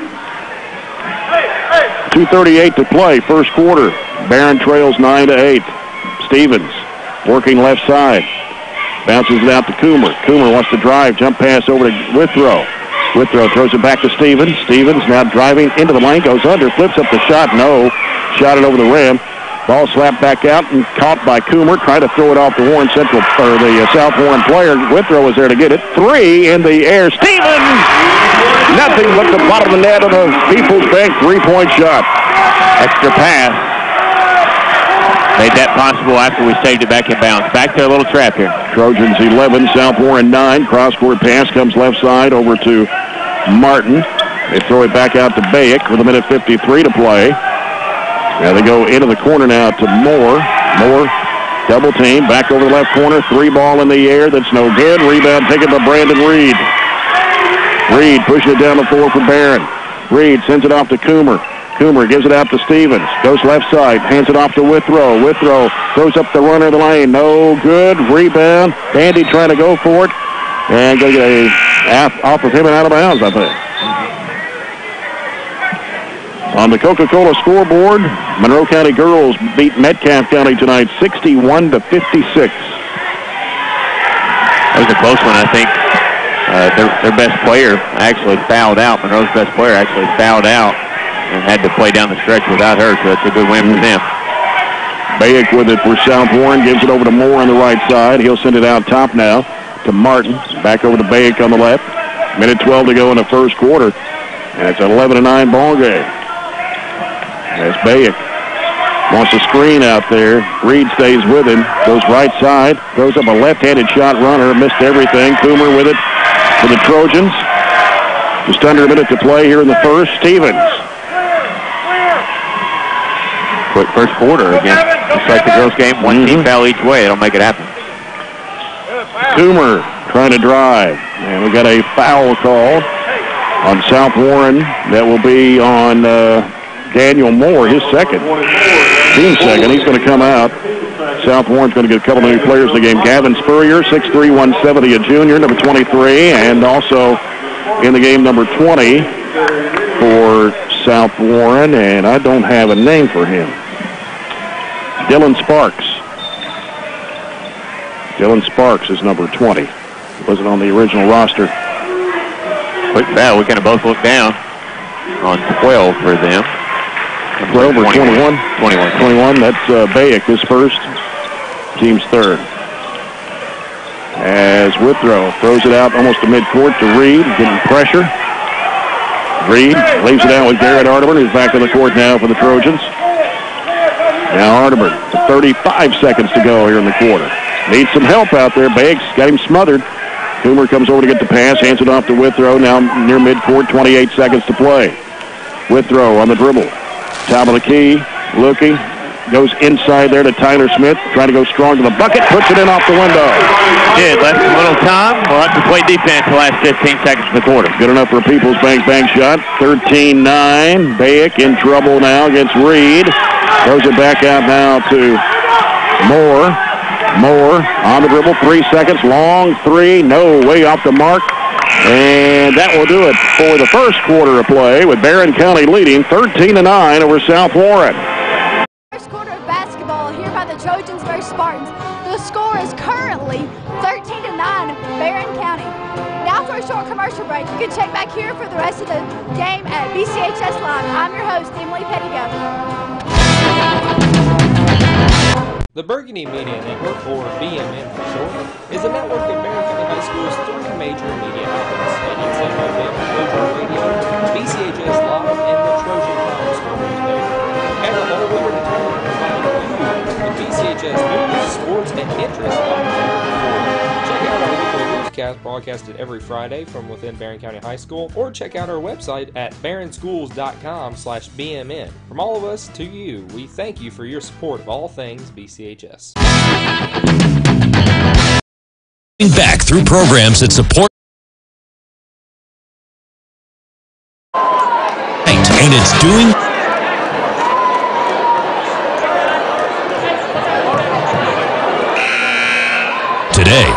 2:38 to play, first quarter. Barren trails 9-8. Stevens working left side. Bounces it out to Coomer. Coomer wants to drive. Jump pass over to Withrow. Withrow throws it back to Stevens. Stevens now driving into the lane. Goes under. Flips up the shot. No. Shot it over the rim. Ball slapped back out and caught by Coomer. Tried to throw it off the Warren Central, or the South Warren player. Withrow was there to get it. 3 in the air. Stevens! Nothing but the bottom of the net on a People's Bank three-point shot. Extra pass. Made that possible after we saved it back in bounds. Back to a little trap here. Trojans 11, South Warren 9. Cross-court pass comes left side over to Martin. They throw it back out to Bayek with 1:53 to play. Now they go into the corner now to Moore. Moore, double team, back over the left corner. 3 ball in the air. That's no good. Rebound taken by Brandon Reed. Reed pushing it down the floor for Barren. Reed sends it off to Coomer. Coomer gives it out to Stevens. Goes left side. Hands it off to Withrow. Withrow throws up the runner of the lane. No good. Rebound. Bandy trying to go for it. And going to get a half off of him and out of bounds, I think. On the Coca-Cola scoreboard, Monroe County girls beat Metcalfe County tonight 61-56. That was a close one, I think. Their best player actually fouled out. Monroe's best player actually fouled out and had to play down the stretch without her, so it's a good win for them. Bayek with it for South Warren, gives it over to Moore on the right side. He'll send it out top now to Martin. Back over to Bayek on the left. 1:12 to go in the first quarter. And it's an 11-9 ball game. As Bayek wants a screen out there. Reed stays with him. Goes right side. Throws up a left-handed shot runner. Missed everything. Coomer with it for the Trojans. Just under a minute to play here in the first. Stevens. Quick first quarter again. Just like the girls' game, one team foul each way. It'll make it happen. Coomer trying to drive. And we got a foul call on South Warren. That will be on Daniel Moore, his second. Team second. He's going to come out. South Warren's going to get a couple of new players in the game. Gavin Spurrier, 6'3", 170, a junior, number 23. And also in the game, number 20 for South Warren. And I don't have a name for him. Dylan Sparks. Dylan Sparks is number 20. Wasn't on the original roster. Quick foul. We kind of both look down on 12 for them. 12 or 21? 21. 21. That's Bayek, his first. Team's third. As Withrow throws it out almost to midcourt to Reed, getting pressure. Reed leaves it out with Garrett Arterburn, who's back on the court now for the Trojans. Now Arterburn, 35 seconds to go here in the quarter. Needs some help out there. Bayek's got him smothered. Coomer comes over to get the pass, hands it off to Withrow, now near midcourt, 28 seconds to play. Withrow on the dribble. Top of the key, looking, goes inside there to Tyler Smith, trying to go strong to the bucket, puts it in off the window. Did, left a little time. We'll have to play defense the last 15 seconds of the quarter. Good enough for a People's Bank shot. 13-9. Bayek in trouble now against Reed. Throws it back out now to Moore. Moore on the dribble, 3 seconds, long three, no, way off the mark. And that will do it for the first quarter of play with Barren County leading 13-9 over South Warren. First quarter of basketball here by the Trojans versus Spartans. The score is currently 13-9 Barren County. Now for a short commercial break. You can check back here for the rest of the game at BCHS Live. I'm your host, Emily Pettigo. The Burgundy Media Network, or BMN for short, is a network of Barren County High School's 3 major media outlets: 87 FM, Trojan Radio, BCHS Live, and the Trojan Times newspaper. And the whole winter to come to provide you with BCHS news, sports, and interest on Barren. Check out our weekly newscast broadcasted every Friday from within Barren County High School, or check out our website at barrenschools.com/BMN. From all of us to you, we thank you for your support of all things BCHS. Back through programs that support and it's doing today.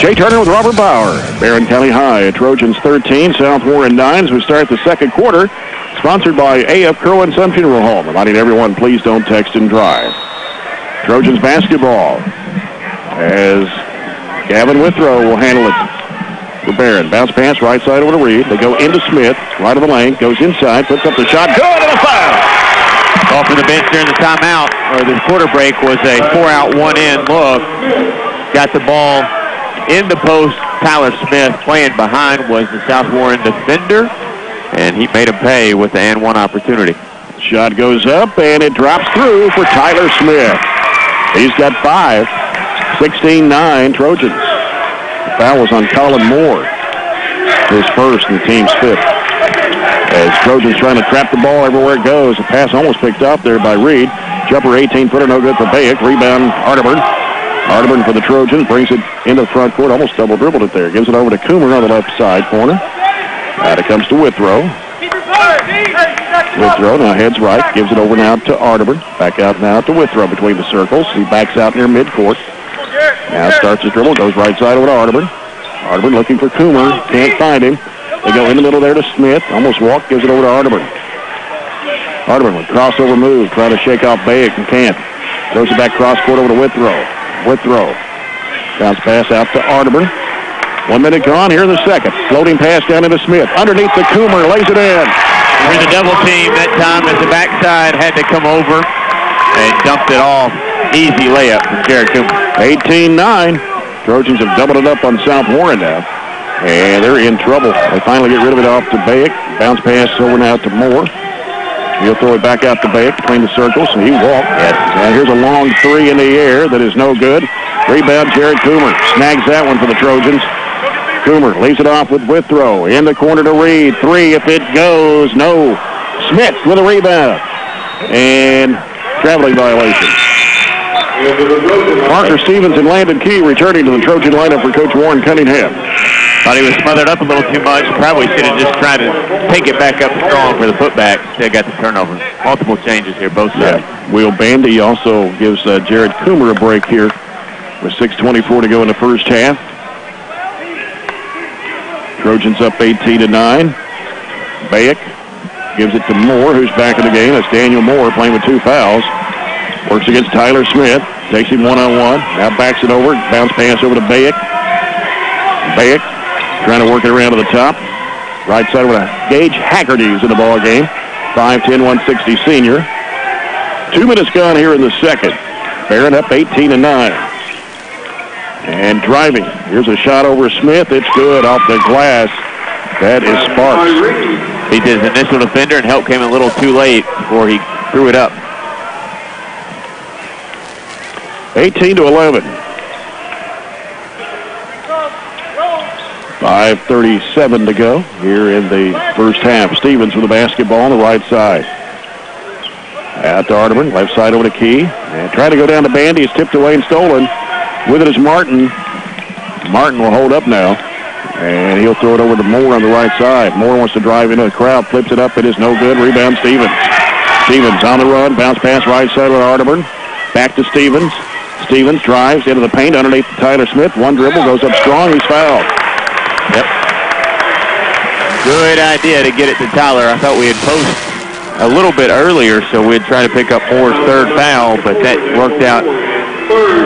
Jay Turner with Robert Bauer. Barren County High, Trojans 13, South Warren 9 as we start the second quarter. Sponsored by A.F. Curl and Son Funeral Home. Reminding everyone, please don't text and drive. Trojans basketball as Gavin Withrow will handle it for Barren. Bounce pass right side over to Reed. They go into Smith, right of the lane, goes inside, puts up the shot, good, and a foul! Off of the bench during the timeout, or the quarter break, was a 4-out, 1-in look. Got the ball in the post. Tyler Smith playing behind was the South Warren defender, and he made him pay with the and one opportunity. Shot goes up, and it drops through for Tyler Smith. He's got 5. 16-9 Trojans. The foul was on Colin Moore. His first and the team's 5th. As Trojans trying to trap the ball everywhere it goes. The pass almost picked off there by Reed. Jumper 18-footer, no good for Bayek. Rebound, Arterburn. Arterburn for the Trojans, brings it into the front court, almost double dribbled it there. Gives it over to Coomer on the left side corner. Now it comes to Withrow. Withrow now heads right, gives it over now to Arterburn. Back out now to Withrow between the circles. He backs out near midcourt. Now starts his dribble, goes right side over to Arterburn. Arterburn looking for Coomer, can't find him. They go in the middle there to Smith, almost walk, gives it over to Arterburn. Arterburn with crossover move, trying to shake off Bayek and can't. Throws it back cross court over to Withrow. Withrow. Bounce pass out to Arterburn. 1 minute gone, here's the second. Floating pass down into Smith. Underneath the Coomer, lays it in. Here's a double team that time as the backside had to come over and dumped it off. Easy layup from Jared Coomer. 18-9. Trojans have doubled it up on South Warren now. And they're in trouble. They finally get rid of it off to Bayek. Bounce pass over now to Moore. He'll throw it back out to Bayek between the circles, so he walked. Yes. And here's a long 3 in the air that is no good. Rebound, Jared Coomer. Snags that one for the Trojans. Coomer leaves it off with Withrow. In the corner to Reed. 3 if it goes. No. Smith with a rebound. And traveling violation. Parker Stevens and Landon Key returning to the Trojan lineup for Coach Warren Cunningham. Thought he was smothered up a little too much. Probably should have just tried to take it back up strong for the putback. Instead got the turnover. Multiple changes here, both sides. Yeah. Will Bandy also gives Jared Coomer a break here with 6:24 to go in the first half. Trojans up 18-9. Bayek gives it to Moore, who's back in the game. That's Daniel Moore playing with 2 fouls. Works against Tyler Smith. Takes him one-on-one. Now backs it over. Bounce pass over to Bayek. Bayek trying to work it around to the top. Right side with Gage Haggerty's in the ball game. 5'10", 160 senior. 2 minutes gone here in the second. Barren up 18-9. And driving. Here's a shot over Smith. It's good off the glass. That is Sparks. He did his initial defender, and help came a little too late before he threw it up. 18-11. 5:37 to go here in the first half. Stevens with the basketball on the right side. Out to Arterburn, left side over to Key. And trying to go down to Bandy. It's tipped away and stolen. With it is Martin. Martin will hold up now. And he'll throw it over to Moore on the right side. Moore wants to drive into the crowd. Flips it up. It is no good. Rebound Stevens. Stevens on the run. Bounce pass right side with Arterburn. Back to Stevens. Stevens drives into the paint underneath Tyler Smith. One dribble, goes up strong. He's fouled. Yep. Good idea to get it to Tyler. I thought we had posted a little bit earlier, so we'd try to pick up Moore's 3rd foul, but that worked out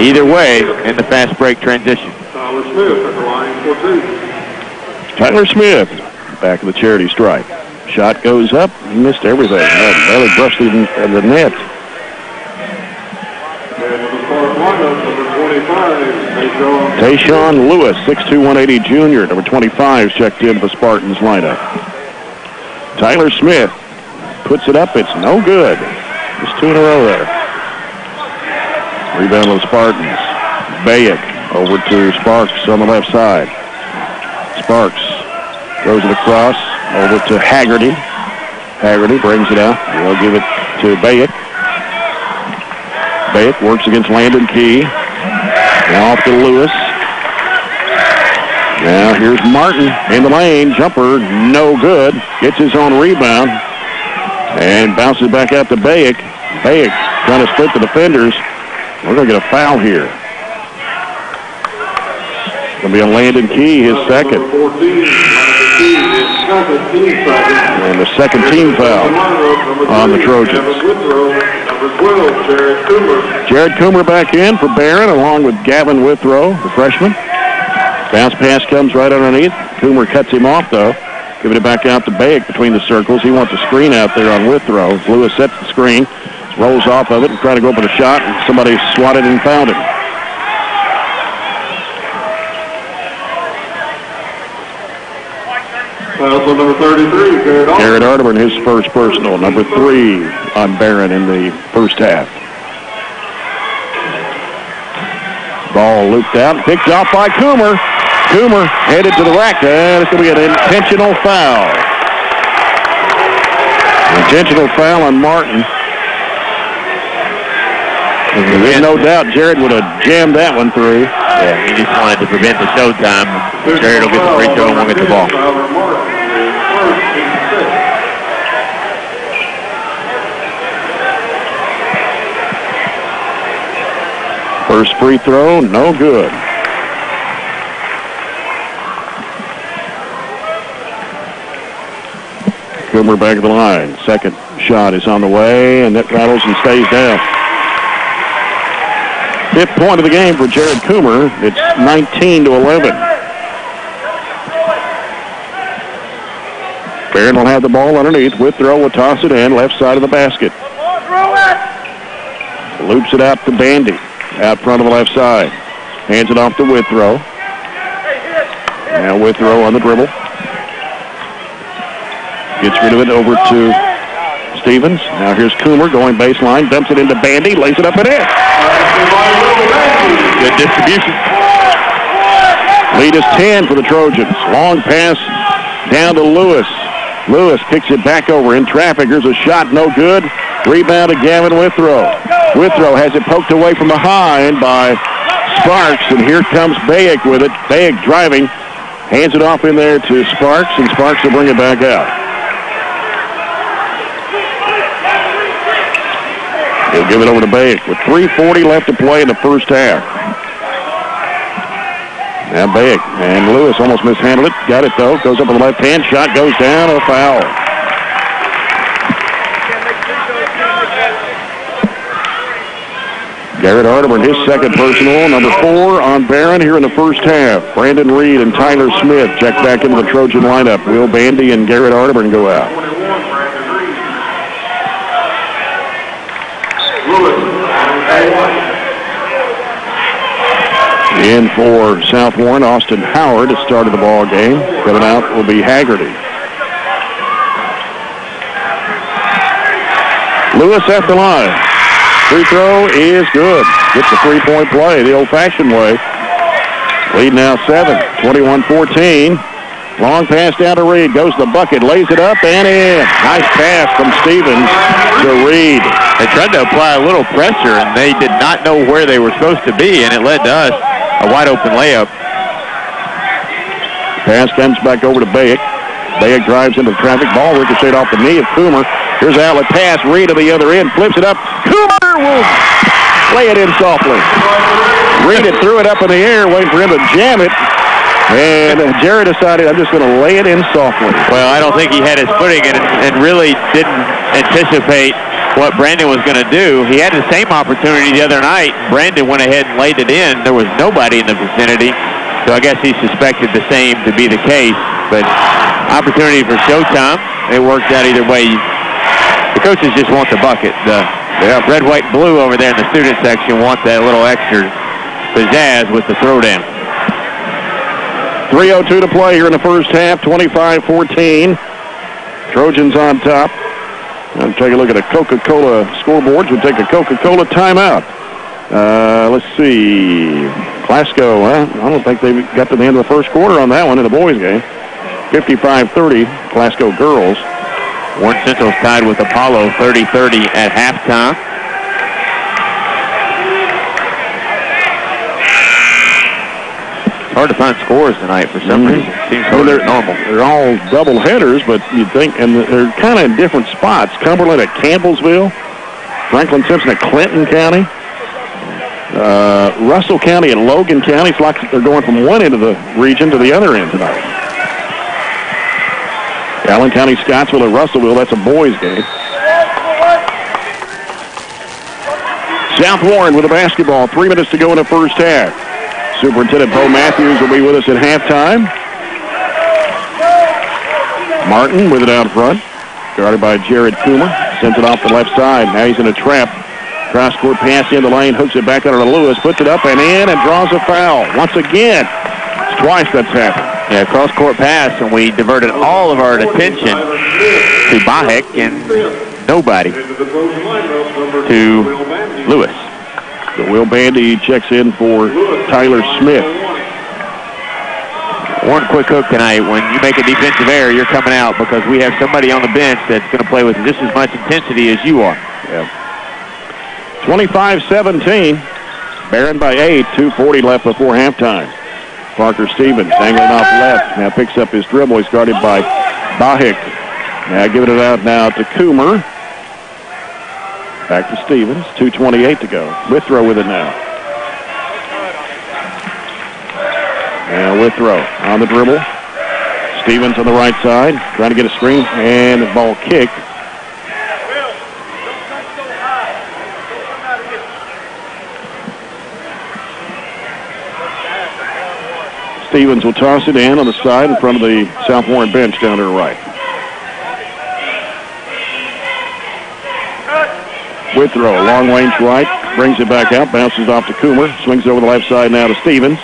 either way in the fast break transition. Tyler Smith at the line for 2. Tyler Smith, back of the charity stripe. Shot goes up. He missed everything. Barely brushed the net. Tayshawn Lewis, 6'2", 180 junior, number 25, checked in for Spartans lineup. Tyler Smith puts it up. It's no good. Just 2 in a row there. Rebound of the Spartans. Bayek over to Sparks on the left side. Sparks throws it across over to Haggerty. Haggerty brings it out. He'll give it to Bayek. Bayek works against Landon Key. Now off to Lewis. Now here's Martin in the lane. Jumper, no good. Gets his own rebound. And bounces back out to Bayek. Bayek trying to split the defenders. We're going to get a foul here. Going to be on Landon Key, his second. And the second team foul on the Trojans. Number 12, Jared Coomer. Jared Coomer back in for Barren, along with Gavin Withrow, the freshman. Bounce pass comes right underneath. Coomer cuts him off, though. Giving it back out to Bayek between the circles. He wants a screen out there on Withrow. Lewis sets the screen, rolls off of it, and trying to go up with a shot, and somebody swatted and found him. Foul number 33, Garrett Arterburn, his first personal, number 3 on Barren in the first half. Ball looped out, picked off by Coomer. Coomer headed to the rack, and it's going to be an intentional foul. Intentional foul on Martin. There's no doubt Jared would have jammed that one through. Yeah, he just wanted to prevent the showtime. Jared will get the free throw and we'll get the ball. First free throw, no good. Coomer back of the line. Second shot is on the way, and that rattles and stays down. 5th point of the game for Jared Coomer. It's 19-11. Barren will have the ball underneath. Withrow will toss it in, left side of the basket. Loops it out to Bandy, out front of the left side. Hands it off to Withrow. Now Withrow on the dribble. Gets rid of it over to Stevens. Now here's Coomer going baseline, dumps it into Bandy, lays it up and in. Good distribution. Lead is 10 for the Trojans. Long pass down to Lewis. Lewis kicks it back over in traffic. Here's a shot, no good. Rebound to Gavin Withrow. Withrow has it poked away from behind by Sparks, and here comes Bayek with it. Bayek driving, hands it off in there to Sparks, and Sparks will bring it back out. He'll give it over to Bayek with 3:40 left to play in the first half. Now Bayek and Lewis almost mishandled it. Got it though. Goes up with the left hand. Shot goes down. A foul. Garrett Arterburn, his second personal, number 4 on Barren here in the first half. Brandon Reed and Tyler Smith check back into the Trojan lineup. Will Bandy and Garrett Arterburn go out. In for South Warren, Austin Howard has started the ball game. Coming out will be Haggerty. Lewis at the line. Free throw is good. Gets a 3-point play the old-fashioned way. Lead now 7, 21-14. Long pass down to Reed. Goes to the bucket, lays it up and in. Nice pass from Stevens to Reed. They tried to apply a little pressure, and they did not know where they were supposed to be, and it led to us a wide-open layup. Pass comes back over to Bayek. Bayek drives into the traffic. Ball ricocheted off the knee of Coomer. Here's an outlet pass. Reed to the other end. Flips it up. Coomer will lay it in softly. Reed had threw it up in the air, waiting for him to jam it. And Jerry decided, I'm just going to lay it in softly. Well, I don't think he had his footing and really didn't anticipate what Brandon was going to do. He had the same opportunity the other night. Brandon went ahead and laid it in. There was nobody in the vicinity, so I guess he suspected the same to be the case. But opportunity for showtime. It worked out either way. The coaches just want the bucket. The red, white, blue over there in the student section want that little extra pizzazz with the throwdown. 3:02 to play here in the first half, 25-14. Trojans on top. I'll take a look at a Coca-Cola scoreboard. We'll take a Coca-Cola timeout. Let's see. Glasgow, I don't think they got to the end of the first quarter on that one in the boys' game. 55-30, Glasgow girls. Warren Central's tied with Apollo 30-30 at halftime. Hard to find scores tonight for some reason. Seems harder than normal. They're all double headers, but you'd think, and they're kind of in different spots. Cumberland at Campbellsville, Franklin Simpson at Clinton County, Russell County and Logan County. It's like they're going from one end of the region to the other end tonight. Allen County, Scottsville, and Russellville. That's a boys' game. South Warren with the basketball. 3 minutes to go in the first half. Superintendent Bo Matthews will be with us at halftime. Martin with it out front. Guarded by Jared Coomer. Sends it off the left side. Now he's in a trap. Cross-court pass in the lane. Hooks it back under to Lewis. Puts it up and in and draws a foul. Once again. It's twice that's happened. Yeah, cross-court pass, and we diverted all of our attention to Bahek and nobody to Lewis. So Will Bandy checks in for Tyler Smith. One quick hook tonight. When you make a defensive error, you're coming out because we have somebody on the bench that's going to play with just as much intensity as you are. Yeah. 25-17. Barren by 8. 2:40 left before halftime. Parker Stevens angling off left. Now picks up his dribble. He's guarded by Bahik. Now giving it out now to Coomer. Back to Stevens. 2:28 to go. Withrow with it now. Now Withrow on the dribble. Stevens on the right side. Trying to get a screen. And the ball kicked. Stevens will toss it in on the side in front of the South Warren bench down to the right. Withrow, long range right, brings it back out, bounces off to Coomer, swings over the left side now to Stevens.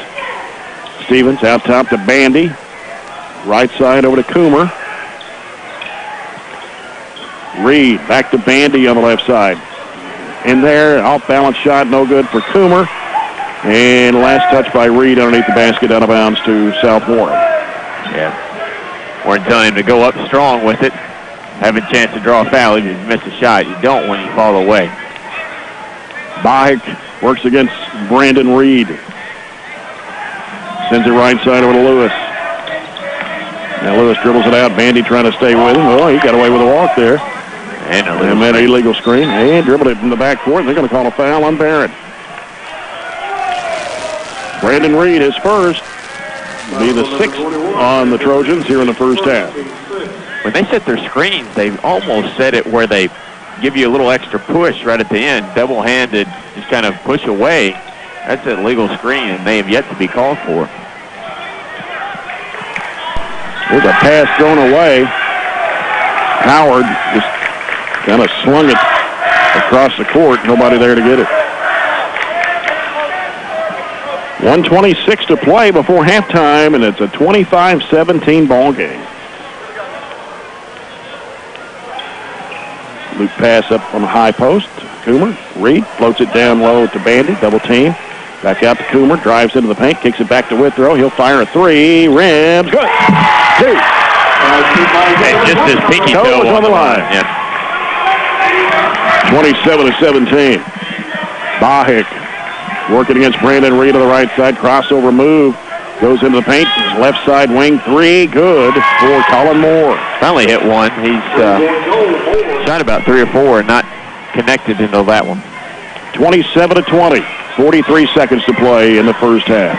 Stevens out top to Bandy. Right side over to Coomer. Reed back to Bandy on the left side. In there, off balance shot, no good for Coomer. And last touch by Reed underneath the basket, out of bounds to South Warren. Yeah. Warren telling him to go up strong with it. Have a chance to draw a foul if you miss a shot. You don't when you fall away. Bahik works against Brandon Reed. Sends it right side over to Lewis. Now Lewis dribbles it out. Bandy trying to stay with him. Oh, he got away with a walk there. And an illegal screen. And dribbled it in the backcourt. They're going to call a foul on Barren. Brandon Reed is first. Will be the 6th on the Trojans here in the first half. When they set their screens, they've almost set it where they give you a little extra push right at the end, double-handed, just kind of push away. That's an illegal screen, and they have yet to be called for. There's a pass thrown away. Howard just kind of slung it across the court. Nobody there to get it. 1:26 to play before halftime, and it's a 25-17 ball game. Loop pass up on the high post. Coomer. Reed floats it down low to Bandy. Double team. Back out to Coomer. Drives into the paint. Kicks it back to Withrow. He'll fire a three. Rims. Good. Two. And just his pinky toe on the line. Yeah. 27-17. Bahik working against Brandon Reed on the right side. Crossover move. Goes into the paint. Left side wing three. Good for Colin Moore. Finally hit one. He's shot about 3 or 4 and not connected into that one. 27-20. 43 seconds to play in the first half.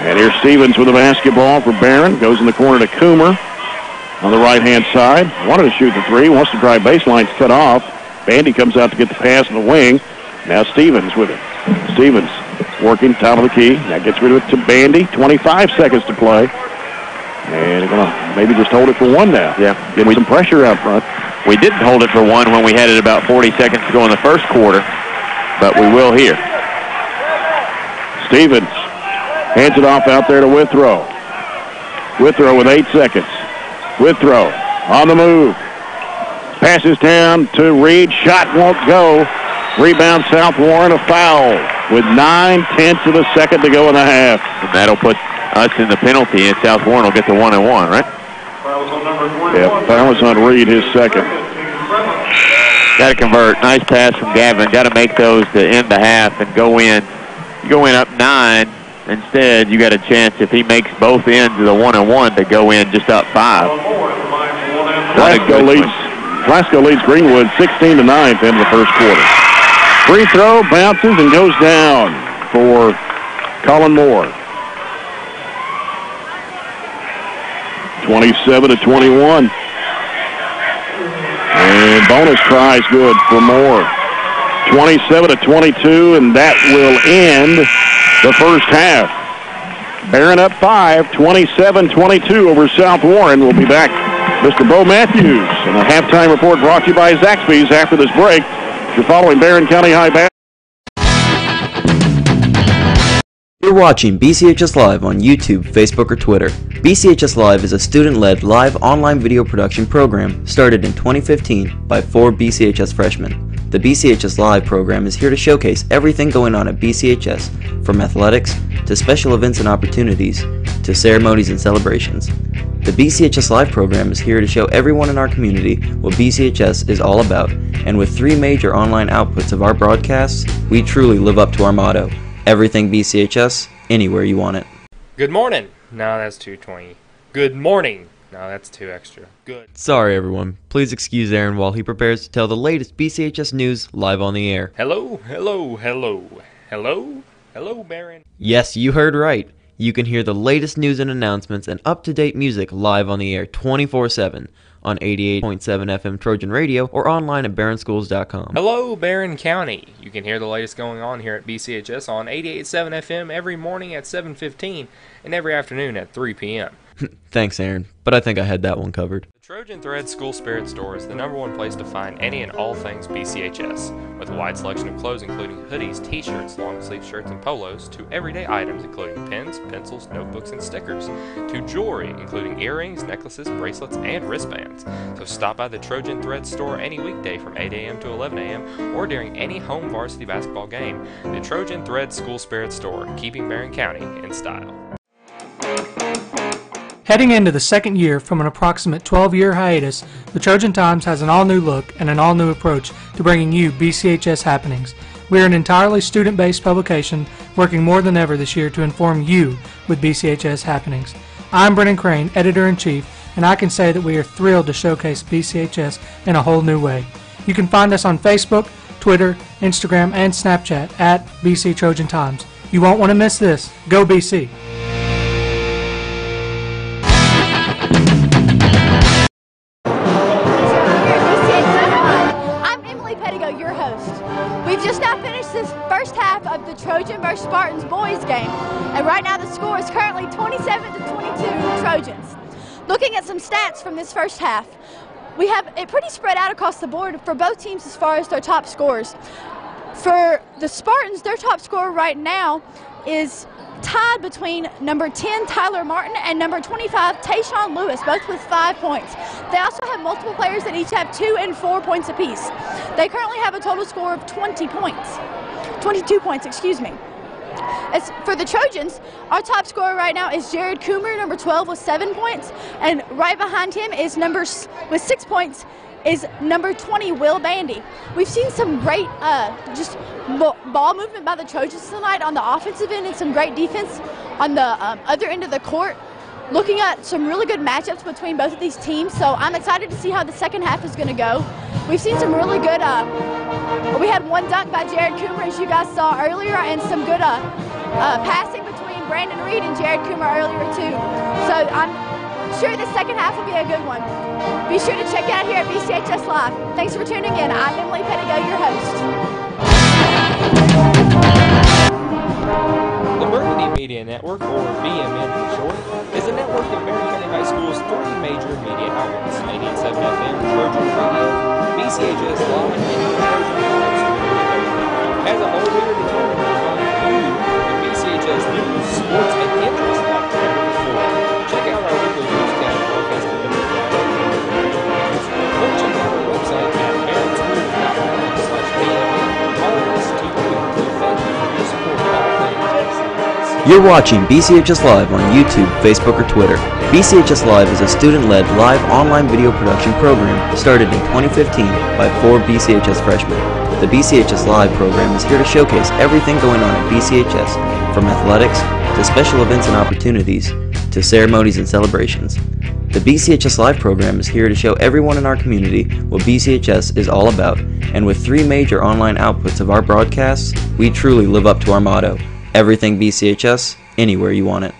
And here's Stevens with the basketball for Barren. Goes in the corner to Coomer on the right-hand side. Wanted to shoot the three. Wants to drive baseline. Cut off. Bandy comes out to get the pass in the wing. Now Stevens with it. Stevens working top of the key. Now gets rid of it to Bandy. 25 seconds to play. And they're going to maybe just hold it for one now. Yeah. Get some pressure out front. We didn't hold it for one when we had it about 40 seconds to go in the first quarter, but we will here. Stevens hands it off out there to Withrow. Withrow with 8 seconds. Withrow on the move. Passes down to Reed. Shot won't go. Rebound South Warren, a foul with 9/10 of a second to go in the half. And that'll put us in the penalty, and South Warren will get the 1-and-1, right? Yeah, foul was on Reed, his second. Got to convert. Nice pass from Gavin. Got to make those to end the half and go in. You go in up 9. Instead, you got a chance if he makes both ends of the 1-and-1 to go in just up 5. Glasgow leads Greenwood 16-9 at the end of the first quarter. Free throw, bounces, and goes down for Colin Moore. 27-21. And bonus try is good for Moore. 27-22, and that will end the first half. Barren up 5, 27-22 over South Warren. We'll be back. Mr. Bo Matthews and a halftime report brought to you by Zaxby's after this break. You're following Barren County High Basketball. You're watching BCHS Live on YouTube, Facebook, or Twitter. BCHS Live is a student-led live online video production program started in 2015 by 4 BCHS freshmen. The BCHS Live program is here to showcase everything going on at BCHS, from athletics to special events and opportunities to ceremonies and celebrations. The BCHS Live program is here to show everyone in our community what BCHS is all about, and with 3 major online outputs of our broadcasts, we truly live up to our motto: everything BCHS, anywhere you want it. Good morning. No, that's 220. Good morning. No, that's 2 extra. Good. Sorry everyone, please excuse Aaron while he prepares to tell the latest BCHS news live on the air. Hello, hello, hello. Hello? Hello, Barren. Yes, you heard right. You can hear the latest news and announcements and up-to-date music live on the air 24/7 on 88.7 FM Trojan Radio or online at barrenschools.com. Hello, Barren County. You can hear the latest going on here at BCHS on 88.7 FM every morning at 7:15 and every afternoon at 3 p.m. Thanks, Aaron, but I think I had that one covered. The Trojan Thread School Spirit Store is the #1 place to find any and all things BCHS, with a wide selection of clothes including hoodies, t-shirts, long-sleeve shirts, and polos, to everyday items including pens, pencils, notebooks, and stickers, to jewelry including earrings, necklaces, bracelets, and wristbands. So stop by the Trojan Thread Store any weekday from 8 a.m. to 11 a.m. or during any home varsity basketball game. The Trojan Thread School Spirit Store, keeping Barren County in style. Heading into the second year from an approximate 12-year hiatus, the Trojan Times has an all-new look and an all-new approach to bringing you BCHS happenings. We are an entirely student-based publication working more than ever this year to inform you with BCHS happenings. I'm Brennan Crane, Editor-in-Chief, and I can say that we are thrilled to showcase BCHS in a whole new way. You can find us on Facebook, Twitter, Instagram, and Snapchat at BC Trojan Times. You won't want to miss this. Go BC! Your host. We've just now finished this first half of the Trojan vs. Spartans boys game, and right now the score is currently 27-22 Trojans. Looking at some stats from this first half, we have it pretty spread out across the board for both teams as far as their top scores. For the Spartans, their top scorer right now is tied between number 10 Tyler Martin and number 25 Tayshawn Lewis, both with 5 points. They also have multiple players that each have 2 and 4 points apiece. They currently have a total score of 22 points, excuse me. As for the Trojans, our top scorer right now is Jared Coomer, number 12 with 7 points, and right behind him is with 6 points is number 20, Will Bandy. We've seen some great just ball movement by the Trojans tonight on the offensive end and some great defense on the other end of the court. Looking at some really good matchups between both of these teams, so I'm excited to see how the second half is going to go. We've seen some really good, we had one dunk by Jared Coomer, as you guys saw earlier, and some good passing between Brandon Reed and Jared Coomer earlier too. So I'm sure the second half will be a good one. Be sure to check it out here at BCHS Live. Thanks for tuning in. I'm Emily Pettigo, your host. The Varsity Media Network, or BMN for short, is a network of Barren County High School's 3 major media outlets: 88.7 FM, Trojan Radio, BCHS Live, and the Trojan Times. As a whole, we are determined to provide you with BCHS news, sports, and interest like never before. Check out our weekly newscast broadcast at or check out our website at barrenschools.com/BMN. All of us to you. Thank you for your support of all things BCHS. You're watching BCHS Live on YouTube, Facebook, or Twitter. BCHS Live is a student-led live online video production program started in 2015 by 4 BCHS freshmen. The BCHS Live program is here to showcase everything going on at BCHS, from athletics to special events and opportunities to ceremonies and celebrations. The BCHS Live program is here to show everyone in our community what BCHS is all about, and with 3 major online outputs of our broadcasts, we truly live up to our motto: everything BCHS, anywhere you want it.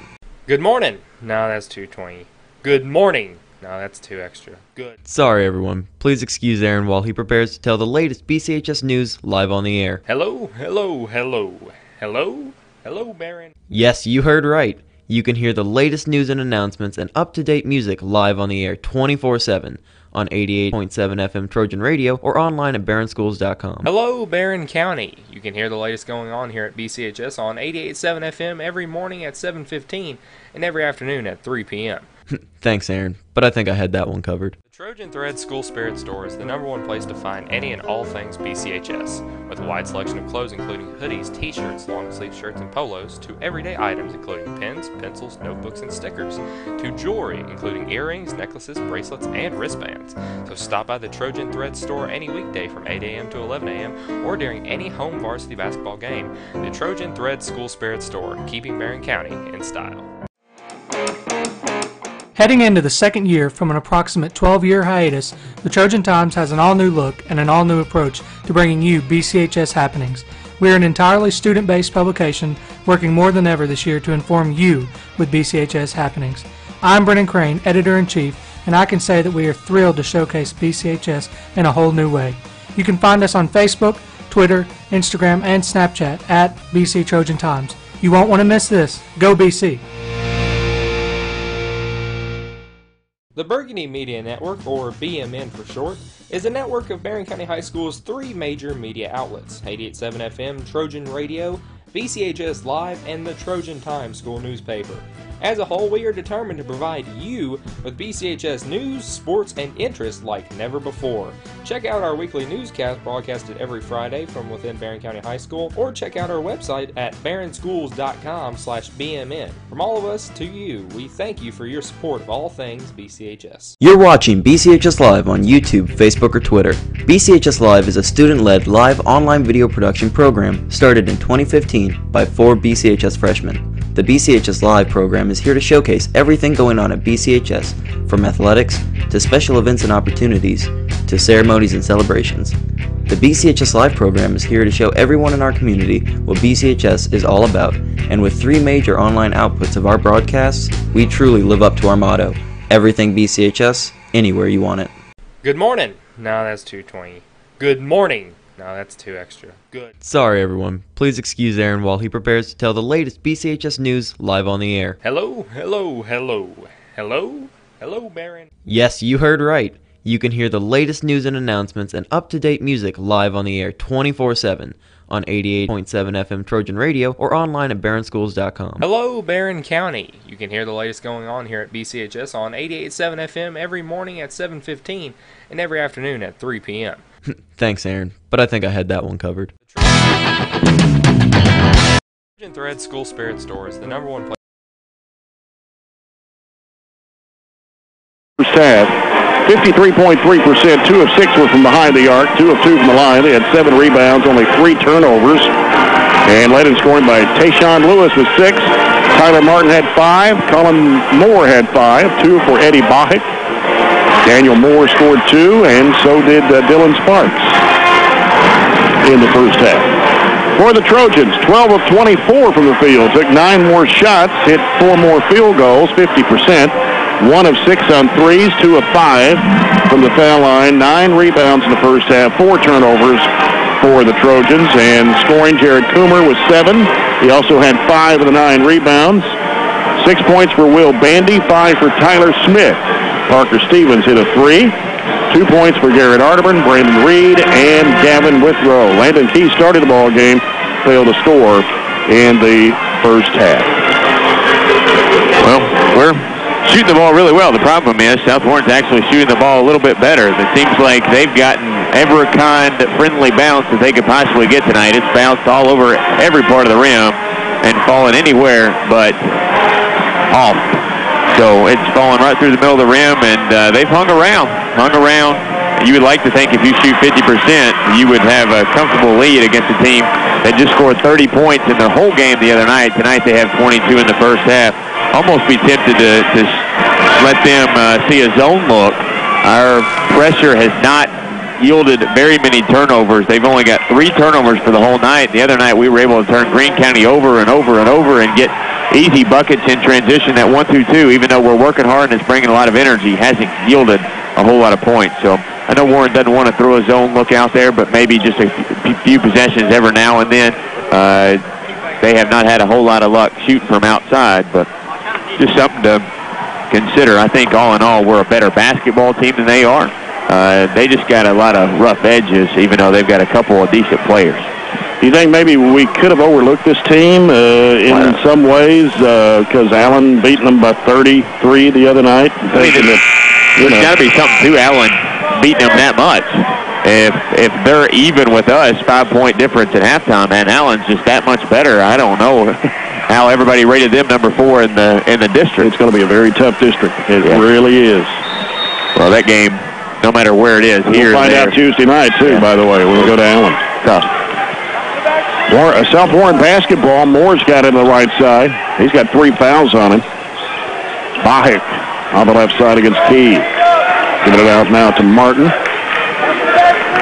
Good morning. No, that's 220. Good morning. No, that's too extra. Good. Sorry everyone, please excuse Aaron while he prepares to tell the latest BCHS news live on the air. Hello, hello, hello. Hello? Hello, Barren. Yes, you heard right. You can hear the latest news and announcements and up-to-date music live on the air 24/7 on 88.7 FM Trojan Radio or online at barrenschools.com. Hello, Barren County. You can hear the latest going on here at BCHS on 88.7 FM every morning at 7:15 and every afternoon at 3 p.m. Thanks, Aaron, but I think I had that one covered. The Trojan Thread School Spirit Store is the #1 place to find any and all things BCHS, with a wide selection of clothes including hoodies, t-shirts, long-sleeve shirts, and polos, to everyday items including pens, pencils, notebooks, and stickers, to jewelry including earrings, necklaces, bracelets, and wristbands. So stop by the Trojan Thread Store any weekday from 8 a.m. to 11 a.m. or during any home varsity basketball game. The Trojan Thread School Spirit Store, keeping Barren County in style. Heading into the second year from an approximate 12-year hiatus, the Trojan Times has an all-new look and an all-new approach to bringing you BCHS happenings. We are an entirely student-based publication working more than ever this year to inform you with BCHS happenings. I'm Brennan Crane, Editor-in-Chief, and I can say that we are thrilled to showcase BCHS in a whole new way. You can find us on Facebook, Twitter, Instagram, and Snapchat at BC Trojan Times. You won't want to miss this. Go BC! The Burgundy Media Network, or BMN for short, is a network of Barren County High School's 3 major media outlets: 88.7 FM, Trojan Radio, BCHS Live, and the Trojan Times school newspaper. As a whole, we are determined to provide you with BCHS news, sports, and interest like never before. Check out our weekly newscast broadcasted every Friday from within Barren County High School, or check out our website at barrenschools.com/BMN. From all of us to you, we thank you for your support of all things BCHS. You're watching BCHS Live on YouTube, Facebook, or Twitter. BCHS Live is a student-led live online video production program started in 2015 by 4 BCHS freshmen. The BCHS Live program is here to showcase everything going on at BCHS, from athletics to special events and opportunities to ceremonies and celebrations. The BCHS Live program is here to show everyone in our community what BCHS is all about, and with 3 major online outputs of our broadcasts, we truly live up to our motto: everything BCHS, anywhere you want it. Good morning. No, that's 220. Good morning. No, that's too extra. Good. Sorry everyone, please excuse Aaron while he prepares to tell the latest BCHS news live on the air. Hello, hello, hello. Hello? Hello, Barren. Yes, you heard right. You can hear the latest news and announcements and up-to-date music live on the air 24/7 on 88.7 FM Trojan Radio or online at barrenschools.com. Hello, Barren County. You can hear the latest going on here at BCHS on 88.7 FM every morning at 7:15 and every afternoon at 3 p.m. Thanks, Aaron, but I think I had that one covered. Trojan Thread School Spirit Store is the #1 place. First half, 53.3%, 2 of 6 were from behind the arc, 2 of 2 from the line. They had 7 rebounds, only 3 turnovers, and led in scoring by Tayshawn Lewis with 6. Tyler Martin had 5. Colin Moore had 5, 2 for Eddie Bahick. Daniel Moore scored 2, and so did Dylan Sparks in the first half. For the Trojans, 12 of 24 from the field, took 9 more shots, hit 4 more field goals, 50%. 1 of 6 on threes, 2 of 5 from the foul line, 9 rebounds in the first half, 4 turnovers for the Trojans, and scoring, Jared Coomer was 7. He also had 5 of the 9 rebounds. 6 points for Will Bandy, 5 for Tyler Smith. Parker Stevens hit a 3. 2 points for Garrett Arterburn, Brandon Reed, and Gavin Withrow. Landon Key started the ball game, failed to score in the first half. Well, we're shooting the ball really well. The problem is South Warren's actually shooting the ball a little bit better. It seems like they've gotten every kind of friendly bounce that they could possibly get tonight. It's bounced all over every part of the rim and fallen anywhere but off. So it's fallen right through the middle of the rim, and they've hung around. You would like to think if you shoot 50%, you would have a comfortable lead against a team that just scored 30 points in the whole game the other night. Tonight they have 22 in the first half. Almost be tempted to let them see a zone look. Our pressure has not yielded very many turnovers. They've only got 3 turnovers for the whole night. The other night we were able to turn Greene County over and over and over and get easy buckets in transition. That 1 through 2, even though we're working hard and it's bringing a lot of energy, hasn't yielded a whole lot of points. So I know Warren doesn't want to throw a zone look out there, but maybe just a few possessions every now and then. They have not had a whole lot of luck shooting from outside, but just something to consider. I think all in all, we're a better basketball team than they are. They just got a lot of rough edges, even though they've got a couple of decent players. Do you think maybe we could have overlooked this team in some ways because Allen beating them by 33 the other night? There's got to be something to Allen beating them that much. If they're even with us, 5-point difference at halftime, and Allen's just that much better, I don't know how everybody rated them number 4 in the district. It's going to be a very tough district. It really is. Well, that game, no matter where it is, we'll find out Tuesday night too. By the way, when we go to Allen. Tough. South Warren basketball. Moore's got it on the right side. He's got 3 fouls on him. Bahic on the left side against Key. Giving it out now to Martin.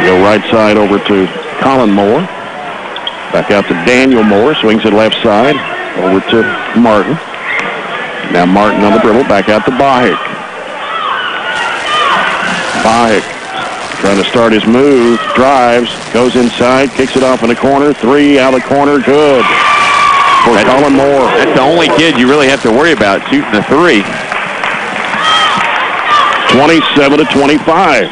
Go right side over to Colin Moore. Back out to Daniel Moore. Swings it left side over to Martin. Now Martin on the dribble. Back out to Bahic. Bahic trying to start his move. Drives. Goes inside. Kicks it off in the corner. 3 out of the corner. Good. For Colin Moore. That's the only kid you really have to worry about shooting the 3. 27-25.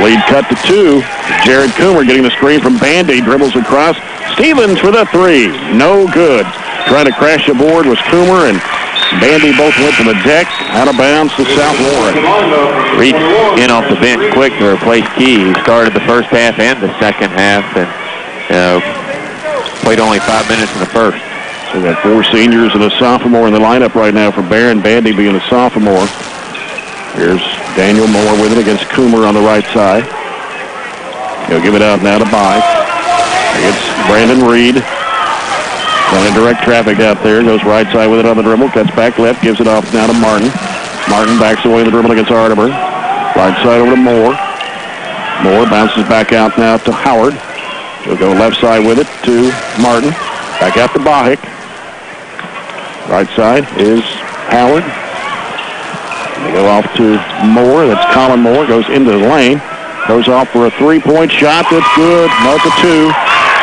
Lead cut to 2. Jared Coomer getting the screen from Bandy. Dribbles across. Stevens for the 3. No good. Trying to crash the board was Coomer, and Bandy both went to the deck. Out of bounds to South Warren. Reed in off the bench quick to replace Key. He started the first half and the second half, and played only 5 minutes in the first. So we got 4 seniors and a sophomore in the lineup right now for Barren. Bandy being a sophomore. Here's Daniel Moore with it against Coomer on the right side. He'll give it out now to Bahic. It's Brandon Reed. Going in direct traffic out there. Goes right side with it on the dribble. Cuts back left. Gives it off now to Martin. Martin backs away the dribble against Artemer. Right side over to Moore. Moore bounces back out now to Howard. He'll go left side with it to Martin. Back out to Bahic. Right side is Howard. They go off to Moore. That's Colin Moore. Goes into the lane. Goes off for a 3-point shot. That's good. No, it's a 2.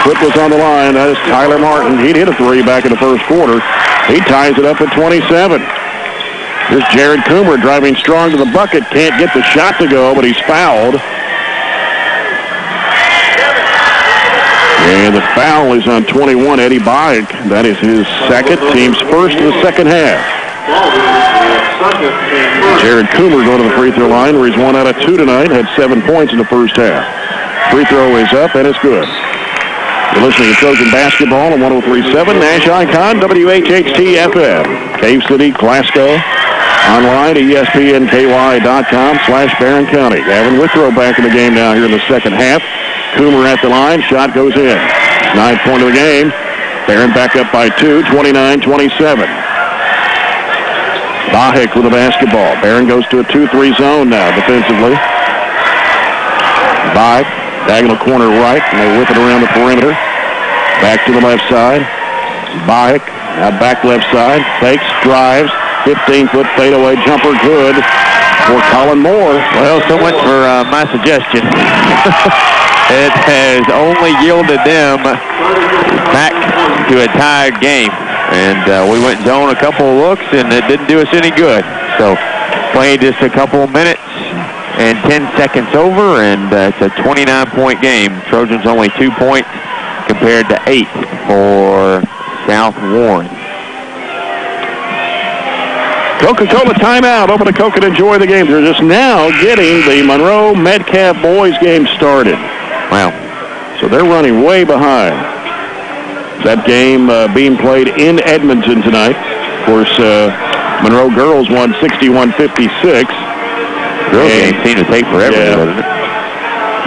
Foot was on the line. That is Tyler Martin. He'd hit a 3 back in the first quarter. He ties it up at 27. Here's Jared Coomer driving strong to the bucket. Can't get the shot to go, but he's fouled. And the foul is on 21, Eddie Bahic. That is his second, team's first of the second half. Jared Coomer going to the free throw line where he's 1 out of 2 tonight. Had 7 points in the first half. Free throw is up and it's good. You're listening to Trojan Basketball on 103.7 Nash Icon WHHT FM. Cave City, Glasgow. Online at ESPNKY.com/Barren County. Gavin Withrow back in the game now here in the second half. Coomer at the line. Shot goes in. 9th point of the game. Barren back up by 2, 29-27. Bahic with the basketball. Barren goes to a 2-3 zone now defensively. Bahic, diagonal corner right, and they whip it around the perimeter. Back to the left side. Bahic, now back left side. Fakes, drives, 15-foot fadeaway jumper, good for Colin Moore. Well, so much for my suggestion. It has only yielded them back to a tied game. And we went zone a couple of looks, and it didn't do us any good. So played just a couple of minutes and 10 seconds over, and it's a 29-point game. Trojans only 2 points compared to 8 for South Warren. Coca-Cola timeout. Open the Coke and enjoy the game. They're just now getting the Monroe Metcalf boys game started. Wow. So they're running way behind. That game being played in Edmonton tonight. Of course, Monroe girls won 61-56. Girls game seemed to take forever, doesn't it?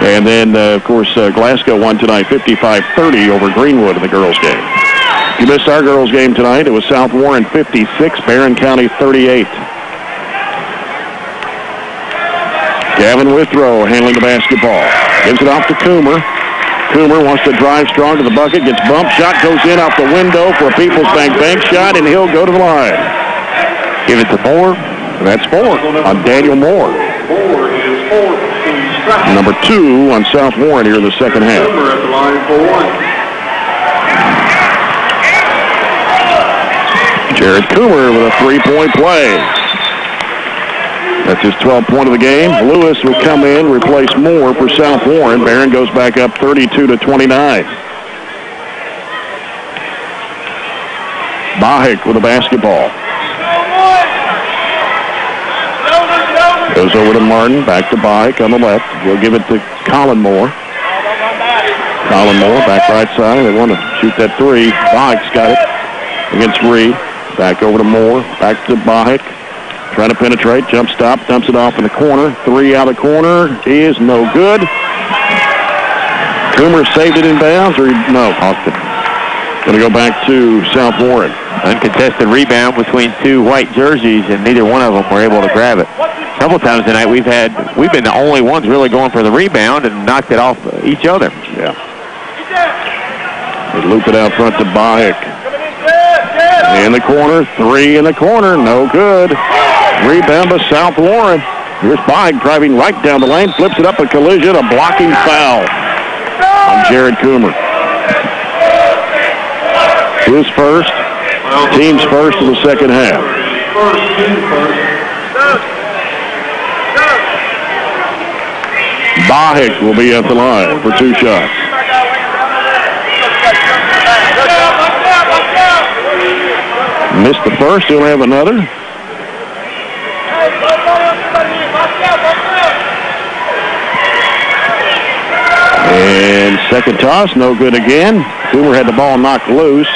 And then, of course, Glasgow won tonight 55-30 over Greenwood in the girls game. If you missed our girls game tonight, it was South Warren 56, Barren County 38. Gavin Withrow handling the basketball. Gives it off to Coomer. Coomer wants to drive strong to the bucket, gets bumped, shot goes in off the window for a People's bank shot, and he'll go to the line. Give it to Moore. That's 4 on Daniel Moore. Number 2 on South Warren here in the second half. Jared Coomer with a 3-point play. That's his 12th point of the game. Lewis will come in, replace Moore for South Warren. Barren goes back up 32-29. Bahick with the basketball. Goes over to Martin, back to Bahick on the left. He'll give it to Colin Moore. Colin Moore, back right side. They want to shoot that 3. Bahick's got it against Reed. Back over to Moore, back to Bahick. Trying to penetrate, jump stop, dumps it off in the corner. 3 out of the corner is no good. Coomer saved it in bounds, or no, Austin. Going to go back to South Warren. Uncontested rebound between 2 white jerseys, and neither one of them were able to grab it. A couple times tonight we've been the only ones really going for the rebound and knocked it off each other. Yeah. They loop it out front to Bahick. In the corner, 3 in the corner, no good. Rebound by South Warren. Here's Bahick driving right down the lane, flips it up, a collision, a blocking foul on Jared Coomer. His first, team's first in the second half. Bahick will be at the line for 2 shots. Missed the first, he'll have another. And second toss, no good again. Coomer had the ball knocked loose.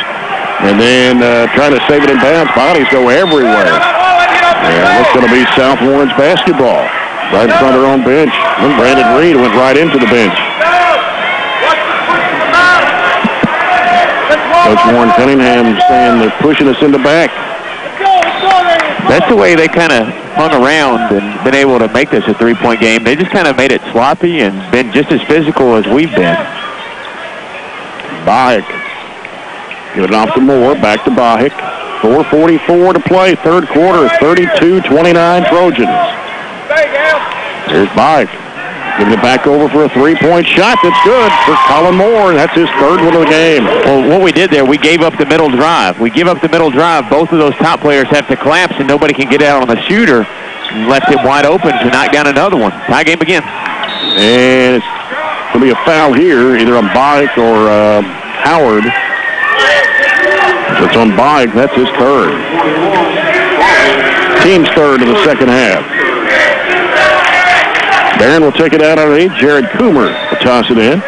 And then trying to save it in bounds. Bodies go everywhere. And that's going to be South Warren's basketball. Right in front of their own bench. And Brandon Reed went right into the bench. Coach Warren Cunningham saying they're pushing us in the back. That's the way they kind of hung around and been able to make this a 3-point game. They just kind of made it sloppy and been just as physical as we've been. Bahick. Give it off to Moore. Back to Bahick. 4:44 to play. Third quarter. 32-29 Trojans. Here's Bahick. Giving it back over for a 3-point shot. That's good for Colin Moore. That's his third one of the game. Well, what we did there, we gave up the middle drive. We give up the middle drive. Both of those top players have to collapse, and nobody can get out on the shooter. And left him wide open to knock down another one. Tie game again. And it's going to be a foul here, either on Bahick or Howard. So it's on Bahick. That's his third. Team's third in the second half. Barren will take it out underneath. Jared Coomer will toss it in.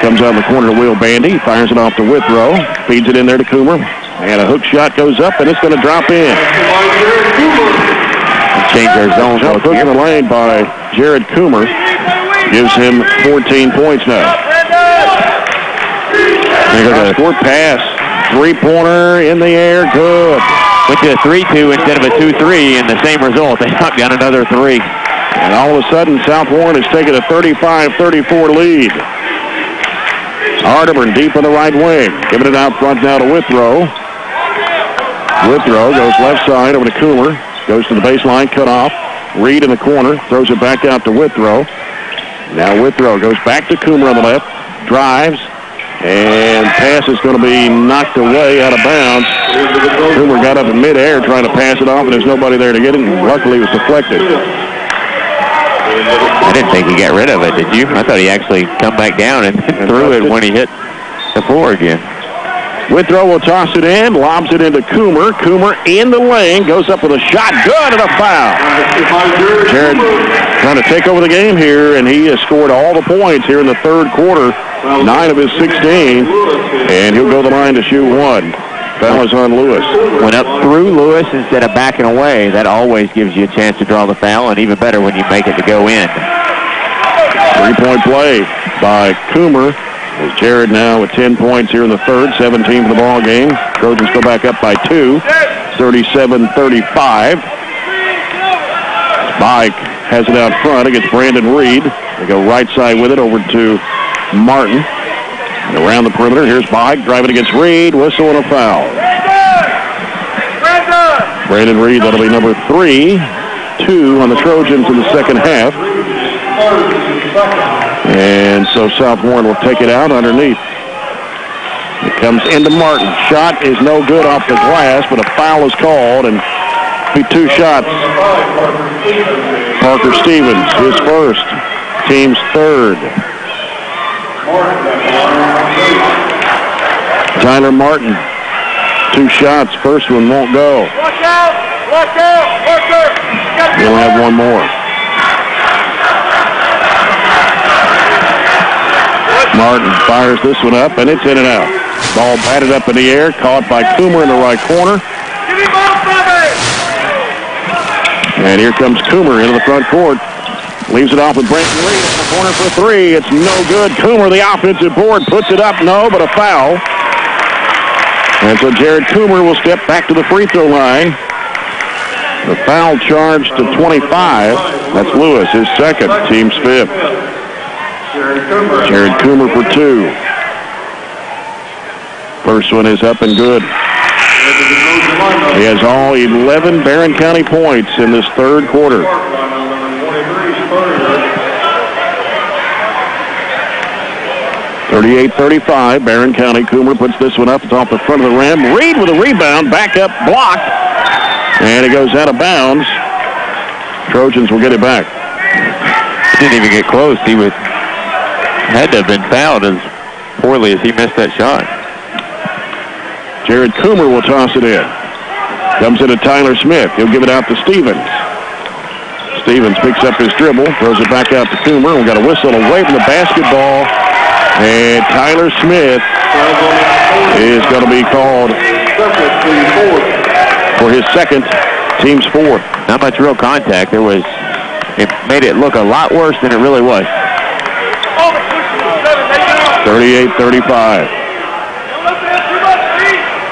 Comes out in the corner to Will Bandy. Fires it off to Withrow. Feeds it in there to Coomer. And a hook shot goes up, and it's going to drop in. Change our zone. Jump hook in the lane by Jared Coomer. Gives him 14 points now. Short pass. 3-pointer in the air. Good. Went to a 3-2 instead of a 2-3, and the same result. They knocked down another 3. And all of a sudden, South Warren has taken a 35-34 lead. Arterburn deep on the right wing. Giving it out front now to Withrow. Withrow goes left side over to Coomer. Goes to the baseline, cut off. Reed in the corner. Throws it back out to Withrow. Now Withrow goes back to Coomer on the left. Drives. And pass is going to be knocked away out of bounds. Coomer got up in midair trying to pass it off, and there's nobody there to get it. Luckily, it was deflected. I didn't think he got rid of it, did you? I thought he actually come back down and threw it when he hit the floor again. Withrow will toss it in, lobs it into Coomer. Coomer in the lane, goes up with a shot. Good, and a foul. Jared trying to take over the game here, and he has scored all the points here in the third quarter. 9 of his 16, and he'll go to the line to shoot 1. Foul is on Lewis. Went up through Lewis instead of backing away. That always gives you a chance to draw the foul, and even better when you make it to go in. 3-point play by Coomer. As Jared now with 10 points here in the third, 17 for the ball game. Trojans go back up by 2, 37-35. Spike has it out front against Brandon Reed. They go right side with it over to Martin. And around the perimeter, here's Bach driving against Reed. Whistle and a foul. Brandon Reed, that'll be number 3. 2 on the Trojans in the second half. And so South Warren will take it out underneath. It comes into Martin. Shot is no good off the glass, but a foul is called, and be 2 shots. Parker Stevens, his first, team's third. Tyler Martin, 2 shots. First one won't go. Watch out! Watch out! We'll have one more. Martin fires this one up, and it's in and out. Ball batted up in the air, caught by Coomer in the right corner. And here comes Coomer into the front court. Leaves it off with Brandon Reed in the corner for 3. It's no good. Coomer, the offensive board, puts it up. No, but a foul. And so Jared Coomer will step back to the free throw line. The foul charge to 25. That's Lewis, his second, team's 5th. Jared Coomer for 2. First one is up and good. He has all 11 Barren County points in this third quarter. (38-35), Barren County. Coomer puts this one up. It's off the front of the rim. Reed with a rebound. Back up, blocked. And it goes out of bounds. Trojans will get it back. Didn't even get close. He had to have been fouled as poorly as he missed that shot. Jared Coomer will toss it in. Comes into Tyler Smith. He'll give it out to Stevens. Stevens picks up his dribble, throws it back out to Coomer. We've got a whistle away from the basketball. And Tyler Smith is going to be called for his second, team's 4th. Not much real contact. It made it look a lot worse than it really was. 38-35.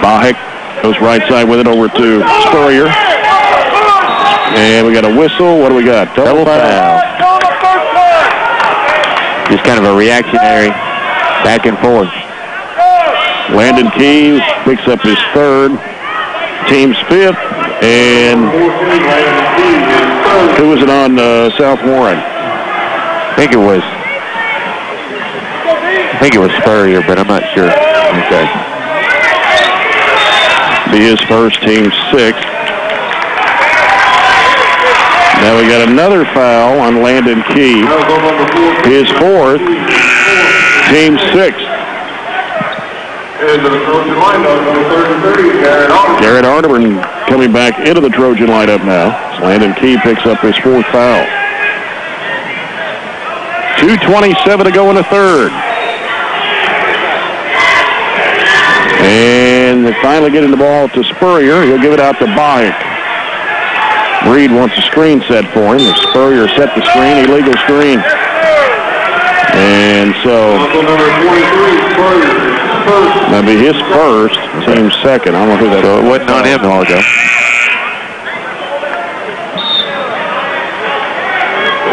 Bahik goes right side with it over to Spurrier. And we got a whistle. What do we got? Double foul. Just kind of a reactionary back and forth. Landon Key picks up his 3rd, team's 5th. And who was it on South Warren? I think it was Spurrier, but I'm not sure. Okay. Be his first, team's 6th. Now we got another foul on Landon Key. His 4th, team's 6th. Garrett Arterburn coming back into the Trojan lineup now. Landon Key picks up his 4th foul. 2:27 to go in the third. And they're finally getting the ball to Spurrier. He'll give it out to Bahik. Reed wants a screen set for him. Spurrier set the screen, illegal screen. And so that'll be his first, team's second. I don't know who that is. So it wasn't on him long ago.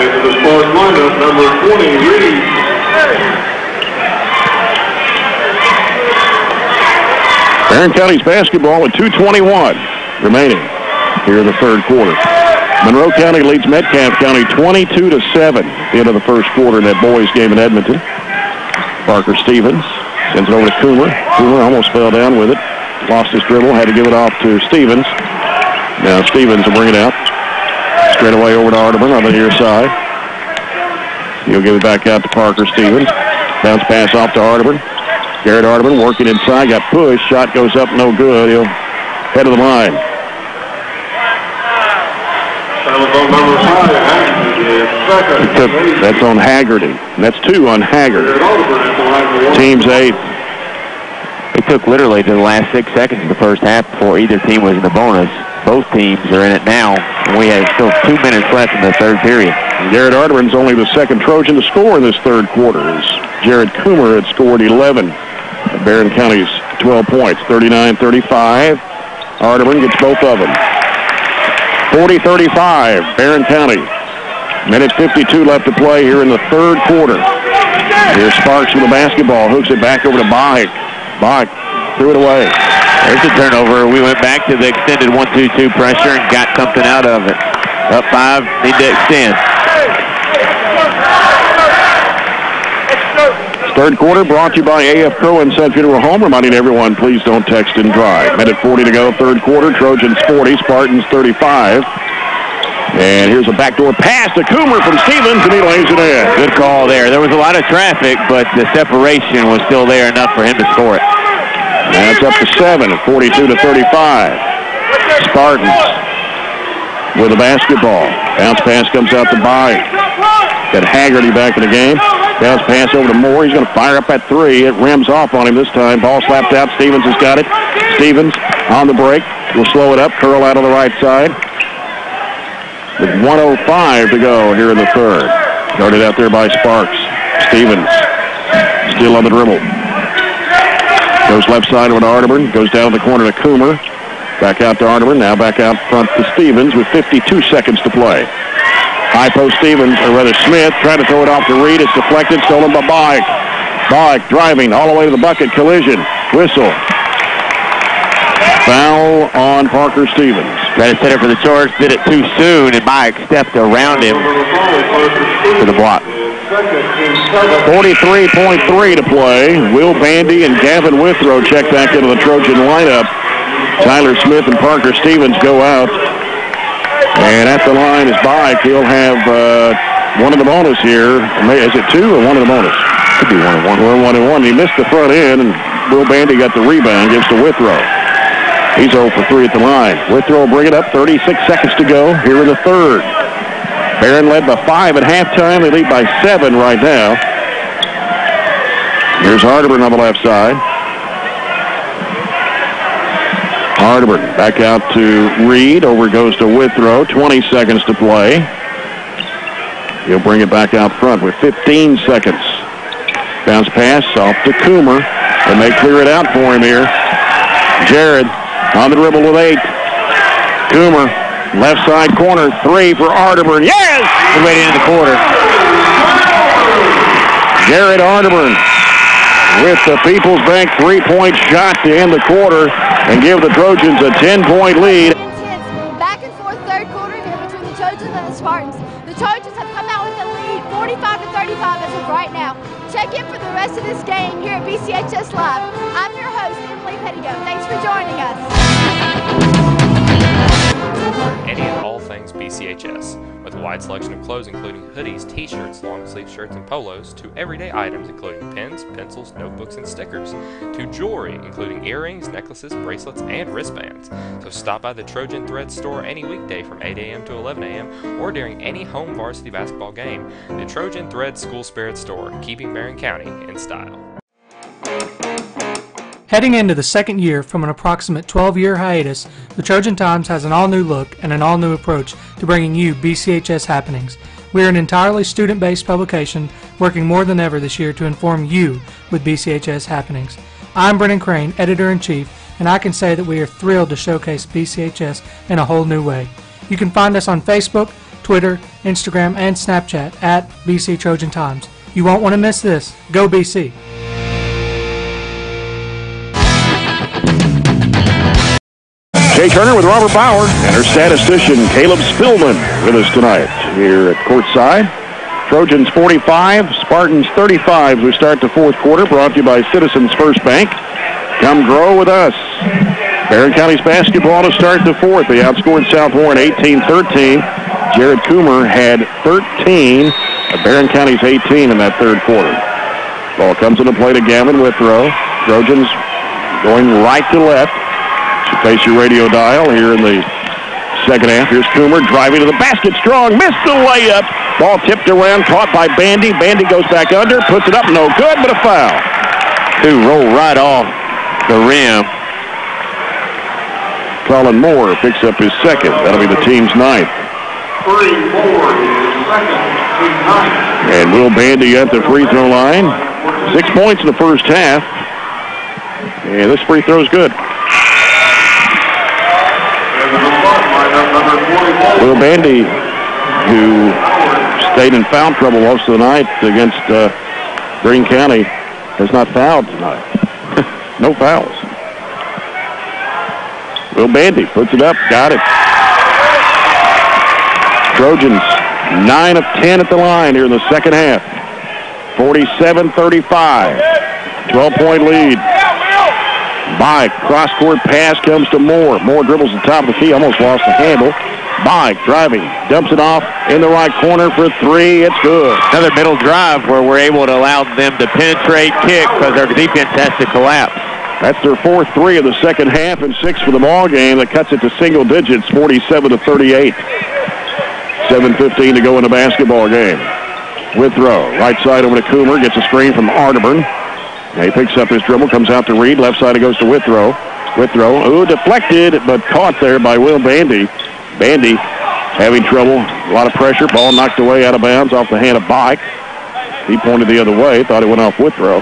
Into the start lineup, number 20, Reed. Barren County's basketball with 2:21 remaining here in the third quarter. Monroe County leads Metcalfe County 22-7 at the end of the first quarter in that boys game in Edmonton. Parker Stevens sends it over to Coomer. Coomer almost fell down with it. Lost his dribble, had to give it off to Stevens. Now Stevens will bring it out. Straight away over to Arterburn on the near side. He'll give it back out to Parker Stevens. Bounce pass off to Arterburn. Garrett Arterburn working inside, got pushed. Shot goes up, no good. He'll head of the line. That's on Haggerty. That's 2 on Haggard. Team's 8. It took literally the last 6 seconds of the first half before either team was in the bonus. Both teams are in it now, and we have still 2 minutes left in the third period. Garrett Arterburn is only the second Trojan to score in this third quarter, as Jared Coomer had scored 11. Barren County's 12 points, 39-35. Arterburn gets both of them. 40-35, Barren County. Minute 52 left to play here in the third quarter. Here's Sparks with the basketball. Hooks it back over to Bach. Bach threw it away. There's a turnover. We went back to the extended 1-2-2 pressure and got something out of it. Up 5, need to extend. Third quarter brought to you by A.F. Crow and Sun Funeral Home. Reminding everyone, please don't text and drive. Minute 40 to go, third quarter. Trojans 40, Spartans 35. And here's a backdoor pass to Coomer from Stevens, and he lays it in. Good call there. There was a lot of traffic, but the separation was still there enough for him to score it. That's up to 7, 42 to 35. Spartans with the basketball. Bounce pass comes out to Bye. Got Haggerty back in the game. Bounce pass over to Moore. He's going to fire up at 3. It rims off on him this time. Ball slapped out. Stevens has got it. Stevens on the break. Will slow it up. Curl out on the right side. With 1:05 to go here in the third. Guarded out there by Sparks. Stevens still on the dribble. Goes left side over to Arterburn. Goes down the corner to Coomer. Back out to Arterburn. Now back out front to Stevens with 52 seconds to play. High post Stevens, or rather Smith, trying to throw it off to Reed. It's deflected, stolen by Bike. Bike driving all the way to the bucket. Collision. Whistle. Foul on Parker Stevens. Tried to set it for the charge, did it too soon, and Bike stepped around him for the block. 43.3 to play. Will Bandy and Gavin Withrow check back into the Trojan lineup. Tyler Smith and Parker Stevens go out. And at the line is Bike. He'll have one of the bonus here. Is it 2 or 1 of the bonus? Could be 1 and 1. Or 1 and 1. He missed the front end, and Will Bandy got the rebound. Gives to Withrow. He's 0 for 3 at the line. Withrow will bring it up. 36 seconds to go here in the third. Barren led by 5 at halftime. They lead by 7 right now. Here's Arterburn on the left side. Arterburn back out to Reed. Over goes to Withrow. 20 seconds to play. He'll bring it back out front with 15 seconds. Bounce pass off to Coomer. And they clear it out for him here. Jared on the dribble with 8. Coomer, left side corner, 3 for Arterburn. Yes! Right into the quarter. Jared Arterburn with the People's Bank 3-point shot to end the quarter and give the Trojans a 10-point lead. Back and forth third quarter here between the Trojans and the Spartans. The Trojans have come out with a lead, 45 to 35 as of right now. Check in for the rest of this game here at BCHS Live. I'm your host, Emily Pettigo. Thanks for joining us. Any and all things BCHS, with a wide selection of clothes including hoodies, t-shirts, long-sleeve shirts, and polos, to everyday items including pens, pencils, notebooks, and stickers, to jewelry including earrings, necklaces, bracelets, and wristbands. So stop by the Trojan Thread store any weekday from 8 a.m. to 11 a.m. or during any home varsity basketball game. The Trojan Thread School Spirit Store, keeping Barren County in style. Heading into the second year from an approximate 12-year hiatus, the Trojan Times has an all-new look and an all-new approach to bringing you BCHS happenings. We are an entirely student-based publication working more than ever this year to inform you with BCHS happenings. I'm Brennan Crane, Editor-in-Chief, and I can say that we are thrilled to showcase BCHS in a whole new way. You can find us on Facebook, Twitter, Instagram, and Snapchat at BC Trojan Times. You won't want to miss this. Go BC! Jay Turner with Robert Bauer and our statistician Caleb Spillman with us tonight here at courtside. Trojans 45, Spartans 35 as we start the fourth quarter, brought to you by Citizens First Bank. Come grow with us. Barren County's basketball to start the fourth. They outscored South Warren 18-13. Jared Coomer had 13. Barren County's 18 in that third quarter. Ball comes into play to Gavin Withrow. Trojans going right to left. So face your radio dial here in the second half. Here's Coomer driving to the basket strong. Missed the layup. Ball tipped around, caught by Bandy. Bandy goes back under, puts it up, no good, but a foul. Who rolled right off the rim. Colin Moore picks up his second. That'll be the team's ninth. And Will Bandy at the free throw line. 6 points in the first half. And this free throw's good. Will Bandy, who stayed in foul trouble most of the night against Greene County has not fouled tonight. No fouls. Will Bandy puts it up. Got it. Trojans 9 of 10 at the line here in the second half. 47-35. 12-point lead. Bike, cross-court pass comes to Moore. Moore dribbles the top of the key, almost lost the handle. Bike driving, dumps it off in the right corner for three. It's good. Another middle drive where we're able to allow them to penetrate, kick, because our defense has to collapse. That's their fourth three of the second half and 6 for the ball game. That cuts it to single digits, 47-38. 7:15 to go in the basketball game. Withrow, right side over to Coomer, gets a screen from Arterburn. He picks up his dribble, comes out to Reed. Left side it goes to Withrow. Withrow, deflected, but caught there by Will Bandy. Bandy having trouble, a lot of pressure. Ball knocked away out of bounds off the hand of Bike. He pointed the other way, thought it went off Withrow.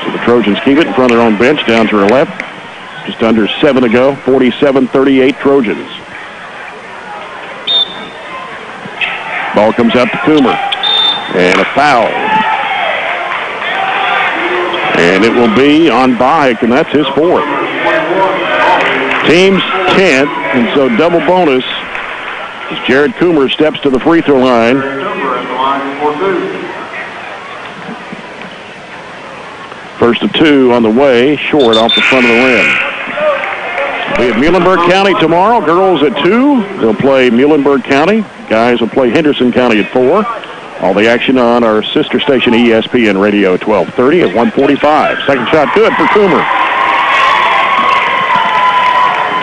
So the Trojans keep it in front of their own bench, down to her left. Just under 7 to go, 47-38 Trojans. Ball comes out to Coomer. And a foul. And it will be on Bike, and that's his fourth. Team's 10th, and so double bonus as Jared Coomer steps to the free throw line. First of 2 on the way, short off the front of the rim. We have Muhlenberg County tomorrow. Girls at 2. They'll play Muhlenberg County. Guys will play Henderson County at 4. All the action on our sister station ESPN Radio 1230 at 1:45. Second shot good for Coomer.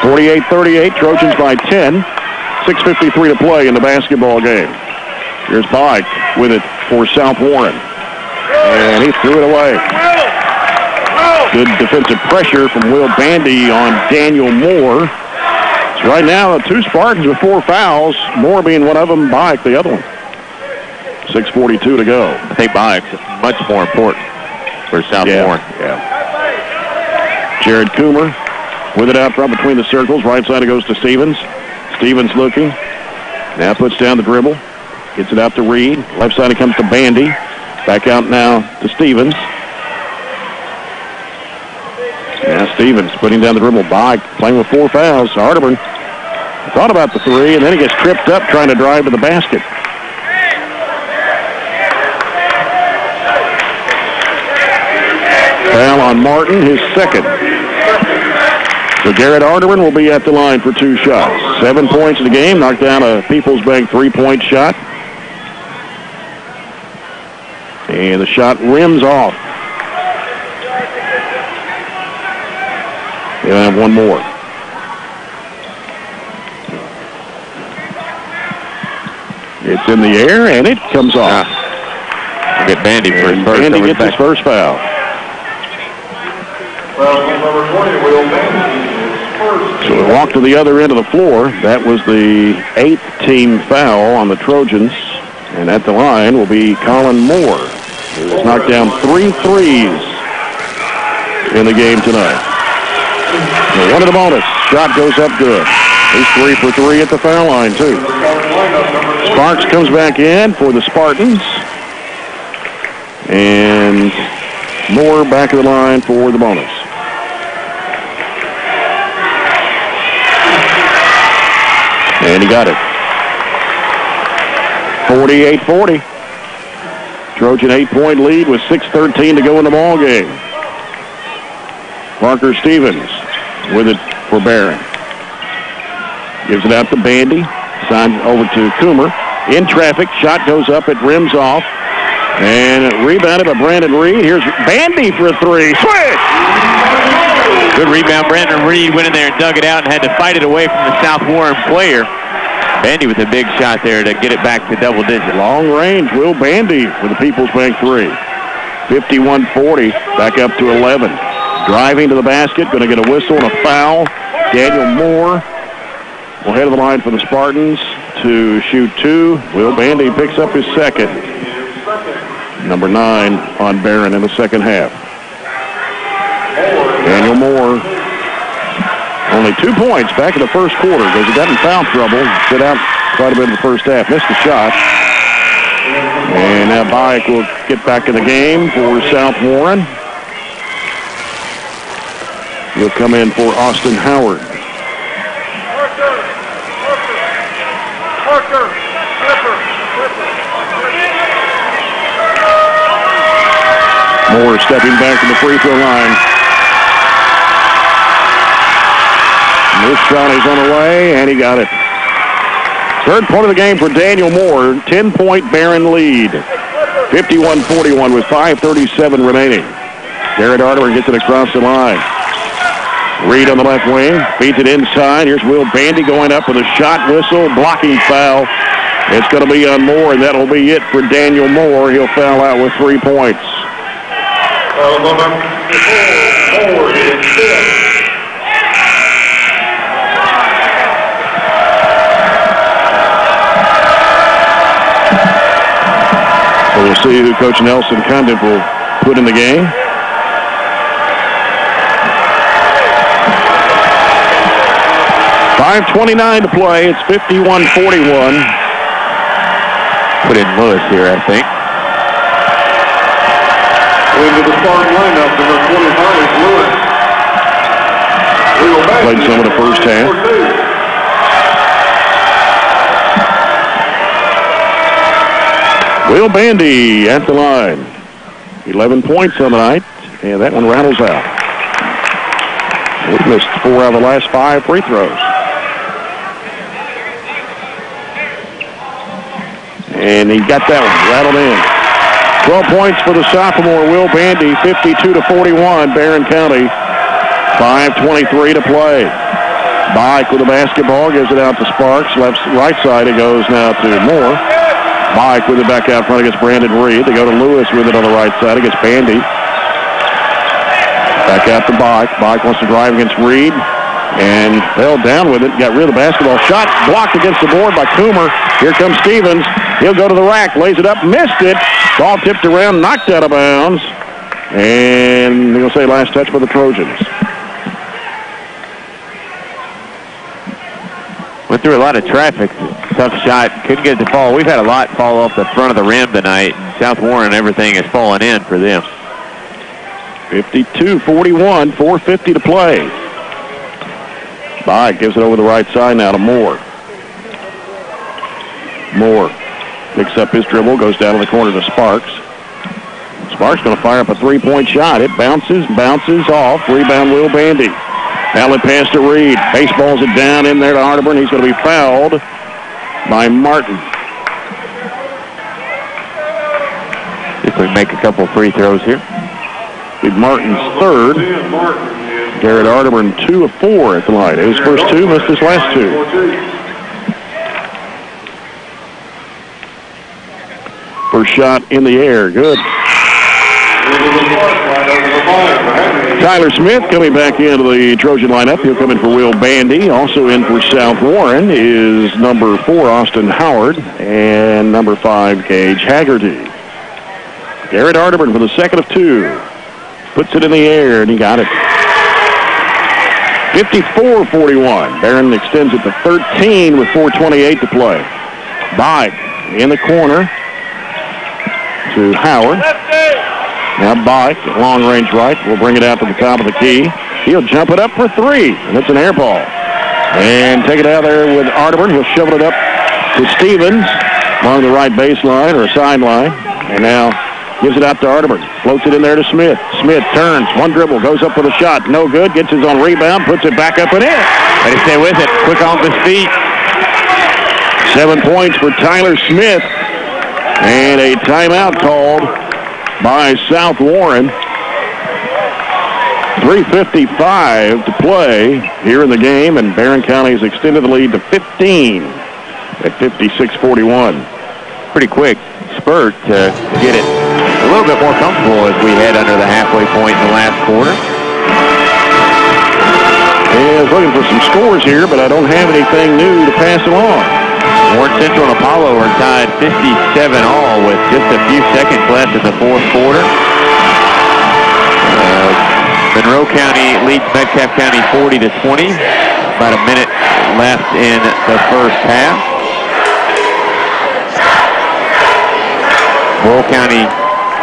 48-38, Trojans by 10. 6:53 to play in the basketball game. Here's Bike with it for South Warren. And he threw it away. Good defensive pressure from Will Bandy on Daniel Moore. So right now, 2 Spartans with 4 fouls. Moore being one of them, Bike the other one. 6:42 to go. I think Bike's much more important for South Warren. Yeah. Jared Coomer with it out front between the circles. Right side it goes to Stevens. Stevens looking. Now puts down the dribble. Gets it out to Reed. Left side it comes to Bandy. Back out now to Stevens. Now Stevens putting down the dribble. Bike playing with 4 fouls. Arterburn thought about the 3, and then he gets tripped up trying to drive to the basket. Foul on Martin, his second. So Garrett Arterburn will be at the line for 2 shots. 7 points in the game, knocked down a Peoples Bank 3-point shot. And the shot rims off. They'll have one more. It's in the air, and it comes off. Get Bandy for his first. Bandy gets his first foul. So we walk to the other end of the floor. That was the 8th team foul on the Trojans. And at the line will be Colin Moore, who has knocked down 3 threes in the game tonight. So one of the bonus. Shot goes up good. He's 3 for 3 at the foul line, too. Sparks comes back in for the Spartans. And Moore back of the line for the bonus. And he got it. 48-40. Trojan 8-point lead with 6:13 to go in the ball game. Parker Stevens with it for Barren. Gives it out to Bandy. Signed over to Coomer. In traffic. Shot goes up. It rims off. And rebounded by Brandon Reed. Here's Bandy for a 3. Switch! Good rebound. Brandon Reed went in there and dug it out and had to fight it away from the South Warren player. Bandy with a big shot there to get it back to double digits. Long range, Will Bandy for the Peoples Bank 3. 51-40, back up to 11. Driving to the basket, going to get a whistle and a foul. Daniel Moore will head of the line for the Spartans to shoot 2. Will Bandy picks up his second. Number 9 on Barren in the second half. Daniel Moore, only 2 points back in the first quarter because he got in foul trouble. Sit out quite a bit in the first half. Missed the shot. And now Bayek will get back in the game for South Warren. He'll come in for Austin Howard. Moore stepping back to the free throw line. And this shot is on the way, and he got it. Third point of the game for Daniel Moore. 10-point Barren lead. 51-41 with 5:37 remaining. Garrett Arterburn gets it across the line. Reed on the left wing, feeds it inside. Here's Will Bandy going up with a shot whistle, blocking foul. It's going to be on Moore, and that'll be it for Daniel Moore. He'll foul out with 3 points. So we'll see who Coach Nelson Condon will put in the game. .5:29 to play. It's 51-41. Put in Lewis here, I think. Into the starting lineup, number 25 is Lewis. Played some of the first half. Will Bandy at the line. 11 points on the night, and that one rattles out. We've missed 4 out of the last 5 free throws. And he got that one rattled in. 12 points for the sophomore Will Bandy, 52-41, Barren County. 5:23 to play. Bayek with the basketball, gives it out to Sparks. Right side it goes now to Moore. Bayek with it back out front against Brandon Reed. They go to Lewis with it on the right side against Bandy. Back out to Bayek. Bayek wants to drive against Reed. And held down with it. Got rid of the basketball. Shot blocked against the board by Coomer. Here comes Stevens. He'll go to the rack. Lays it up. Missed it. Ball tipped around. Knocked out of bounds. And they're going to say last touch by the Trojans. Went through a lot of traffic. Tough shot. Couldn't get it to fall. We've had a lot fall off the front of the rim tonight. South Warren, everything has fallen in for them. 52-41. 4:50 to play. Bayek gives it over the right side now to Moore. Moore picks up his dribble, goes down to the corner to Sparks. Sparks going to fire up a 3-point shot. It bounces off. Rebound Will Bandy. Alley pass to Reed. Baseballs it down in there to Arterburn. He's going to be fouled by Martin. If we make a couple free throws here. Be Martin's third. Garrett Arterburn 2 of 4 at the line. His first 2, missed his last 2. First shot in the air. Good. Tyler Smith coming back into the Trojan lineup. He'll come in for Will Bandy. Also in for South Warren is number 4, Austin Howard, and number 5, Gage Haggerty. Garrett Arterburn for the second of 2. Puts it in the air, and he got it. 54-41. Barren extends it to 13 with 4:28 to play. Bayek in the corner to Howard. Now Bayek, long range right, will bring it out to the top of the key. He'll jump it up for 3, and it's an air ball. And take it out there with Arterburn. He'll shovel it up to Stevens along the right baseline or sideline. And now gives it out to Arterburn. Floats it in there to Smith. Smith turns, one dribble, goes up with a shot. No good. Gets his own rebound, puts it back up and in. But he stay with it. Quick off his feet. 7 points for Tyler Smith. And a timeout called by South Warren. 3:55 to play here in the game, and Barren County has extended the lead to 15 at 56-41. Pretty quick spurt to get it a little bit more comfortable as we head under the halfway point in the last quarter. Yeah, I was looking for some scores here, but I don't have anything new to pass along. Warren Central and Apollo are tied 57 all with just a few seconds left in the fourth quarter. Monroe County leads Metcalfe County 40-20. About a minute left in the first half. Bull County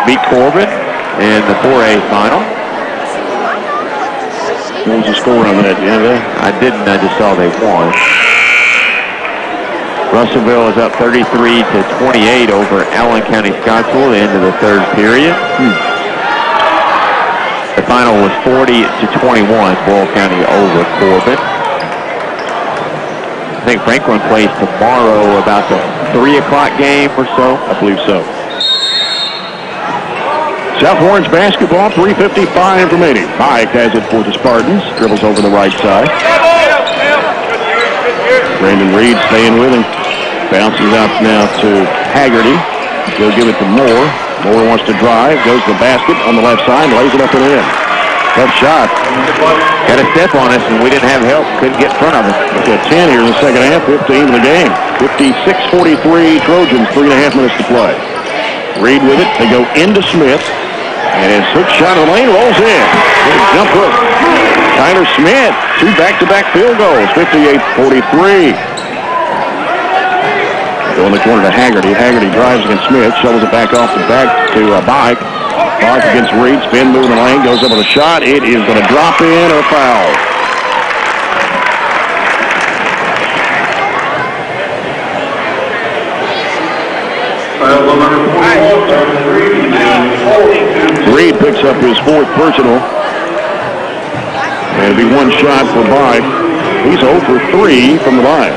beat Corbin in the 4A final. What was the score on that? Yeah, I didn't. I just saw they won. Russellville is up 33-28 over Allen County Scottsville at the end of the third period. The final was 40-21, Bull County over Corbin. I think Franklin plays tomorrow about the 3 o'clock game or so. I believe so. South Warren's basketball, 3:55 remaining. Mike has it for the Spartans. Dribbles over the right side. Brandon Reed staying with him. Bounces out now to Haggerty. He'll give it to Moore. Moore wants to drive. Goes to the basket on the left side. Lays it up and in. Tough shot. Got a step on us, and we didn't have help. Couldn't get in front of us. Look at 10 here in the second half. 15 in the game. 56-43 Trojans. 3.5 minutes to play. Reed with it. They go into Smith. And his hook shot in the lane rolls in. Jump hook. Tyler Smith. 2 back-to-back field goals. 58-43. Go in the corner to Haggerty. Haggerty drives against Smith. Shovels it back off the back to Bike. Bike against Reed. Spin move in the lane. Goes up with a shot. It is going to drop in or foul. Reed picks up his 4th personal. And it'll be 1 shot for Bike. He's 0 for 3 from the line.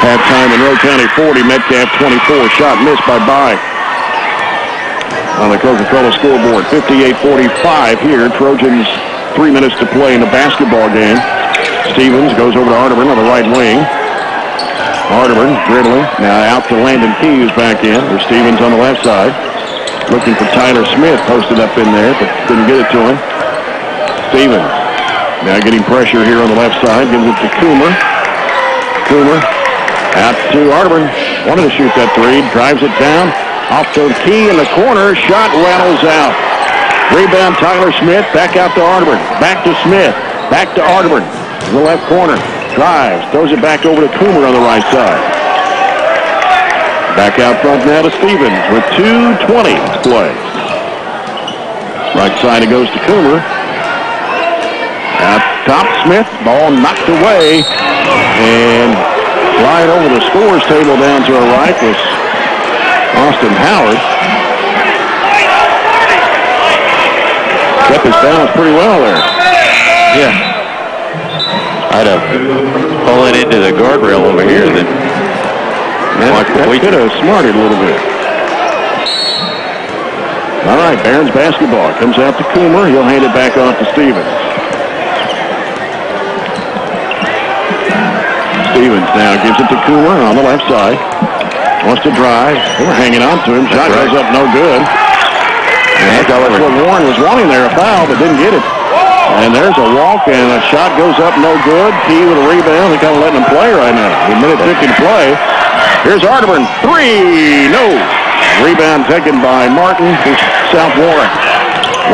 Halftime in Rowe County 40, Metcalf 24. Shot missed by Bike. On the Coca-Cola scoreboard, 58-45 here. Trojans 3 minutes to play in the basketball game. Stevens goes over to Arterburn on the right wing. Arterburn dribbling. Now out to Landon Key, who's back in. There's Stevens on the left side. Looking for Tyler Smith, posted up in there, but couldn't get it to him. Stevens now getting pressure here on the left side. Gives it to Coomer. Coomer out to Arterburn. Wanted to shoot that 3. Drives it down. Off to Key in the corner. Shot rattles out. Rebound Tyler Smith. Back out to Arterburn. Back to Smith. Back to Arterburn. The left corner. Drives. Throws it back over to Coomer on the right side. Back out front now to Stevens with 2:20 to play. Right side it goes to Coomer. Out top Smith. Ball knocked away. And right over the scores table down to our right was Austin Howard. Kept his balance pretty well there. Yeah. I'd have fallen into the guardrail over here then. That could have smarted a little bit. All right, Barron's basketball. Comes out to Coomer. He'll hand it back off to Stevens. Stevens now gives it to Coomer on the left side. Wants to drive. They were hanging on to him. Shot goes up no good. And that's what Warren was wanting there, a foul, but didn't get it. And there's a walk, and a shot goes up no good. Key with a rebound. They're kind of letting him play right now. A minute 50 to play. Here's Arterburn. 3. No. Rebound taken by Martin for South Warren.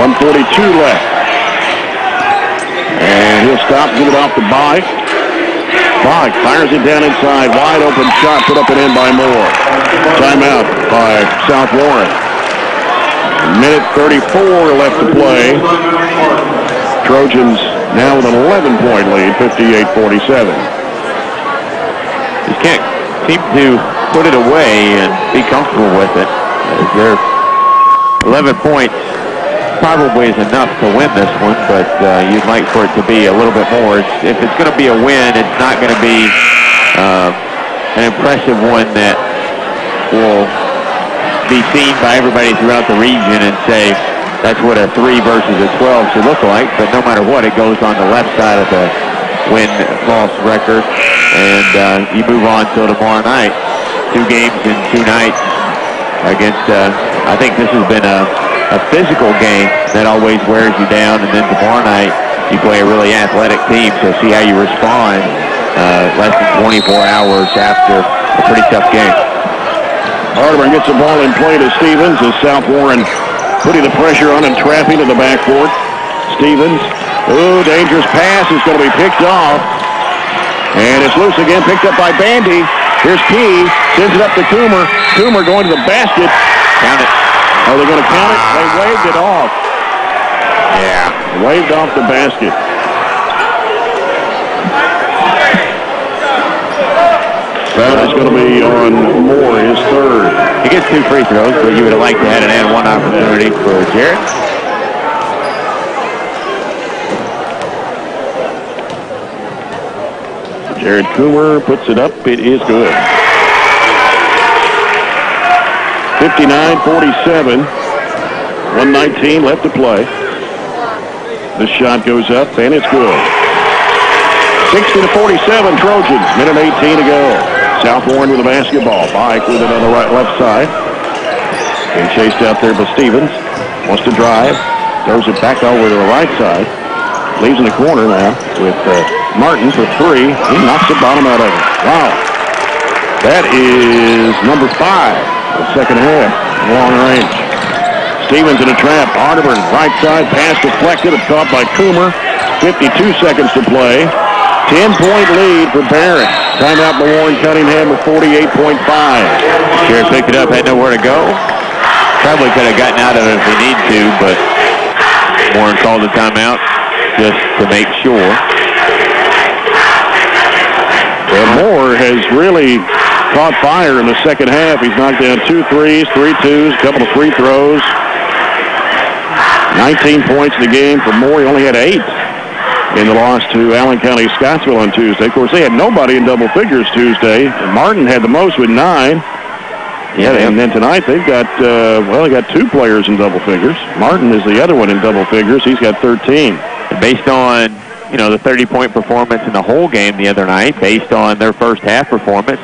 1:42 left. And he'll stop, give it off to Bike. Bike fires it down inside. Wide open shot put up and in by Moore. Timeout by South Warren. Minute 34 left to play. Trojans now with an 11-point lead, 58-47. Just can't seem to put it away and be comfortable with it. Their 11 points probably is enough to win this one, but you'd like for it to be a little bit more. If it's going to be a win, it's not going to be an impressive one that will be seen by everybody throughout the region and say, that's what a 3 versus a 12 should look like, but no matter what, it goes on the left side of the win-loss record, and you move on till tomorrow night. 2 games in 2 nights against, I think this has been a physical game that always wears you down, and then tomorrow night you play a really athletic team, so see how you respond less than 24 hours after a pretty tough game. Arterburn gets the ball in play to Stevens as South Warren putting the pressure on and trapping to the backcourt. Stevens, dangerous pass is going to be picked off. And it's loose again, picked up by Bandy. Here's Key, sends it up to Coomer. Coomer going to the basket. Count it. Are they going to count it? They waved it off. Yeah. Waved off the basket. That is going to be on Moore, his third. He gets 2 free throws, but you would have liked to have had an and one opportunity for Jarrett. Jared Coomer puts it up. It is good. 59-47. 1:19 left to play. The shot goes up, and it's good. 60-47 Trojans. Minute 18 to go. South Warren with the basketball. Bike with it on the left side. Being chased out there by Stevens. Wants to drive. Throws it back over to the right side. Leaves in the corner now with Martin for 3. He knocks the bottom out of it. Wow. That is number 5 the second half. Long range. Stevens in a trap. Arterburn right side. Pass deflected. It's caught by Coomer. 52 seconds to play. 10-point lead for Barren. Timeout by Warren Cunningham with 48.5. Jared picked it up. Had nowhere to go. Probably could have gotten out of it if he needed to, but Warren called the timeout just to make sure. Well, Moore has really caught fire in the second half. He's knocked down 2 threes, 3 twos, a couple of free throws. 19 points in the game for Moore. He only had 8 in the loss to Allen County Scottsville on Tuesday. Of course, they had nobody in double figures Tuesday. Martin had the most with 9. Yeah, and then tonight they've got, they got 2 players in double figures. Martin is the other one in double figures. He's got 13. Based on, the 30-point performance in the whole game the other night, based on their first half performance,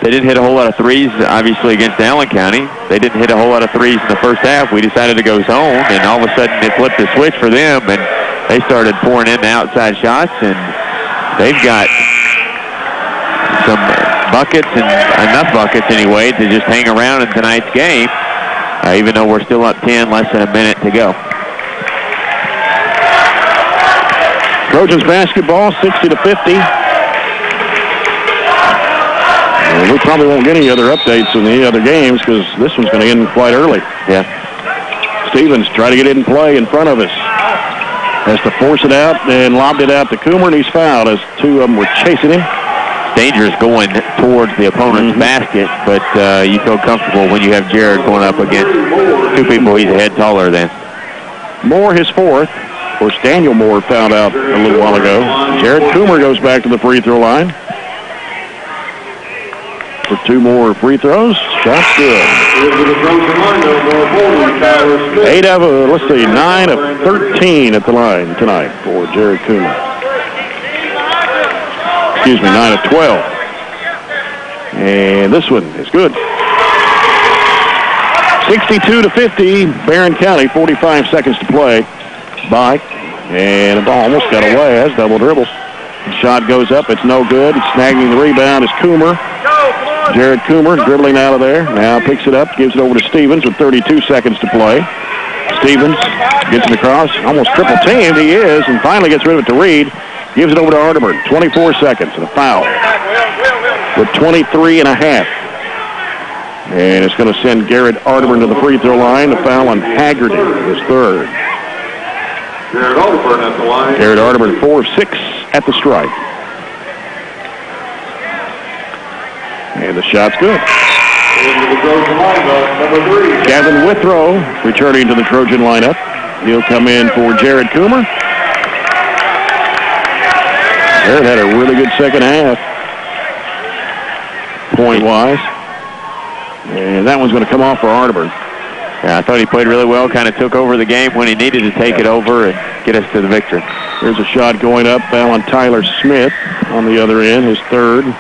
they didn't hit a whole lot of threes, obviously, against Allen County. They didn't hit a whole lot of threes in the first half. We decided to go zone, and all of a sudden it flipped the switch for them, and they started pouring in the outside shots, and they've got some buckets, and enough buckets anyway, to just hang around in tonight's game, even though we're still up 10, less than a minute to go. Trojans basketball, 60-50. And we probably won't get any other updates in the other games because this one's going to end quite early. Yeah. Stevens trying to get it in play in front of us. Has to force it out and lobbed it out to Coomer, and he's fouled as 2 of them were chasing him. Dangerous going towards the opponent's basket, but you feel comfortable when you have Jared going up against 2 people he's a head taller than. Moore, his 4th. Of course, Daniel Moore found out a little while ago. Jared Coomer goes back to the free throw line for 2 more free throws. Shot's good. 8 of, 9 of 13 at the line tonight for Jared Coomer. Excuse me, 9 of 12. And this one is good. 62-50, Barren County, 45 seconds to play. Bike, and the ball almost got away. That's double dribble. The shot goes up. It's no good. Snagging the rebound is Coomer. Jared Coomer dribbling out of there. Now picks it up, gives it over to Stevens with 32 seconds to play. Stevens gets it across. Almost triple teamed. He is, and finally gets rid of it to Reed. Gives it over to Arterburn. 24 seconds and a foul with 23 and a half. And it's going to send Garrett Arterburn to the free throw line. The foul on Haggerty, his 3rd. Garrett Arterburn at the line. Garrett Arterburn, 4 of 6 at the stripe. And the shot's good. Gavin Withrow returning to the Trojan lineup. He'll come in for Jared Coomer. Garrett had a really good second half, point-wise. And that one's going to come off for Arterburn. Yeah, I thought he played really well, kind of took over the game when he needed to take it over and get us to the victory. There's a shot going up, foul on Tyler Smith on the other end, his 3rd.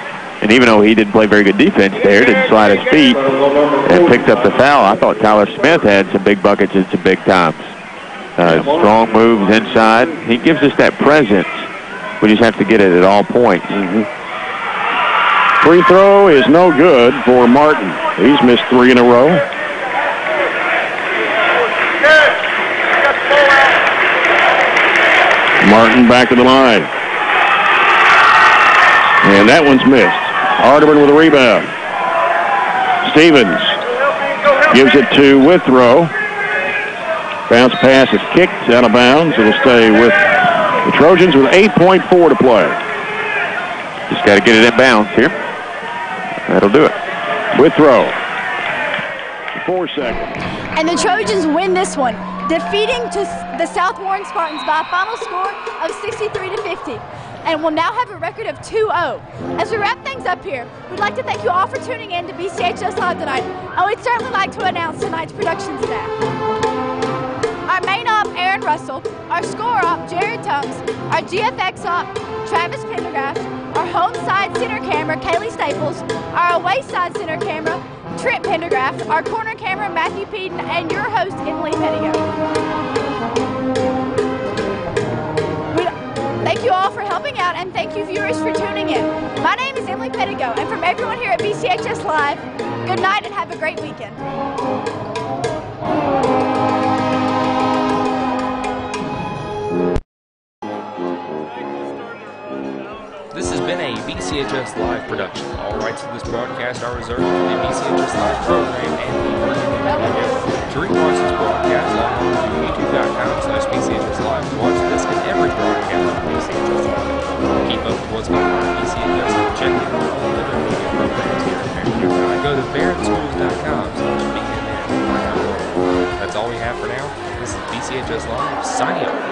And even though he didn't play very good defense there, didn't slide his feet, and picked up the foul, I thought Tyler Smith had some big buckets and some big times. Strong moves inside. He gives us that presence. We just have to get it at all points. Free throw is no good for Martin. He's missed 3 in a row. Martin back to the line. And that one's missed. Hardeman with a rebound. Stevens gives it to Withrow. Bounce pass is kicked out of bounds. It'll stay with the Trojans with 8.4 to play. Just got to get it in bounds here. That'll do it. Withrow. 4 seconds. And the Trojans win this one, defeating the South Warren Spartans by a final score of 63-50. And will now have a record of 2-0. As we wrap things up here, we'd like to thank you all for tuning in to BCHS Live tonight. And we'd certainly like to announce tonight's production staff. Our main op, Aaron Russell, our score op, Jared Tums, our GFX op, Travis Pendergraft, our home side center camera, Kaylee Staples, our away side center camera, Trent Pendergraft, our corner camera, Matthew Peden, and your host, Emily Pettigo. Thank you all for helping out, and thank you viewers for tuning in. My name is Emily Pettigo, and from everyone here at BCHS Live, good night and have a great weekend. This has been a BCHS Live production. All rights to this broadcast are reserved for the BCHS Live program and the Virginia Network. To rewatch this broadcast, log on to youtube.com/BCHS Live to watch this and every broadcast on BCHS Live. Keep up with what's going on at BCHS and check in on all the other media programs here in Barren. Go to barrenschools.com/BNN. That's all we have for now. This is BCHS Live, signing off.